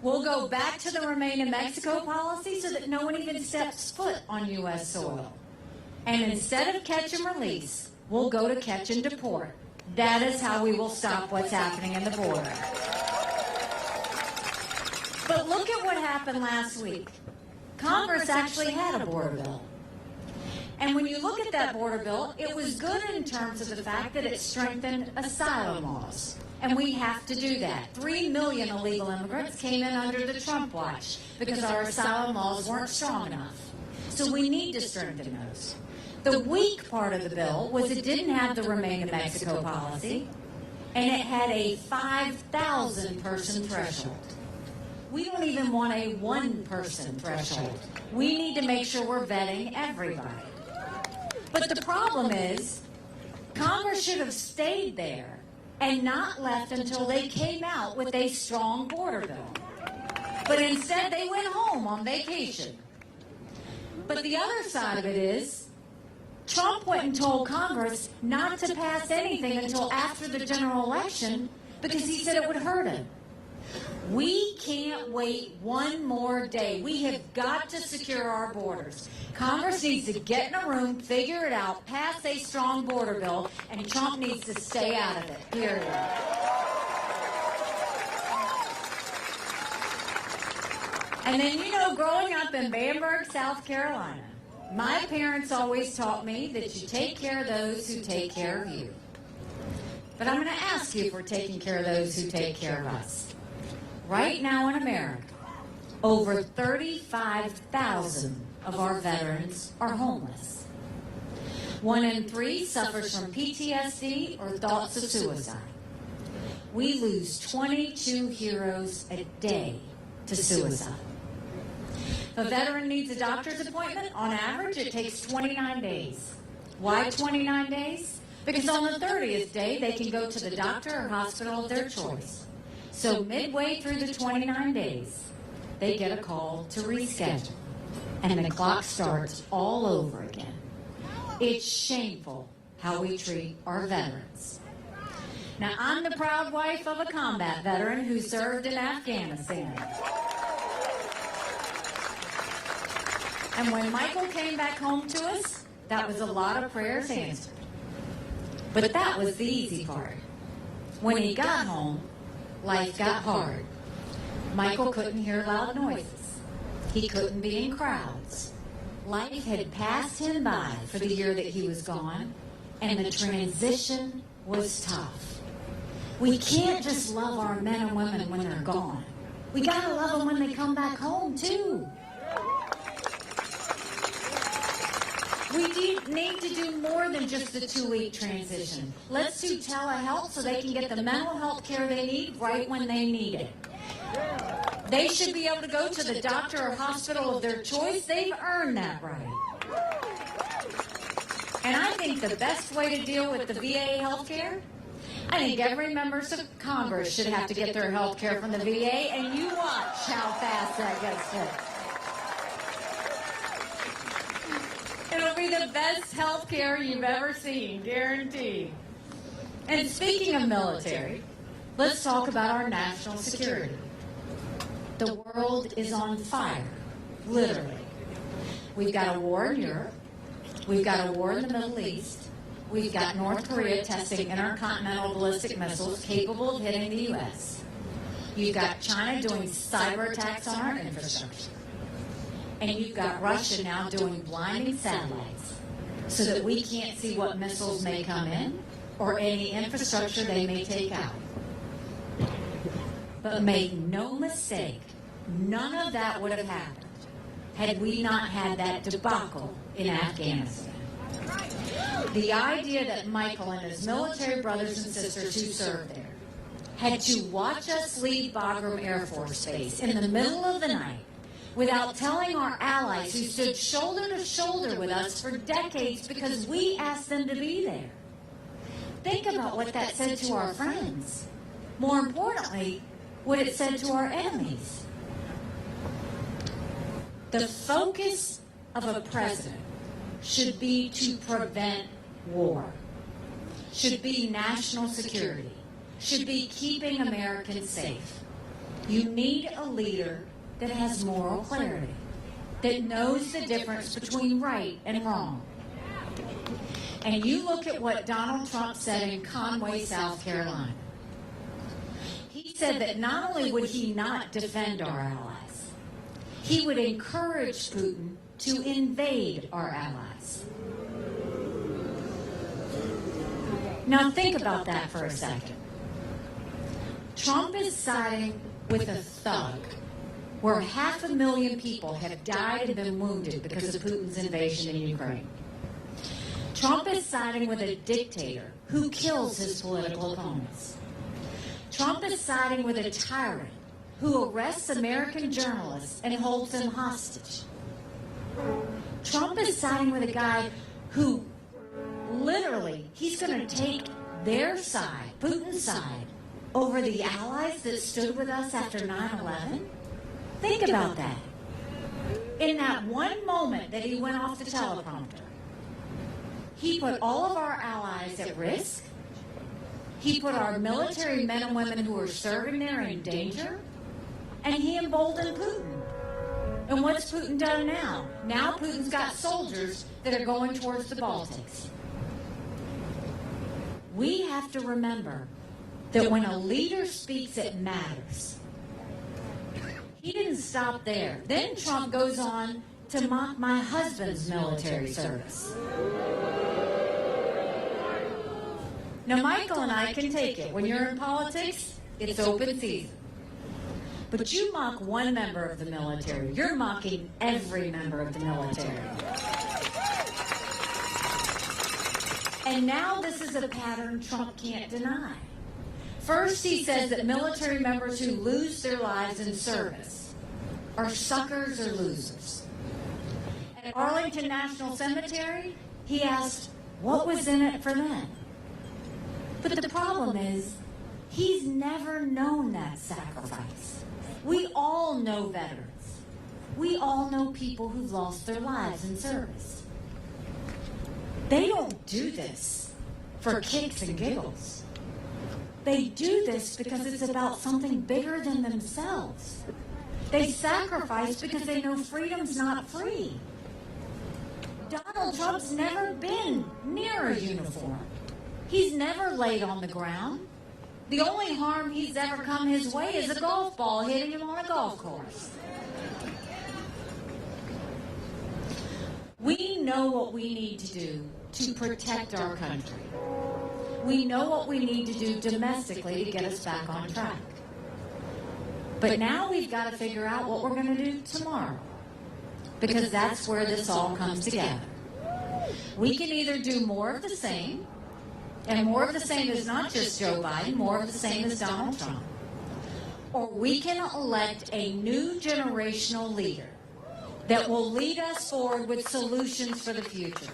Speaker 8: We'll go back to the Remain in Mexico policy so that no one even steps foot on U.S. soil. And instead of catch and release, we'll go to catch and deport. That is how we will stop what's happening in the border. But look at what happened last week. Congress actually had a border bill. And when you look at that border bill, it was good in terms of the fact that it strengthened asylum laws. And we have to do that. 3 million illegal immigrants came in under the Trump watch because our asylum laws weren't strong enough. So we need to strengthen those. The weak part of the bill was it didn't have the Remain in Mexico policy, and it had a 5,000 person threshold. We don't even want a 1-person threshold. We need to make sure we're vetting everybody. But the problem is, Congress should have stayed there and not left until they came out with a strong border bill. But instead, they went home on vacation. But the other side of it is, Trump went and told Congress not to pass anything until after the general election because he said it would hurt him. We can't wait one more day. We have got to secure our borders. Congress needs to get in a room, figure it out, pass a strong border bill, and Trump needs to stay out of it, period. And then, you know, growing up in Bamberg, South Carolina, my parents always taught me that you take care of those who take care of you.
Speaker 7: but I'm going to ask you if we're taking care of those who take care of us. Right now in America, over 35,000 of our veterans are homeless. 1 in 3 suffers from PTSD or thoughts of suicide. We lose 22 heroes a day to suicide. If a veteran needs a doctor's appointment, on average, it takes 29 days. Why 29 days? Because on the 30th day, they can go to the doctor or hospital of their choice. So midway through the 29 days, they get a call to reschedule. And the clock starts all over again. It's shameful how we treat our veterans. Now, I'm the proud wife of a combat veteran who served in Afghanistan. And when Michael came back home to us, that was a lot of prayers answered. But that was the easy part. When he got home, life got hard. Michael couldn't hear loud noises. He couldn't be in crowds. Life had passed him by for the year that he was gone, and the transition was tough. We can't just love our men and women when they're gone. We gotta love them when they come back home, too. We need to do more than just the 2-week transition. Let's do telehealth so they can get the mental health care they need right when they need it. They should be able to go to the doctor or hospital of their choice. They've earned that right. And I think the best way to deal with the VA health care, I think every member of Congress should have to get their health care from the VA, and you watch how fast that gets fixed. It'll be the best health care you've ever seen, guaranteed. And speaking of military, let's talk about our national security. The world is on fire, literally. We've got a war in Europe. We've got a war in the Middle East. We've got North Korea testing intercontinental ballistic missiles capable of hitting the U.S. You've got China doing cyber attacks on our infrastructure. And you've got Russia now doing blinding satellites so that we can't see what missiles may come in or any infrastructure they may take out. But make no mistake, none of that would have happened had we not had that debacle in Afghanistan. The idea that Michael and his military brothers and sisters who served there had to watch us leave Bagram Air Force Base in the middle of the night without telling our allies who stood shoulder to shoulder with us for decades because we asked them to be there. Think about what that said to our friends. More importantly, what it said to our enemies. The focus of a president should be to prevent war, should be national security, should be keeping Americans safe. You need a leader that has moral clarity, that knows the difference between right and wrong. And you look at what Donald Trump said in Conway, South Carolina. He said that not only would he not defend our allies, he would encourage Putin to invade our allies. Now think about that for a second. Trump is siding with a thug where 500,000 people have died and been wounded because of Putin's invasion in Ukraine. Trump is siding with a dictator who kills his political opponents. Trump is siding with a tyrant who arrests American journalists and holds them hostage. Trump is siding with a guy who literally, he's going to take their side, Putin's side, over the allies that stood with us after 9/11? Think about that. In that one moment that he went off the teleprompter, he put all of our allies at risk. He put our military men and women who are serving there in danger. And he emboldened Putin. And what's Putin done now? Now Putin's got soldiers that are going towards the Baltics. We have to remember that when a leader speaks, it matters. He didn't stop there. Then Trump goes on to mock my husband's military service. Now, Michael and I can take it. When you're in politics, it's open season. But you mock one member of the military, you're mocking every member of the military. And now this is a pattern Trump can't deny. First, he says that military members who lose their lives in service are suckers or losers. At Arlington National Cemetery, he asked, what was in it for them? But the problem is, he's never known that sacrifice. We all know veterans. We all know people who've lost their lives in service. They don't do this for kicks and giggles. They do this because it's about something bigger than themselves. They sacrifice because they know freedom's not free. Donald Trump's never been near a uniform. He's never laid on the ground. The only harm he's ever come his way is a golf ball hitting him on a golf course. We know what we need to do to protect our country. We know what we need to do domestically to get us back on track. But now we've got to figure out what we're going to do tomorrow, because that's where this all comes together. We can either do more of the same, and more of the same is not just Joe Biden, more of the same is Donald Trump. Or we can elect a new generational leader that will lead us forward with solutions for the future.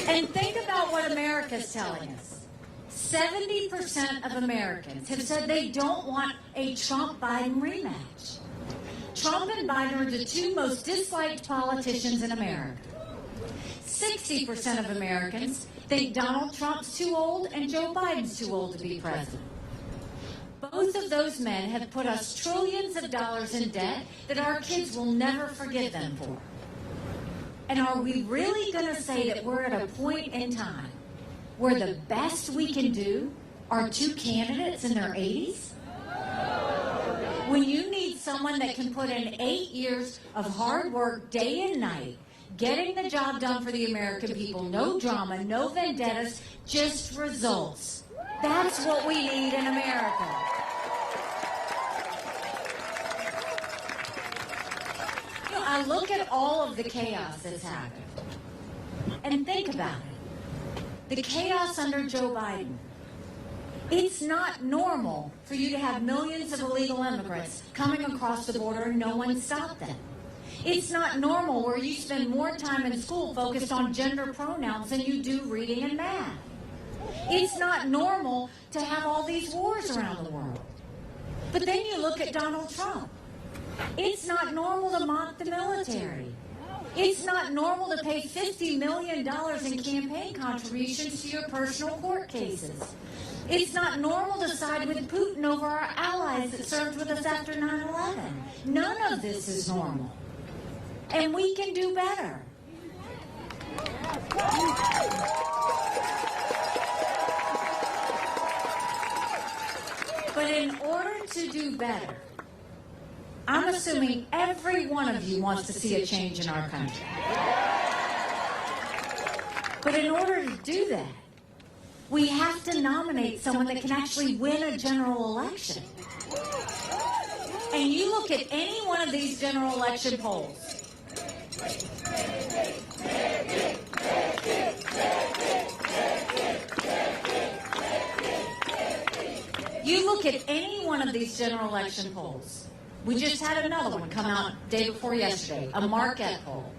Speaker 7: And think about what America's telling us. 70% of Americans have said they don't want a Trump-Biden rematch. Trump and Biden are the two most disliked politicians in America. 60% of Americans think Donald Trump's too old and Joe Biden's too old to be president. Both of those men have put us trillions of dollars in debt that our kids will never forgive them for. And are we really going to say that we're at a point in time where the best we can do are two candidates in their 80s? When you need someone that can put in 8 years of hard work day and night, getting the job done for the American people, no drama, no vendettas, just results. That's what we need in America. You know, I look at all of the chaos that's happened and think about it. The chaos under Joe Biden. It's not normal for you to have millions of illegal immigrants coming across the border and no one stopped them. It's not normal where you spend more time in school focused on gender pronouns than you do reading and math. It's not normal to have all these wars around the world. But then you look at Donald Trump. It's not normal to mock the military. It's not normal to pay $50 million in campaign contributions to your personal court cases. It's not normal to side with Putin over our allies that served with us after 9/11. None of this is normal. And we can do better. But in order to do better, I'm assuming every one of you wants to see a change in our country. But in order to do that, we have to nominate someone that can actually win a general election. And you look at any one of these general election polls. You look at any one of these general election polls. We just had another one come out day before yesterday, a Marquette poll.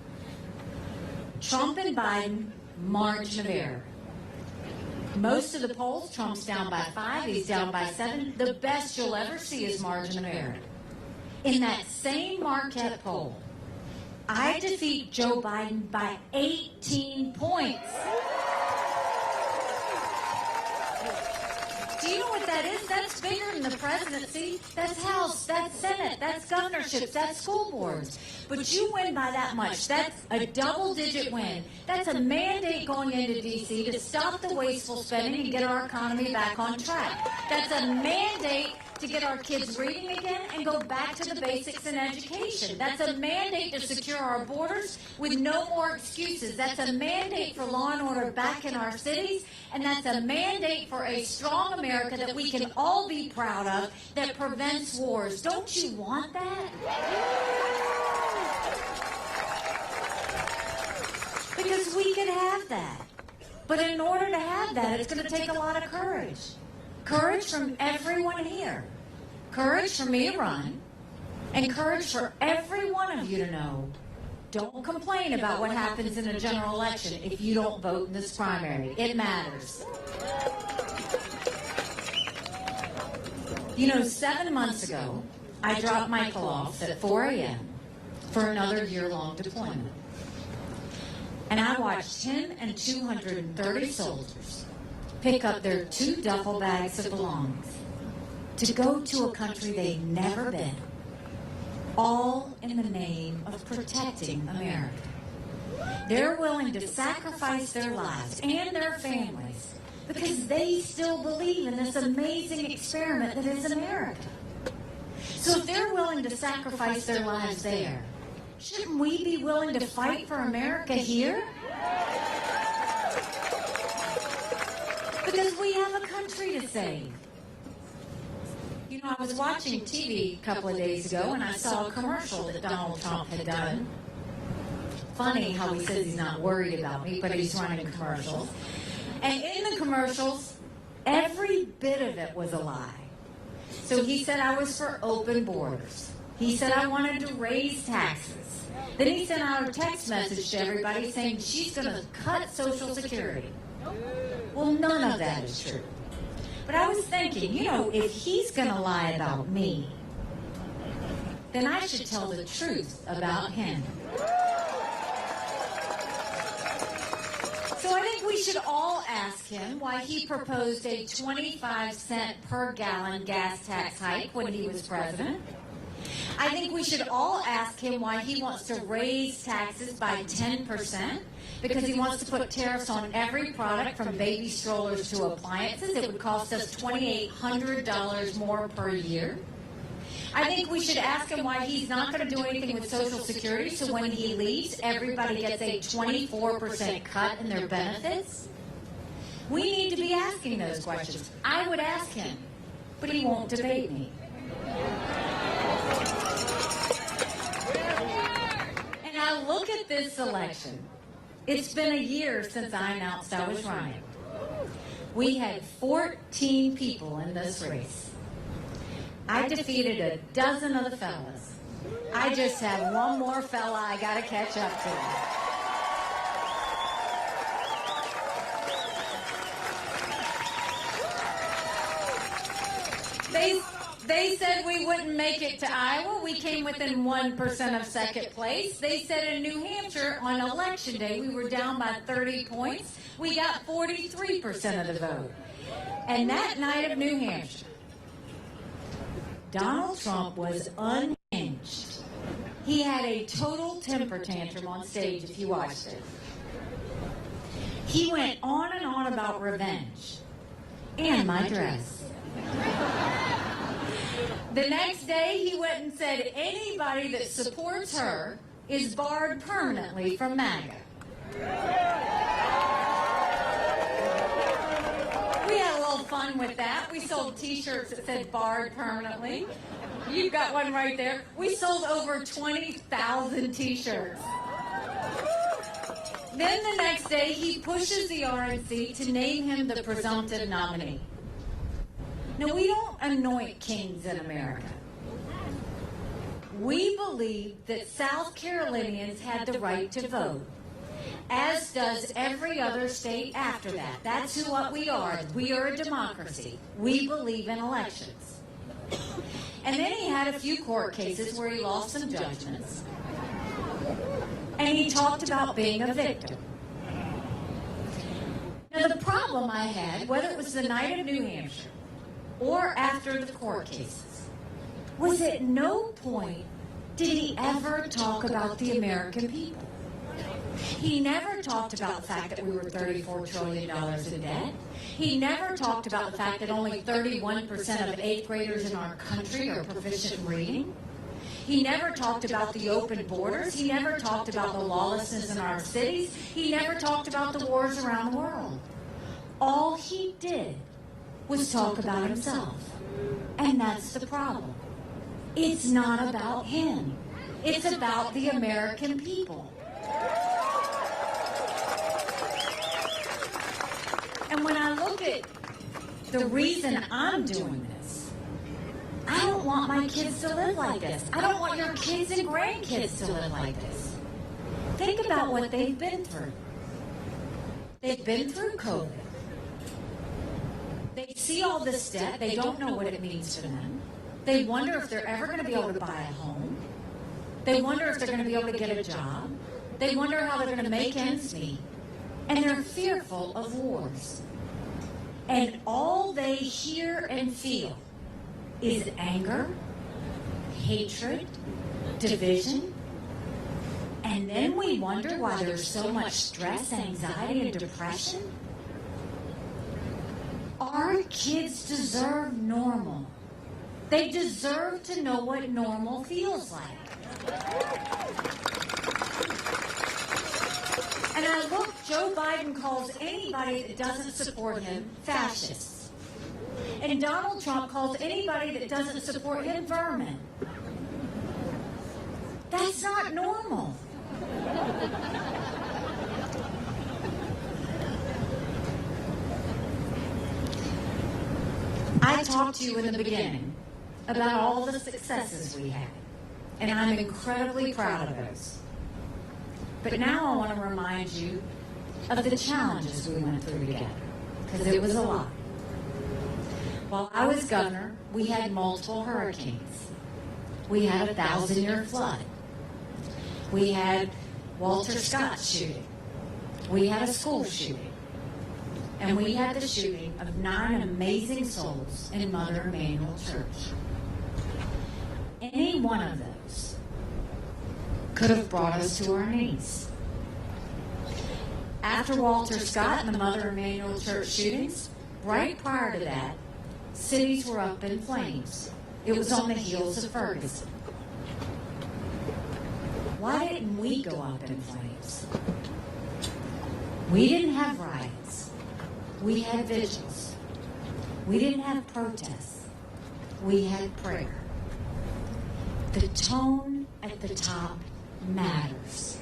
Speaker 7: Trump and Biden, margin of error. Most of the polls, Trump's down by 5, he's down by 7. The best you'll ever see is margin of error. In that same Marquette poll, I defeat Joe Biden by 18 points. Do you know what that is? That's bigger than the presidency. That's House, that's Senate, that's governorships, that's school boards. But you win by that much. That's a double-digit win. That's a mandate going into D.C. to stop the wasteful spending and get our economy back on track. That's a mandate to get our kids reading again and go back to the basics in education. That's a mandate to secure our borders with no more excuses. That's a mandate for law and order back in our cities, and that's a mandate for a strong America that we can all be proud of that prevents wars. Don't you want that? Because we could have that. But in order to have that, it's going to take a lot of courage. Courage from everyone here. Courage for me to run. And courage for every one of you to know. Don't complain about what happens in a general election if you don't vote in this primary. It matters. You know, 7 months ago, I dropped Michael off at 4 a.m. for another year-long deployment. And I watched him and 230 soldiers pick up their 2 duffel bags of belongings to go to a country they've never been, all in the name of protecting America. They're willing to sacrifice their lives and their families because they still believe in this amazing experiment that is America. So if they're willing to sacrifice their lives there, shouldn't we be willing to fight for America here? Because we have a country to save. You know, I was watching TV a couple of days ago and I saw a commercial that Donald Trump had done. Funny how he says he's not worried about me, but he's running commercials. And in the commercials, every bit of it was a lie. So he said I was for open borders. He said I wanted to raise taxes. Then he sent out a text message to everybody saying she's going to cut Social Security. Well, none of that is true. But I was thinking, you know, if he's going to lie about me, then I should tell the truth about him. So I think we should all ask him why he proposed a 25-cent per gallon gas tax hike when he was president. I think we should all ask him why he wants to raise taxes by 10%, because he wants to put tariffs on every product from baby strollers to appliances. It would cost us $2,800 more per year. I think we should ask him why he's not going to do anything with Social Security, so when he leaves, everybody gets a 24% cut in their benefits. We need to be asking those questions. I would ask him, but he won't debate me. And I look at this election. It's been a year since I announced I was running. We had 14 people in this race. I defeated a dozen of the fellas. I just have one more fella I got to catch up to. They said we wouldn't make it to Iowa. We came within 1% of second place. They said in New Hampshire on Election Day we were down by 30 points. We got 43% of the vote. And that night of New Hampshire, Donald Trump was unhinged. He had a total temper tantrum on stage if you watched it. He went on and on about revenge and my dress. The next day, he went and said anybody that supports her is barred permanently from MAGA. We had a little fun with that. We sold T-shirts that said barred permanently. You've got one right there. We sold over 20,000 T-shirts. Then the next day, he pushes the RNC to name him the presumptive nominee. Now, we don't anoint kings in America. We believe that South Carolinians had the right to vote, as does every other state after that. That's what we are. We are a democracy. We believe in elections. And then he had a few court cases where he lost some judgments. And he talked about being a victim. Now, the problem I had, whether it was the night of New Hampshire or after the court cases, was at no point did he ever talk about the American people. He never talked about the fact that we were $34 trillion in debt. He never talked about the fact that only 31% of 8th graders in our country are proficient in reading. He never talked about the open borders. He never talked about the lawlessness in our cities. He never talked about the wars around the world. All he did was talk about himself. And that's the problem. It's not about him. It's about the American people. And when I look at the reason I'm doing this, I don't want my kids to live like this. I don't want your kids and grandkids to live like this. Think about what they've been through. They've been through COVID. They see all this debt. They don't know what it means to them. They wonder if they're ever going to be able to buy a home. They wonder if they're going to be able to get a job. They wonder how they're going to make ends meet. And they're fearful of wars. And all they hear and feel is anger, hatred, division. And then we wonder why there's so much stress, anxiety, and depression. Our kids deserve normal. They deserve to know what normal feels like. And I look, Joe Biden calls anybody that doesn't support him fascists. And Donald Trump calls anybody that doesn't support him vermin. That's not normal. I talked to you in the beginning about all the successes we had, and I'm incredibly proud of those. But now I want to remind you of the challenges we went through together, because it was a lot. While I was governor, we had multiple hurricanes. We had a 1,000-year flood. We had Walter Scott shooting. We had a school shooting. And we had the shooting of 9 amazing souls in Mother Emanuel Church. Any one of those could have brought us to our knees. After Walter Scott and the Mother Emanuel Church shootings, right prior to that, cities were up in flames. It was on the heels of Ferguson. Why didn't we go up in flames? We didn't have riots. We had vigils. We didn't have protests. We had prayer. The tone at the top matters.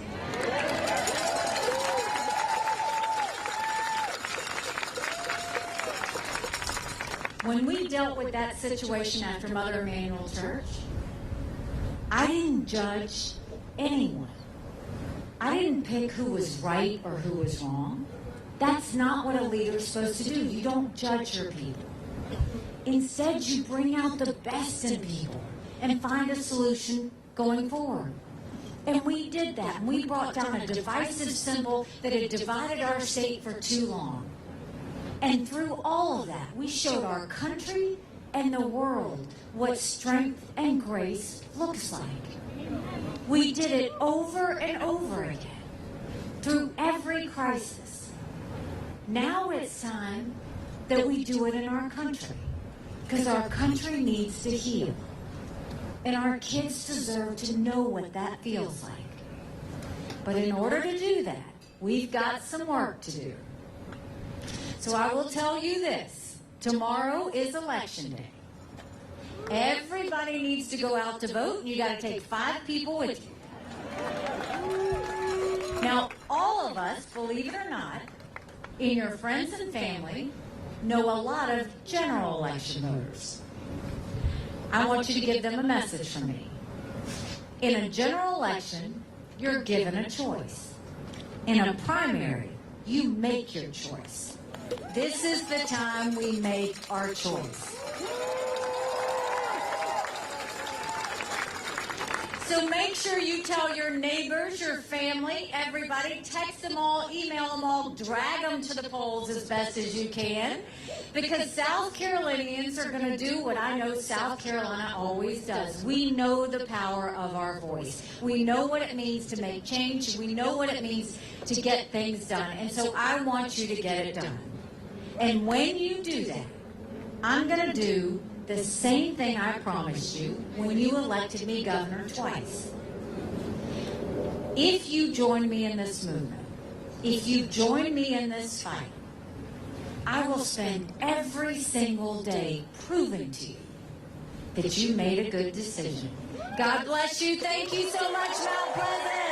Speaker 7: When we dealt with that situation after Mother Emanuel Church, I didn't judge anyone. I didn't pick who was right or who was wrong. That's not what a leader is supposed to do. You don't judge your people. Instead, you bring out the best in people and find a solution going forward. And we did that. And we brought down a divisive symbol that had divided our state for too long. And through all of that, we showed our country and the world what strength and grace looks like. We did it over and over again, through every crisis. Now it's time that we do it in our country, because our country needs to heal. And our kids deserve to know what that feels like. But in order to do that, we've got some work to do. So I will tell you this. Tomorrow is election day. Everybody needs to go out to vote, and you got to take 5 people with you. Now, all of us, believe it or not, in your friends and family, know a lot of general election voters. I want you to give them a message from me. In a general election, you're given a choice. In a primary, you make your choice. This is the time we make our choice. So make sure you tell your neighbors, your family, everybody, text them all, email them all, drag them to the polls as best as you can, because South Carolinians are going to do what I know South Carolina always does. We know the power of our voice. We know what it means to make change. We know what it means to get things done. And so I want you to get it done. And when you do that, I'm going to do the same thing I promised you when you elected me governor twice. If you join me in this movement, if you join me in this fight, I will spend every single day proving to you that you made a good decision. God bless you. Thank you so much, Mount Pleasant.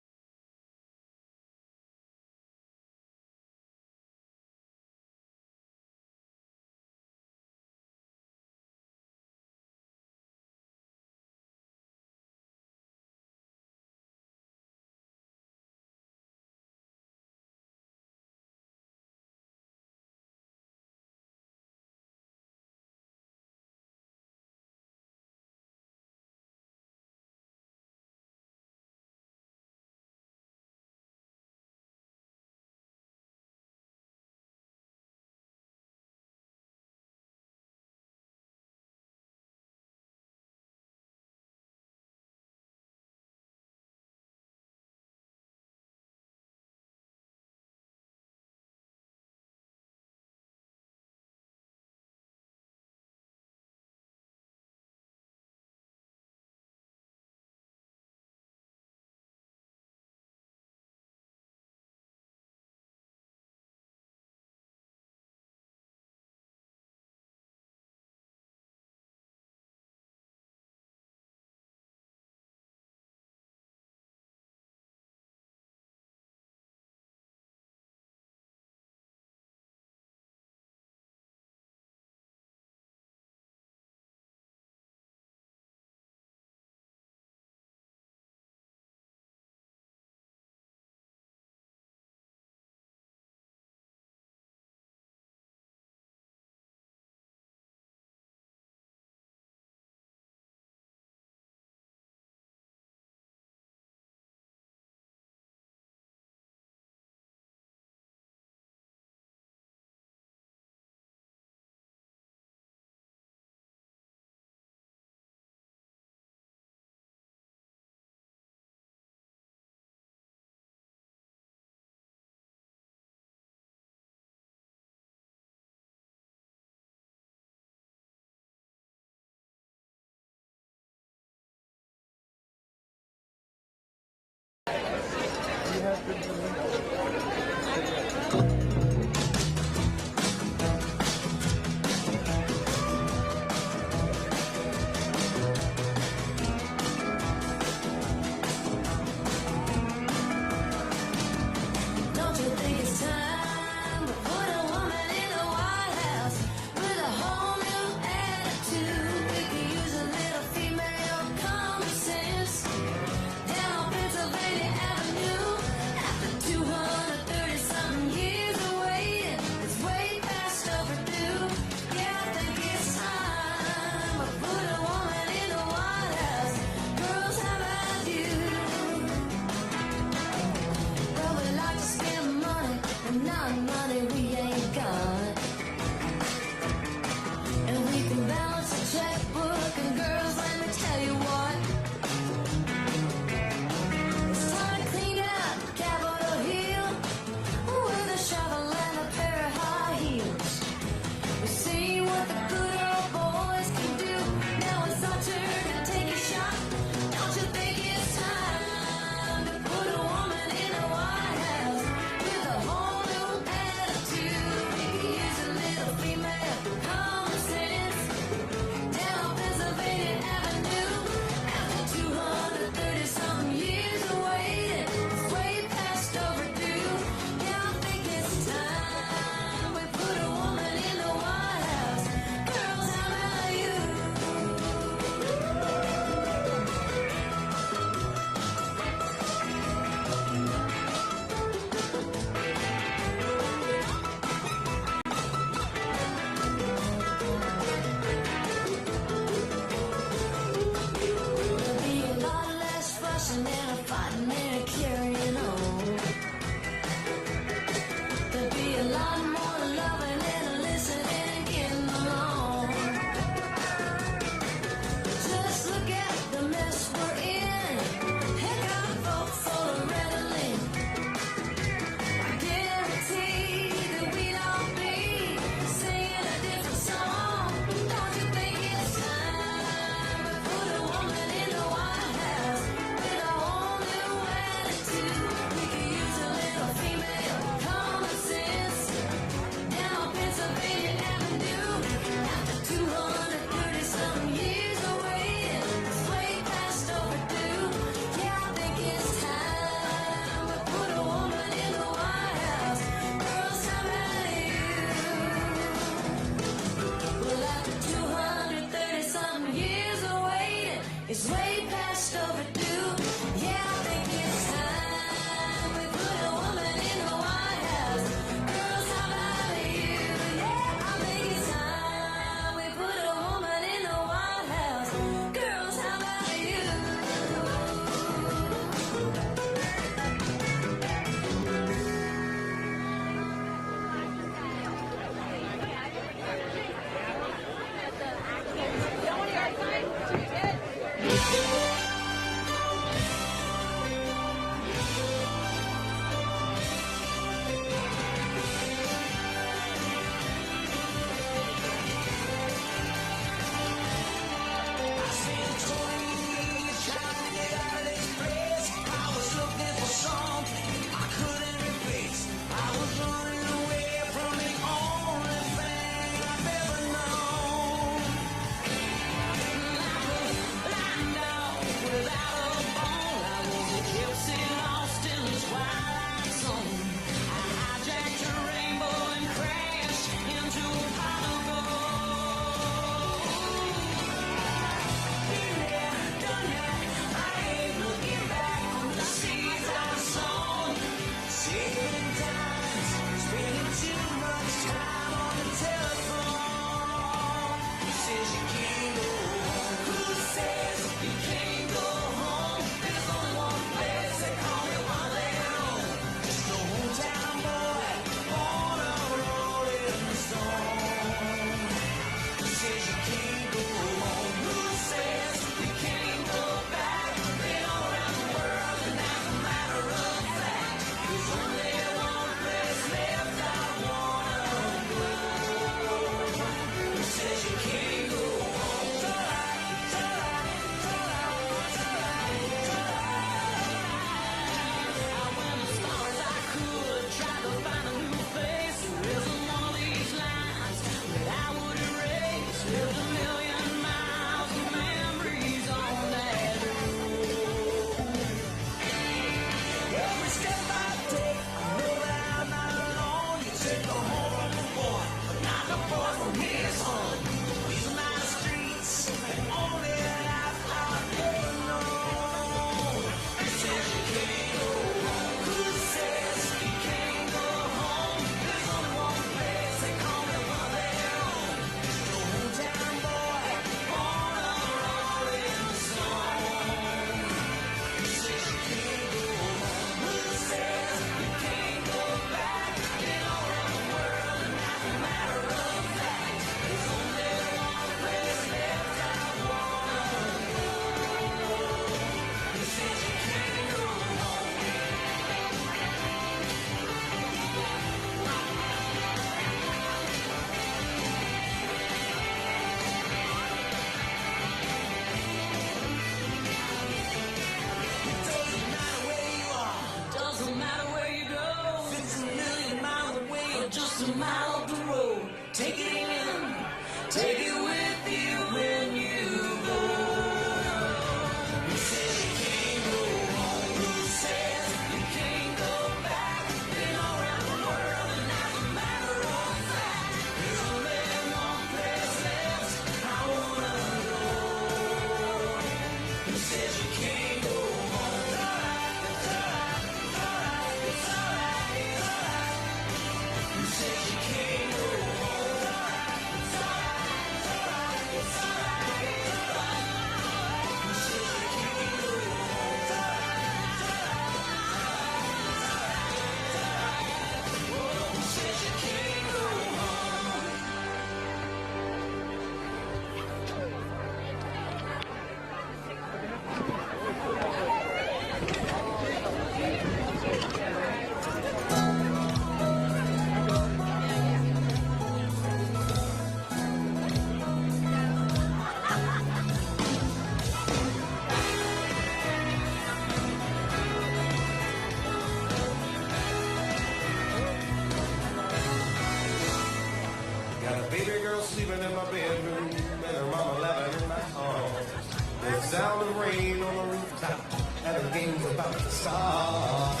Speaker 10: sound of rain on the rooftop, and the game's about to start.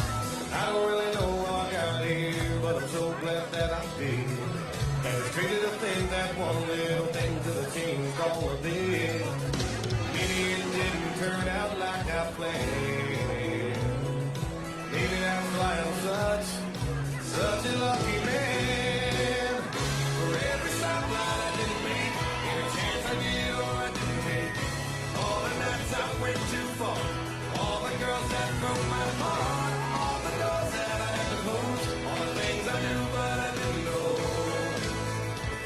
Speaker 10: I don't really know how I got here, but I'm so glad that I did. And it's crazy to think that one little thing to the change all of this. Maybe it didn't turn out like I planned. Maybe that's why I'm such a lucky man. For every stoplight I didn't make, every chance I did or I didn't take, all the nights I went too far, all the girls that broke my heart, all the doors that I had to close, all the things I knew but I didn't know.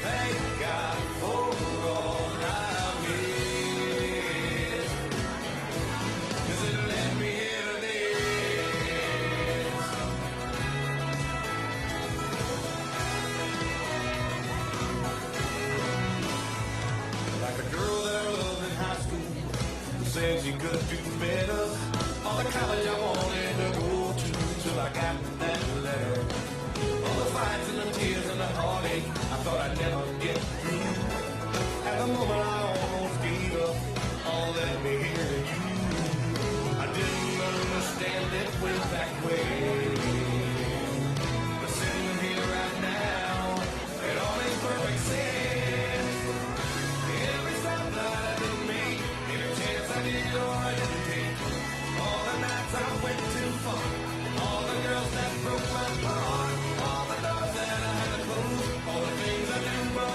Speaker 10: Thank God for all I've missed, 'cause it led me here today. Like a girl that I loved in high school, who said she could do better. All the college I wanted to go to, till I got that letter. All the fights and the tears and the heartache, I thought I'd never get through. At the moment I almost gave up, all led me here to you. I didn't understand it way back when, but sitting here right now, it all makes perfect sense. Every stop that I didn't make, every chance I did or I didn't take, all the nights I went too far, all the girls that broke my heart, all the doors that I had to close, all the things I knew but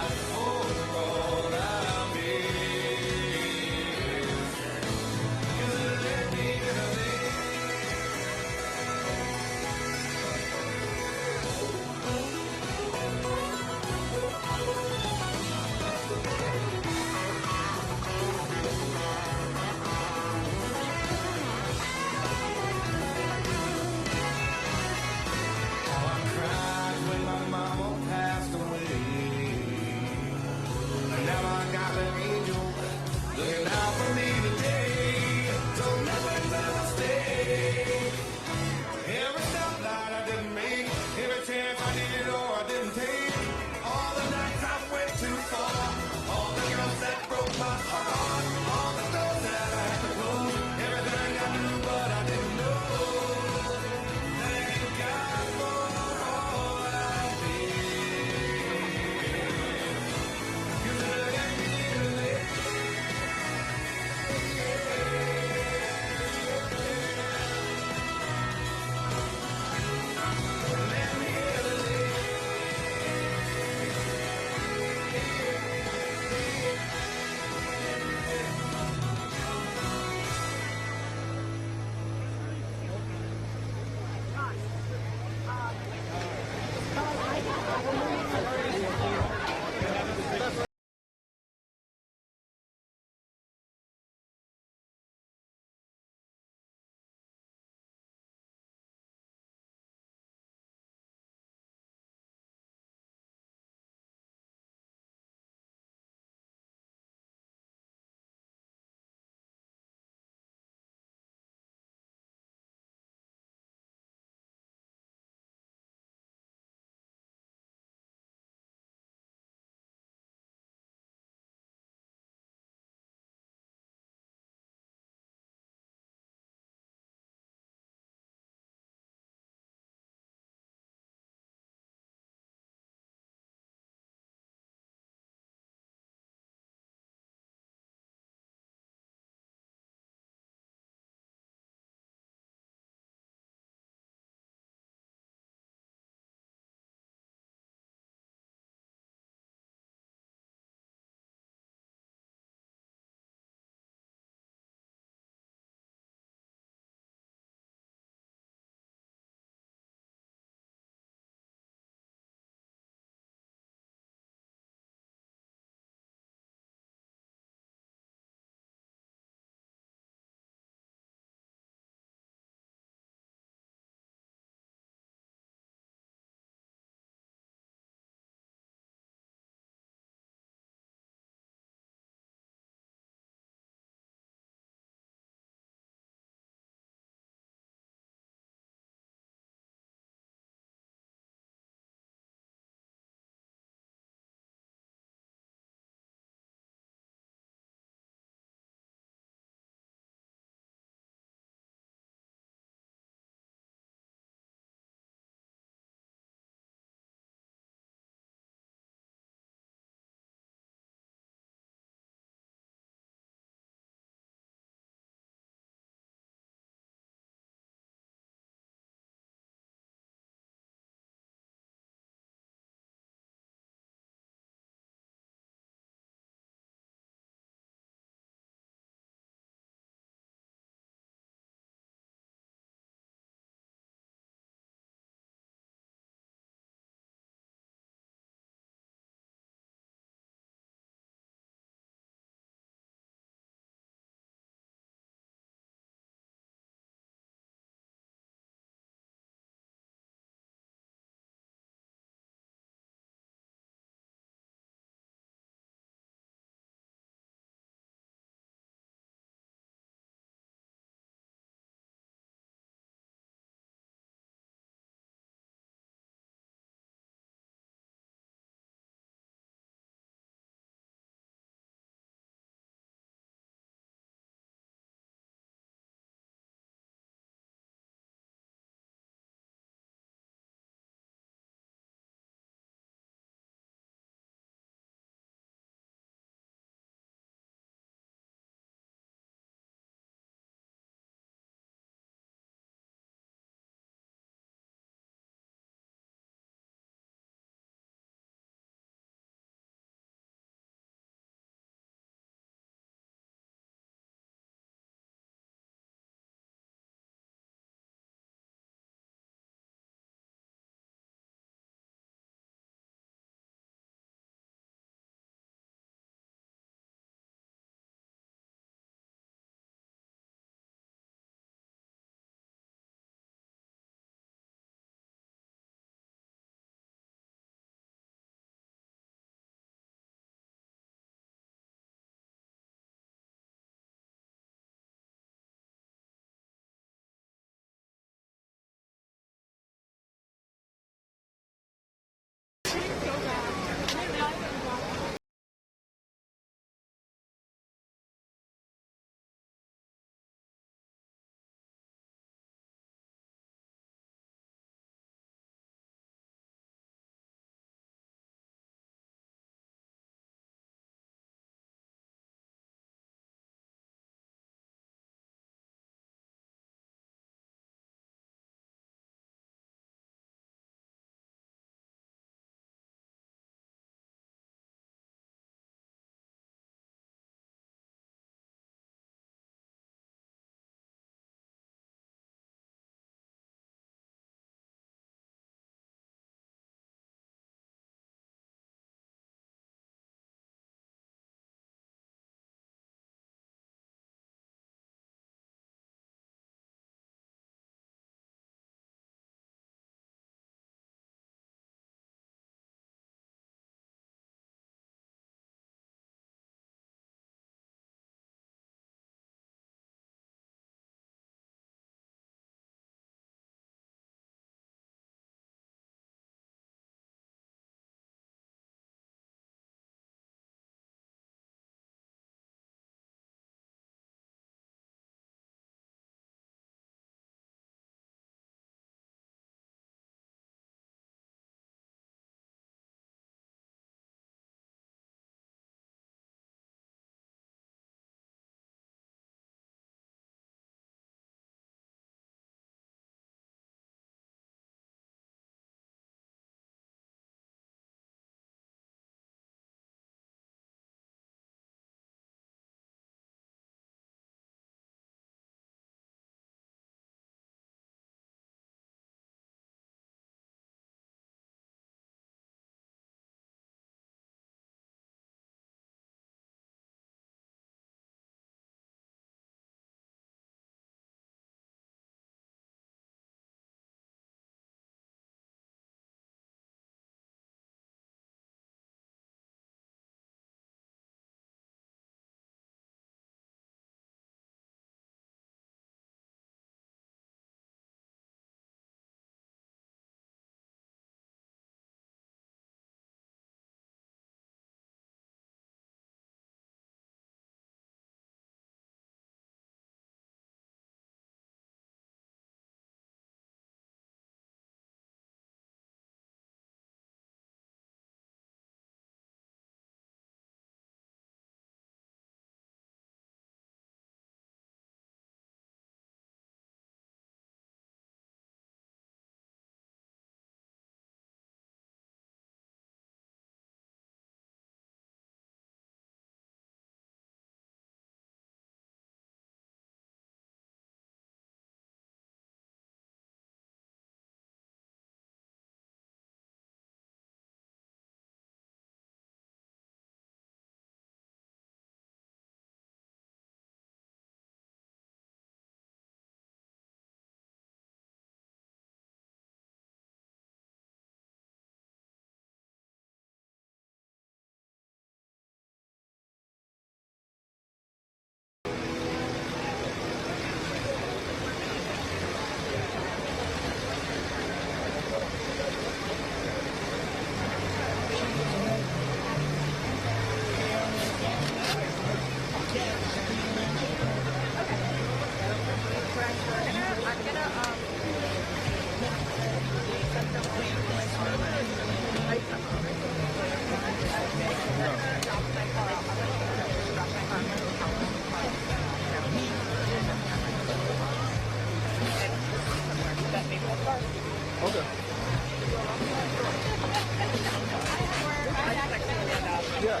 Speaker 10: Yeah.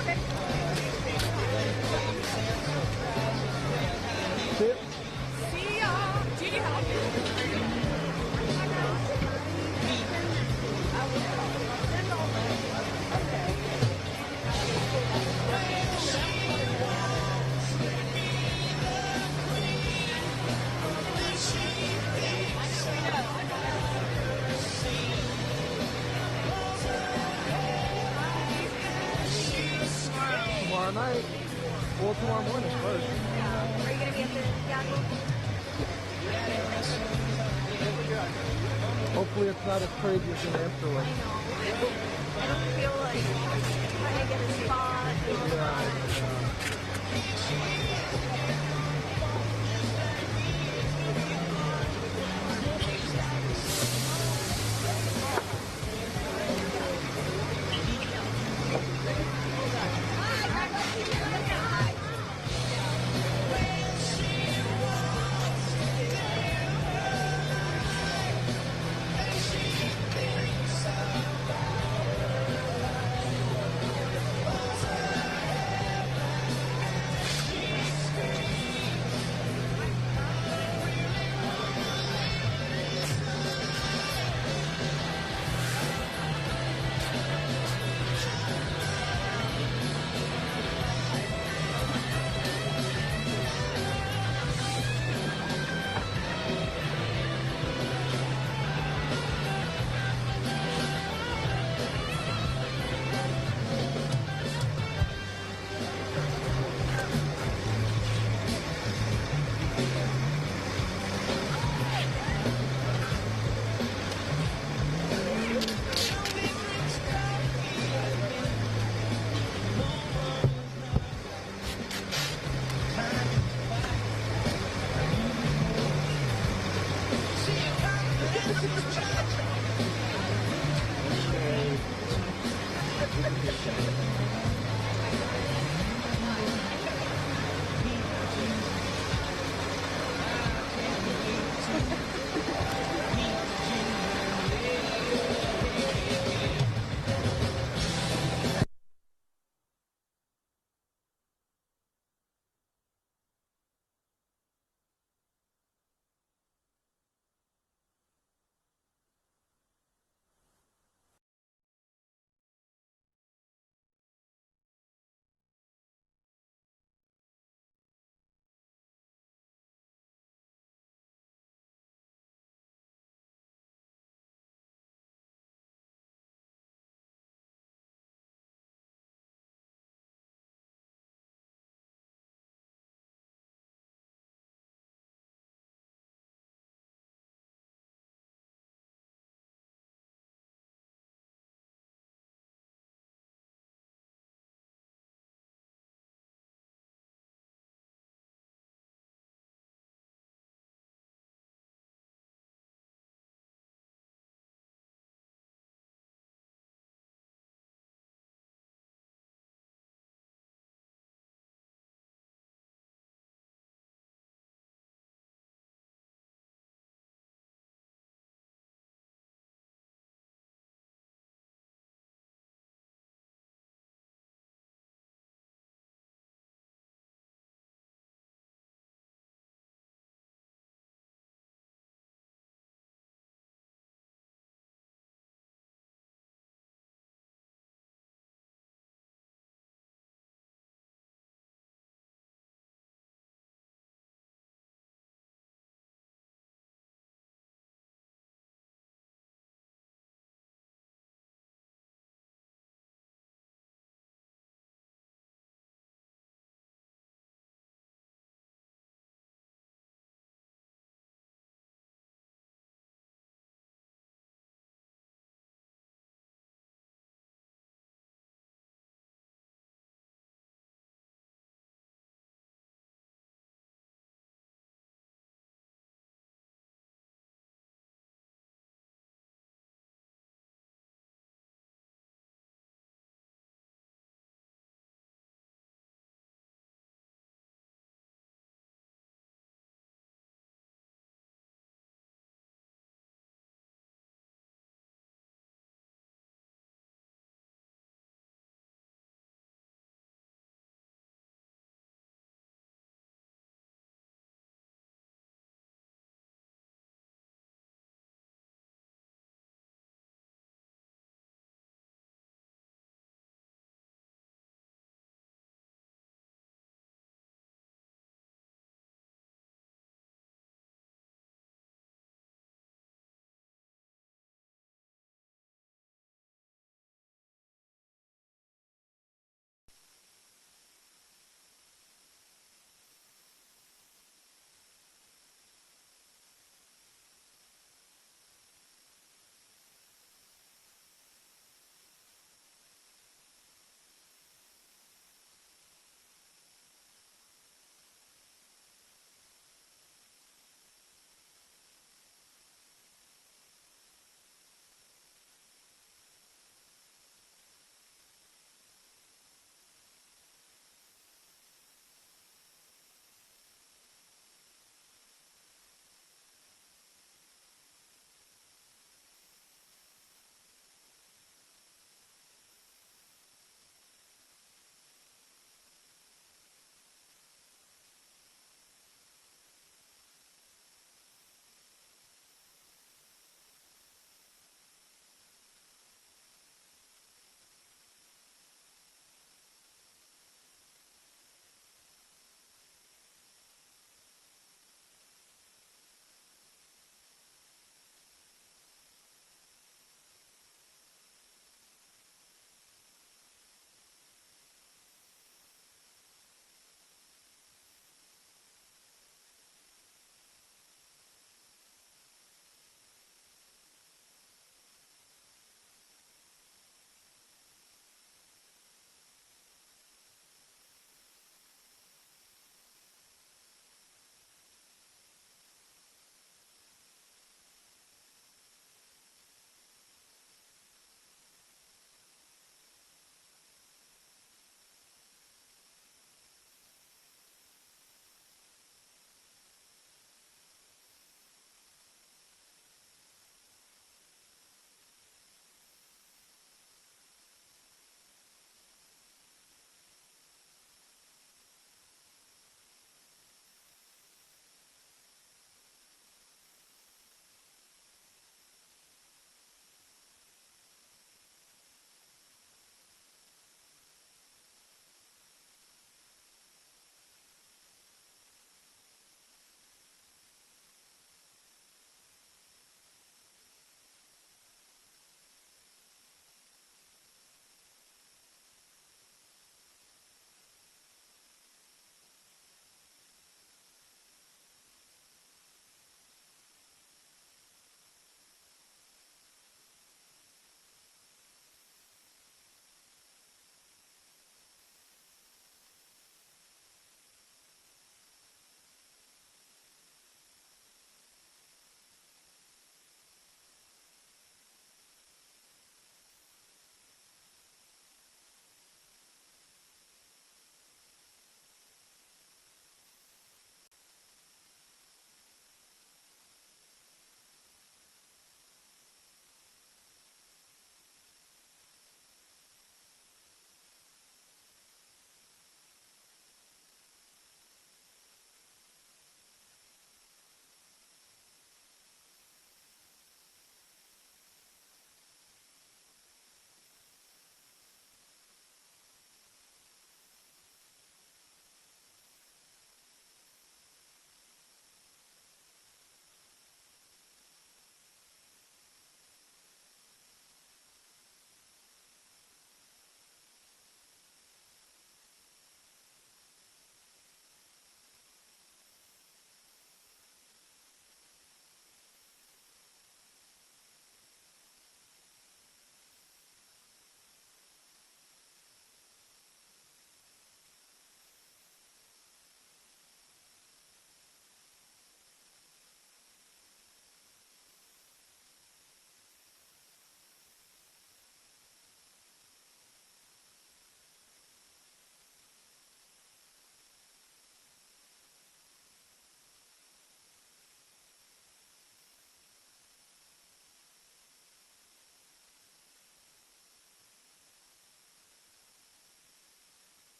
Speaker 4: Okay. See y'all. Do you need help?
Speaker 10: Tomorrow night. Well, tomorrow morning first.
Speaker 4: Are you going to be at the gathering?
Speaker 10: Hopefully it's not as crazy as an afterwards.
Speaker 4: I don't feel like trying to get a spot.